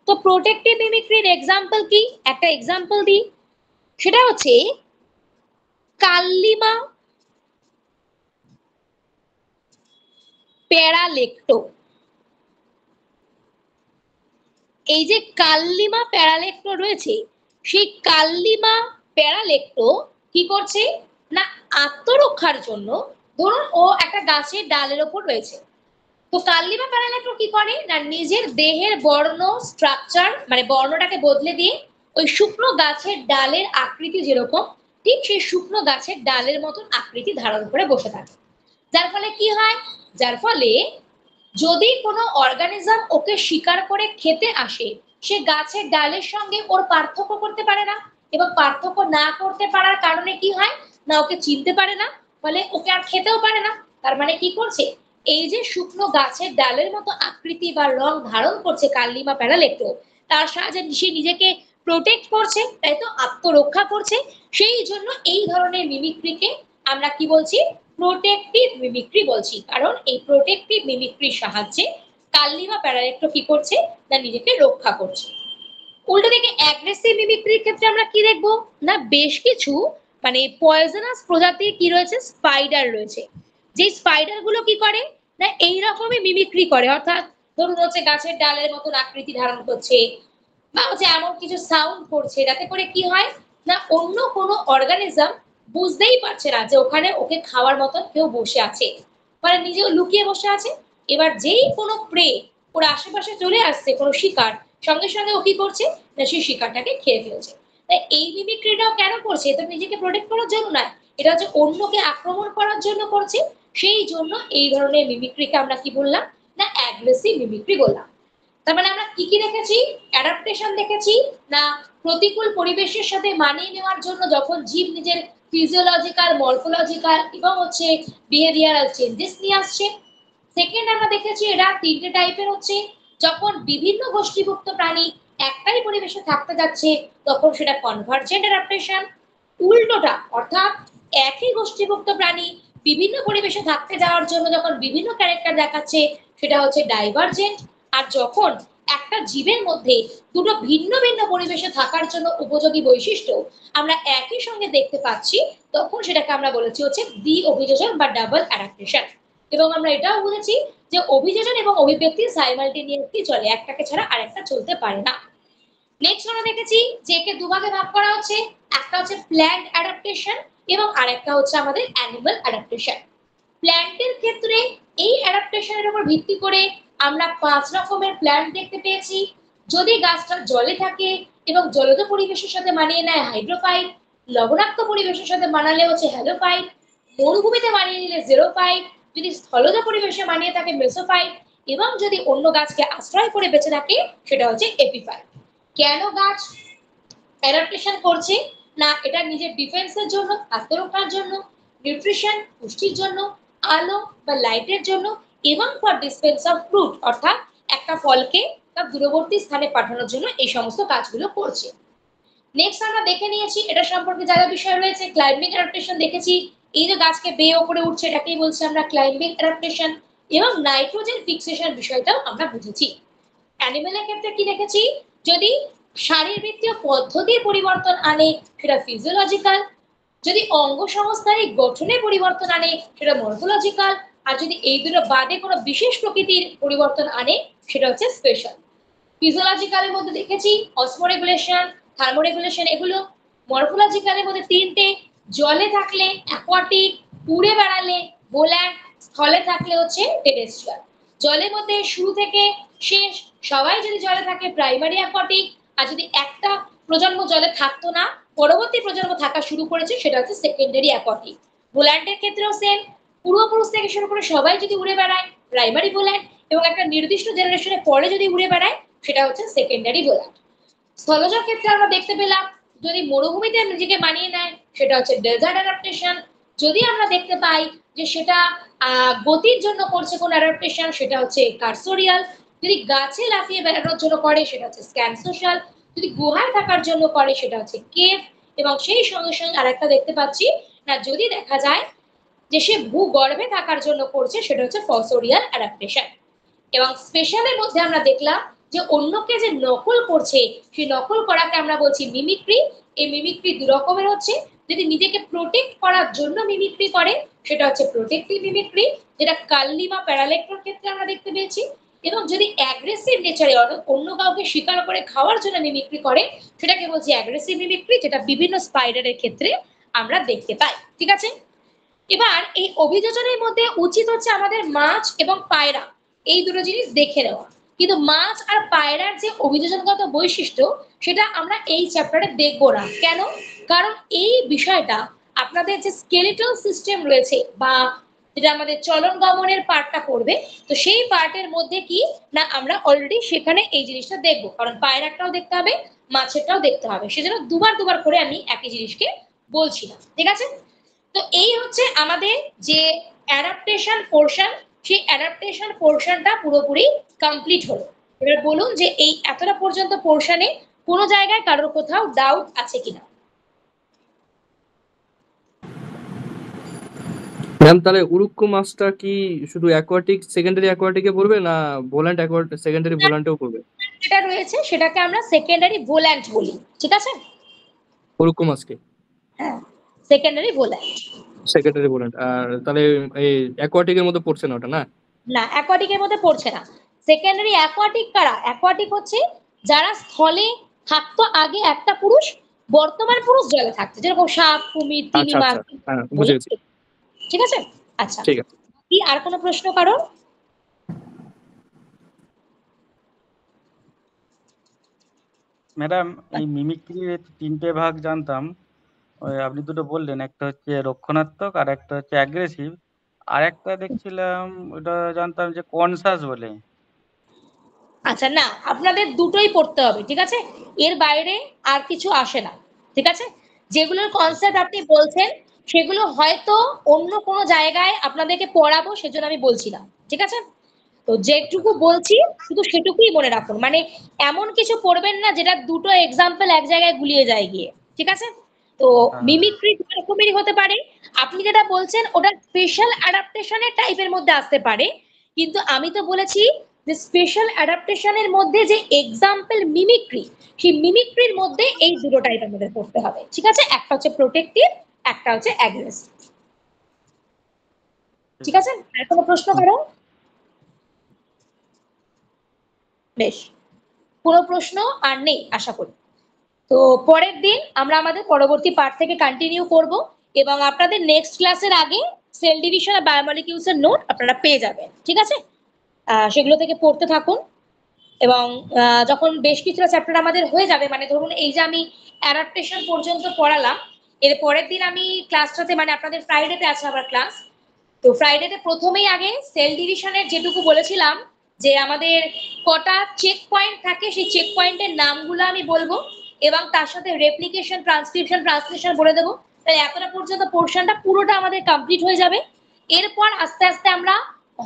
তো প্রোটেক্টিভ মিমিক্রির এক্সাম্পল কি, একটা এক্সাম্পল দিই, সেটা হচ্ছে কাল্লিমা প্যারালেক্টো। এই যে কাল্লিমা প্যারালেক্টো রয়েছে, সেই কাল্লিমা প্যারালেক্টো কি করছে না আত্মরক্ষার জন্য, ধরুন ও একটা গাছের ডালের ওপর রয়েছে, তো কাল্লিমা প্যারালেক্টো কি করে না নিজের দেহের বর্ণ স্ট্রাকচার মানে বর্ণটাকে বদলে দিয়ে ওই শুকনো গাছের ডালের আকৃতি যেরকম ঠিক সেই শুকনো গাছের ডালের মতন আকৃতি ধারণ করে বসে থাকে। যার ফলে কি হয়, যার ফলে যদি কোনো অর্গানিজম ওকে শিকার করে খেতে আসে, সে গাছের ডালের সঙ্গে ওর পার্থক্য করতে পারে না, এবং পার্থক্য না করতে পারার কারণে কি হয় না, ওকে চিনতে পারে না, ফলে ওকে আর খেতেও পারে না। তার মানে কি করছে, এই যে শুকনো গাছের ডালের মতো আকৃতি বা রং ধারণ করছে কার্লিমা প্যারালেক্টো, তার সাহায্যে সে নিজেকে প্রোটেক্ট করছে, তাই তো, আত্মরক্ষা করছে। সেই জন্য এই ধরনের মিমিক্রিকে আমরা কি বলছি, প্রোটেক্টিভ মিমিক্রি বলছি। কারণ এই প্রোটেক্টিভ মিমিক্রির সাহায্যে কার্লিমা প্যারালেক্টো কি করছে না, নিজেকে রক্ষা করছে। উল্টো দিকে অ্যাগ্রেসিভ মিমিক্রির ক্ষেত্রে আমরা কি দেখবো না, বেশ কিছু মানে পয়জনাস প্রজাতির কি রয়েছে, স্পাইডার রয়েছে। যে স্পাইডার গুলো কি করে না, এইরকমই মিমিক্রি করে, অর্থাৎ ধরুন হচ্ছে গাছের ডালের মতন আকৃতি ধারণ করছে, বা হচ্ছে এমন কিছু সাউন্ড করছে, যাতে করে কি হয় না, অন্য কোনো অর্গানিজম বুঝতেই পারছে না যে ওখানে ওকে খাওয়ার মতন কেউ বসে আছে, মানে নিজেও লুকিয়ে বসে আছে। এবার যেই কোনো প্রে ওর আশেপাশে চলে আসছে, কোনো শিকার, সঙ্গে সঙ্গে ও কি করছে না, সেই শিকারটাকে খেয়ে ফেলছে। তাই এই মিমিক্রিটাও কেন করছে, এটা নিজেকে প্রোটেক্ট করার জন্য নয়, এটা হচ্ছে অন্যকে আক্রমণ করার জন্য করছে। সেই জন্য এই ধরনের মিমিক্রিকে আমরা কি বললাম না, অ্যাগ্রেসিভ মিমিক্রি বললাম। তার মানে আমরা কি কি দেখেছি, অ্যাডাপ্টেশন দেখেছি না, প্রতিকূল পরিবেশের সাথে মানিয়ে নেওয়ার জন্য যখন জীব নিজের ফিজিওলজিক্যাল, মরফোলজিক্যাল এবং হচ্ছে বিহেভিয়ারাল চেঞ্জেস নিয়ে আসছে। সেকেন্ড আমরা দেখেছি এরা তিনটে টাইপের হচ্ছে, যখন বিভিন্ন গোষ্ঠীভুক্ত প্রাণী একটাই পরিবেশে থাকতে যাচ্ছে তখন সেটা কনভার্জেন্ট অ্যাডাপ্টেশন। উল্টোটা, অর্থাৎ একই গোষ্ঠীভুক্ত প্রাণী বিভিন্ন পরিবেশে থাকতে যাওয়ার জন্য যখন বিভিন্ন ক্যারেক্টার দেখাচ্ছে, সেটা হচ্ছে ডাইভার্জেন্ট। আর যখন একটা জীবের মধ্যে দুটো ভিন্ন ভিন্ন পরিবেশে থাকার জন্য উপযোগী বৈশিষ্ট্য আমরা একই সঙ্গে দেখতে পাচ্ছি, তখন সেটাকে আমরা বলেছি হচ্ছে দ্বি অভিযোজন বা ডাবল অ্যাডাপ্টেশন। এবং আমরা এটাও বুঝেছি যে অভিযোজন এবং অভিব্যক্তি সাইমালটেনিয়াসলি চলে, একটাকে ছাড়া আরেকটা চলতে পারে না। নেক্সট আমরা দেখেছি যে একে দুভাগে ভাগ করা হচ্ছে, একটা হচ্ছে প্ল্যান্ট অ্যাডাপ্টেশন এবং আরেকটা হচ্ছে আমাদের অ্যানিমাল অ্যাডাপ্টেশন। প্ল্যান্টের ক্ষেত্রে এই অ্যাডাপ্টেশনের উপর ভিত্তি করে আমরা 5 রকমের প্ল্যান্ট দেখতে পেয়েছি। যদি গাছটা জলে থাকে এবং জলজ পরিবেশের সাথে মানিয়ে নেয় হাইড্রোফাইট, লবণাক্ত পরিবেশের সাথে মানালে হচ্ছে হ্যালোফাইট, মরুভূমিতে মানিয়ে নিলে জেরোফাইট, যদি স্থলজ পরিবেশে মানিয়ে থাকে মেসোফাইট, এবং যদি অন্য গাছকে আশ্রয় করে বেঁচে থাকে সেটা হচ্ছে এপিফাইট। কেন গাছ অ্যাডাপ্টেশন করছে না, এটা নিজের ডিফেন্সের জন্য, আত্মরক্ষার জন্য, নিউট্রিশন পুষ্টির জন্য, আলো বা লাইটের জন্য, এবং ফর ডিসপেন্স অফ ফ্রুট অর্থাৎ একটা ফলকে তার দূরবর্তী স্থানে পাঠানোর জন্য এই সমস্ত কাজগুলো করছে। নেক্সট আমরা দেখে নিয়েছি এটা সম্পর্কে যা যা বিষয় রয়েছে। ক্লাইম্বিং অ্যাডাপ্টেশন দেখেছি, এই যে গাছকে বেয়ে ওপরে উঠছে এটাকেই বলছি আমরা ক্লাইম্বিং অ্যাডাপ্টেশন, এবং নাইট্রোজেন ফিক্সেশন বিষয়টাও আমরা বুঝেছি। অ্যানিমেলের ক্ষেত্রে কি দেখেছি, যদি শারীরবৃত্তীয় পদ্ধতির পরিবর্তন আনে সেটা ফিজিওলজিক্যাল, যদি অঙ্গ সংস্থানিক গঠনে পরিবর্তন আনে সেটা মরফোলজিক্যাল, আর যদি এই দুটো বাদে কোনো বিশেষ প্রকৃতির পরিবর্তন আনে সেটা হচ্ছে স্পেশাল। ফিজিওলজিক্যালের মধ্যে দেখেছি অসমোরেগুলেশন, থার্মোরেগুলেশন, এগুলো। মরফোলজিক্যালের মধ্যে তিনটে, জলে থাকলে অ্যাকোয়াটিক, উড়ে বেড়ালে বোল্যান্ড, স্থলে থাকলে হচ্ছে টেরেস্ট্রিয়াল। জলের মধ্যে শুরু থেকে শেষ সবাই যদি জলে থাকে প্রাইমারি অ্যাকোয়াটিক, আর যদি একটা প্রজন্ম জলে থাকতো না পরবর্তী প্রজন্ম থাকা শুরু করেছে সেটা হচ্ছে সেকেন্ডারি অ্যাকোয়াটিক। বোল্যান্ডের ক্ষেত্রেও সেম, পূর্বপুরুষ থেকে শুরু করে সবাই যদি উড়ে বেড়ায় প্রাইমারি বোল্যান্ড, এবং একটা নির্দিষ্ট জেনারেশনের পরে যদি উড়ে বেড়ায় সেটা হচ্ছে সেকেন্ডারি বোল্যান্ড। স্থলজ ক্ষেত্রে আমরা দেখতে পেলাম যদি মরুভূমিতে নিজেকে মানিয়ে নেয় সেটা হচ্ছে ডেজার্ট অ্যাডাপ্টেশন, যদি আমরা দেখতে পাই যে সেটা গতির জন্য করছে কোন অ্যাডাপ্টেশন সেটা হচ্ছে কার্সোরিয়াল, যদি গাছে লাফিয়ে বেড়ানোর জন্য করে সেটা হচ্ছে স্ক্যানসোশাল, যদি গুহায় থাকার জন্য করে সেটা হচ্ছে কেভ, এবং সেই সঙ্গে সঙ্গে আরেকটা দেখতে পাচ্ছি না, যদি দেখা যায় যে সে ভূগর্ভে থাকার জন্য করছে সেটা হচ্ছে ফসোরিয়াল অ্যাডাপ্টেশন। এবং স্পেশালের মধ্যে আমরা দেখলাম যে অন্যকে যে নকল করছে সেই নকল করাকে আমরা বলছি মিমিক্রি। এই মিমিক্রি দু রকমের হচ্ছে, যদি নিজেকে প্রোটেক্ট করার জন্য মিমিক্রি করে সেটা হচ্ছে প্রোটেক্টিভ মিমিক্রি, যেটা কার্লিমা প্যারালেক্টোর ক্ষেত্রে আমরা দেখতে পেয়েছি, এবং যদি অ্যাগ্রেসিভ নেচারে অন্য কাউকে শিকার করে খাওয়ার জন্য মিমিক্রি করে সেটাকে বলছি অ্যাগ্রেসিভ মিমিক্রি, যেটা বিভিন্ন স্পাইডারের ক্ষেত্রে আমরা দেখতে পাই। ঠিক আছে, এবার এই অভিযোজনের মধ্যে উচিত হচ্ছে আমাদের মাছ এবং পায়রা এই দুটো জিনিস দেখে নেওয়া, কিন্তু মাছ আর পায়রার যে অভিযোজনগত বৈশিষ্ট্য সেটা আমরা এই চ্যাপ্টারে দেখবো না। কেন? কারণ এই বিষয়টা আপনাদের যে স্কেলিটাল সিস্টেম রয়েছে বা যেটা আমাদের চলন গমনের পার্টটা করবে, তো সেই পার্টের মধ্যে কি না আমরা অলরেডি সেখানে এই জিনিসটা দেখবো, কারণ পায়ের একটাও দেখতে হবে, মাছেরটাও দেখতে হবে, সেজন্য দুবার করে আমি একই জিনিসকে বলছি না, ঠিক আছে? তো এই হচ্ছে আমাদের যে অ্যাডাপ্টেশন পোর্শন, সেই অ্যাডাপ্টেশন পোর্শনটা পুরোপুরি কমপ্লিট হলো। এবার বলুন যে এই এতটা পর্যন্ত পোর্শনে কোনো জায়গায় কারোর কোথাও ডাউট আছে কিনা? ম্যাম তাহলে উরুক্কু মাছটা কি শুধু অ্যাকোয়াটিক সেকেন্ডারি অ্যাকোয়াটিকে পড়বে না ভোল্যান্ট সেকেন্ডারি ভোল্যান্টেও পড়বে? যেটা রয়েছে সেটাকে আমরা সেকেন্ডারি ভোল্যান্ট বলি, ঠিক আছে? উরুক্কু মাছকে হ্যাঁ, সেকেন্ডারি ভোল্যান্ট। সেকেন্ডারি ভোল্যান্ট। আর তাহলে এই অ্যাকোয়াটিকের মধ্যে পড়ছে না ওটা, না? না, অ্যাকোয়াটিকের মধ্যে পড়ছে না। সেকেন্ডারি অ্যাকোয়াটিক কারা? অ্যাকোয়াটিক হচ্ছে যারা স্থলে থাকতো আগে একটা পুরুষ, বর্তমান পুরুষ জলে থাকছে, যেরকম সাপ, কুমির, তিমি, আচ্ছা মাছ, আচ্ছা, হ্যাঁ বুঝে গেছি। ঠিক আছে? আচ্ছা, ঠিক আছে। কি আর কোনো প্রশ্ন কারো? ম্যাডাম এই মিমিক্রির 3টে ভাগ জানতাম, ওই আপনি দুটো বললেন, একটা হচ্ছে রক্ষণাত্মক আর একটা হচ্ছে অ্যাগ্রেসিভ, আর একটা দেখছিলাম ওটা জানতাম যে কনসাস বলে। আচ্ছা, না আপনাদের দুটোই পড়তে হবে, ঠিক আছে? এর বাইরে আর কিছু আসে না, ঠিক আছে? যেগুলোর কনসেপ্ট আপনি বলছেন সেগুলো হয়তো অন্য কোনো জায়গায় আপনাদেরকে পড়াবো, সেজন্য আমি বলছি না, ঠিক আছে? তো যেটুকু বলছি শুধু সেটুকুই মনে রাখুন, মানে এমন কিছু পড়বেন না যেটা দুটো এক্সাম্পল এক জায়গায় গুলিয়ে যায় গিয়ে, ঠিক আছে? তো মিমিক্রি দু রকমেরই হতে পারে। আপনি যেটা বলছেন ওটা স্পেশাল অ্যাডাপ্টেশনের টাইপের মধ্যে আসতে পারে, কিন্তু আমি তো বলেছি যে স্পেশাল অ্যাডাপ্টেশনের মধ্যে যে এক্সাম্পল মিমিক্রি, সেই মিমিক্রির মধ্যে এই দুটো টাইপ আমাদের পড়তে হবে, ঠিক আছে? একটা হচ্ছে প্রোটেক্টিভ, একটা হচ্ছে অ্যাগ্রেসিভ, ঠিক আছে? আর কোনো প্রশ্ন করো? বেশ, কোনো প্রশ্ন আর নেই আশা করি। তো পরের দিন আমরা আমাদের পরবর্তী পার্ট থেকে কন্টিনিউ করব, এবং আপনাদের নেক্সট ক্লাসের আগে সেল ডিভিশন আর বায়োমলিকিউলস এর নোট আপনারা পেয়ে যাবেন, ঠিক আছে? সেগুলো থেকে পড়তে থাকুন, এবং যখন বেশ কিছুটা চ্যাপ্টার আমাদের হয়ে যাবে, মানে ধরুন এই যে আমি অ্যাডাপ্টেশন পর্যন্ত পড়ালাম, এর পরের দিন আমি ক্লাসটাতে, মানে আপনাদের ফ্রাইডেতে আছে আবার ক্লাস, তো ফ্রাইডেতে প্রথমেই আগে সেল ডিভিশনের যেটুকু বলেছিলাম যে আমাদের কটা চেক পয়েন্ট থাকে, সেই চেক পয়েন্টের নামগুলো আমি বলবো, এবং তার সাথে রেপ্লিকেশন, ট্রান্সক্রিপশন, ট্রান্সলেশন বলে দেবো। তাই এতটা পর্যন্ত পোর্শনটা পুরোটা আমাদের কমপ্লিট হয়ে যাবে। এরপর আস্তে আস্তে আমরা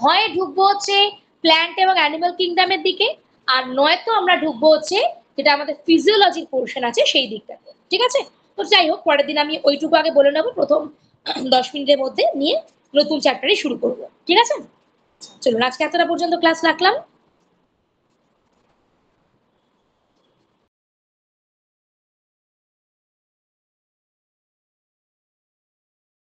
হয় ঢুকবো হচ্ছে প্ল্যান্ট এবং অ্যানিমাল কিংডমের দিকে, আর নয়তো আমরা ঢুকবো হচ্ছে যেটা আমাদের ফিজিওলজির পোর্শন আছে সেই দিকটাতে, ঠিক আছে? তো যাই হোক, পরের দিন আমি ওইটুকু আগে বলে নেবো, প্রথম 10 মিনিটের মধ্যে নিয়ে নতুন চ্যাপ্টারই শুরু করবো, ঠিক আছে? চলুন আজকে এতটা পর্যন্ত ক্লাস রাখলাম।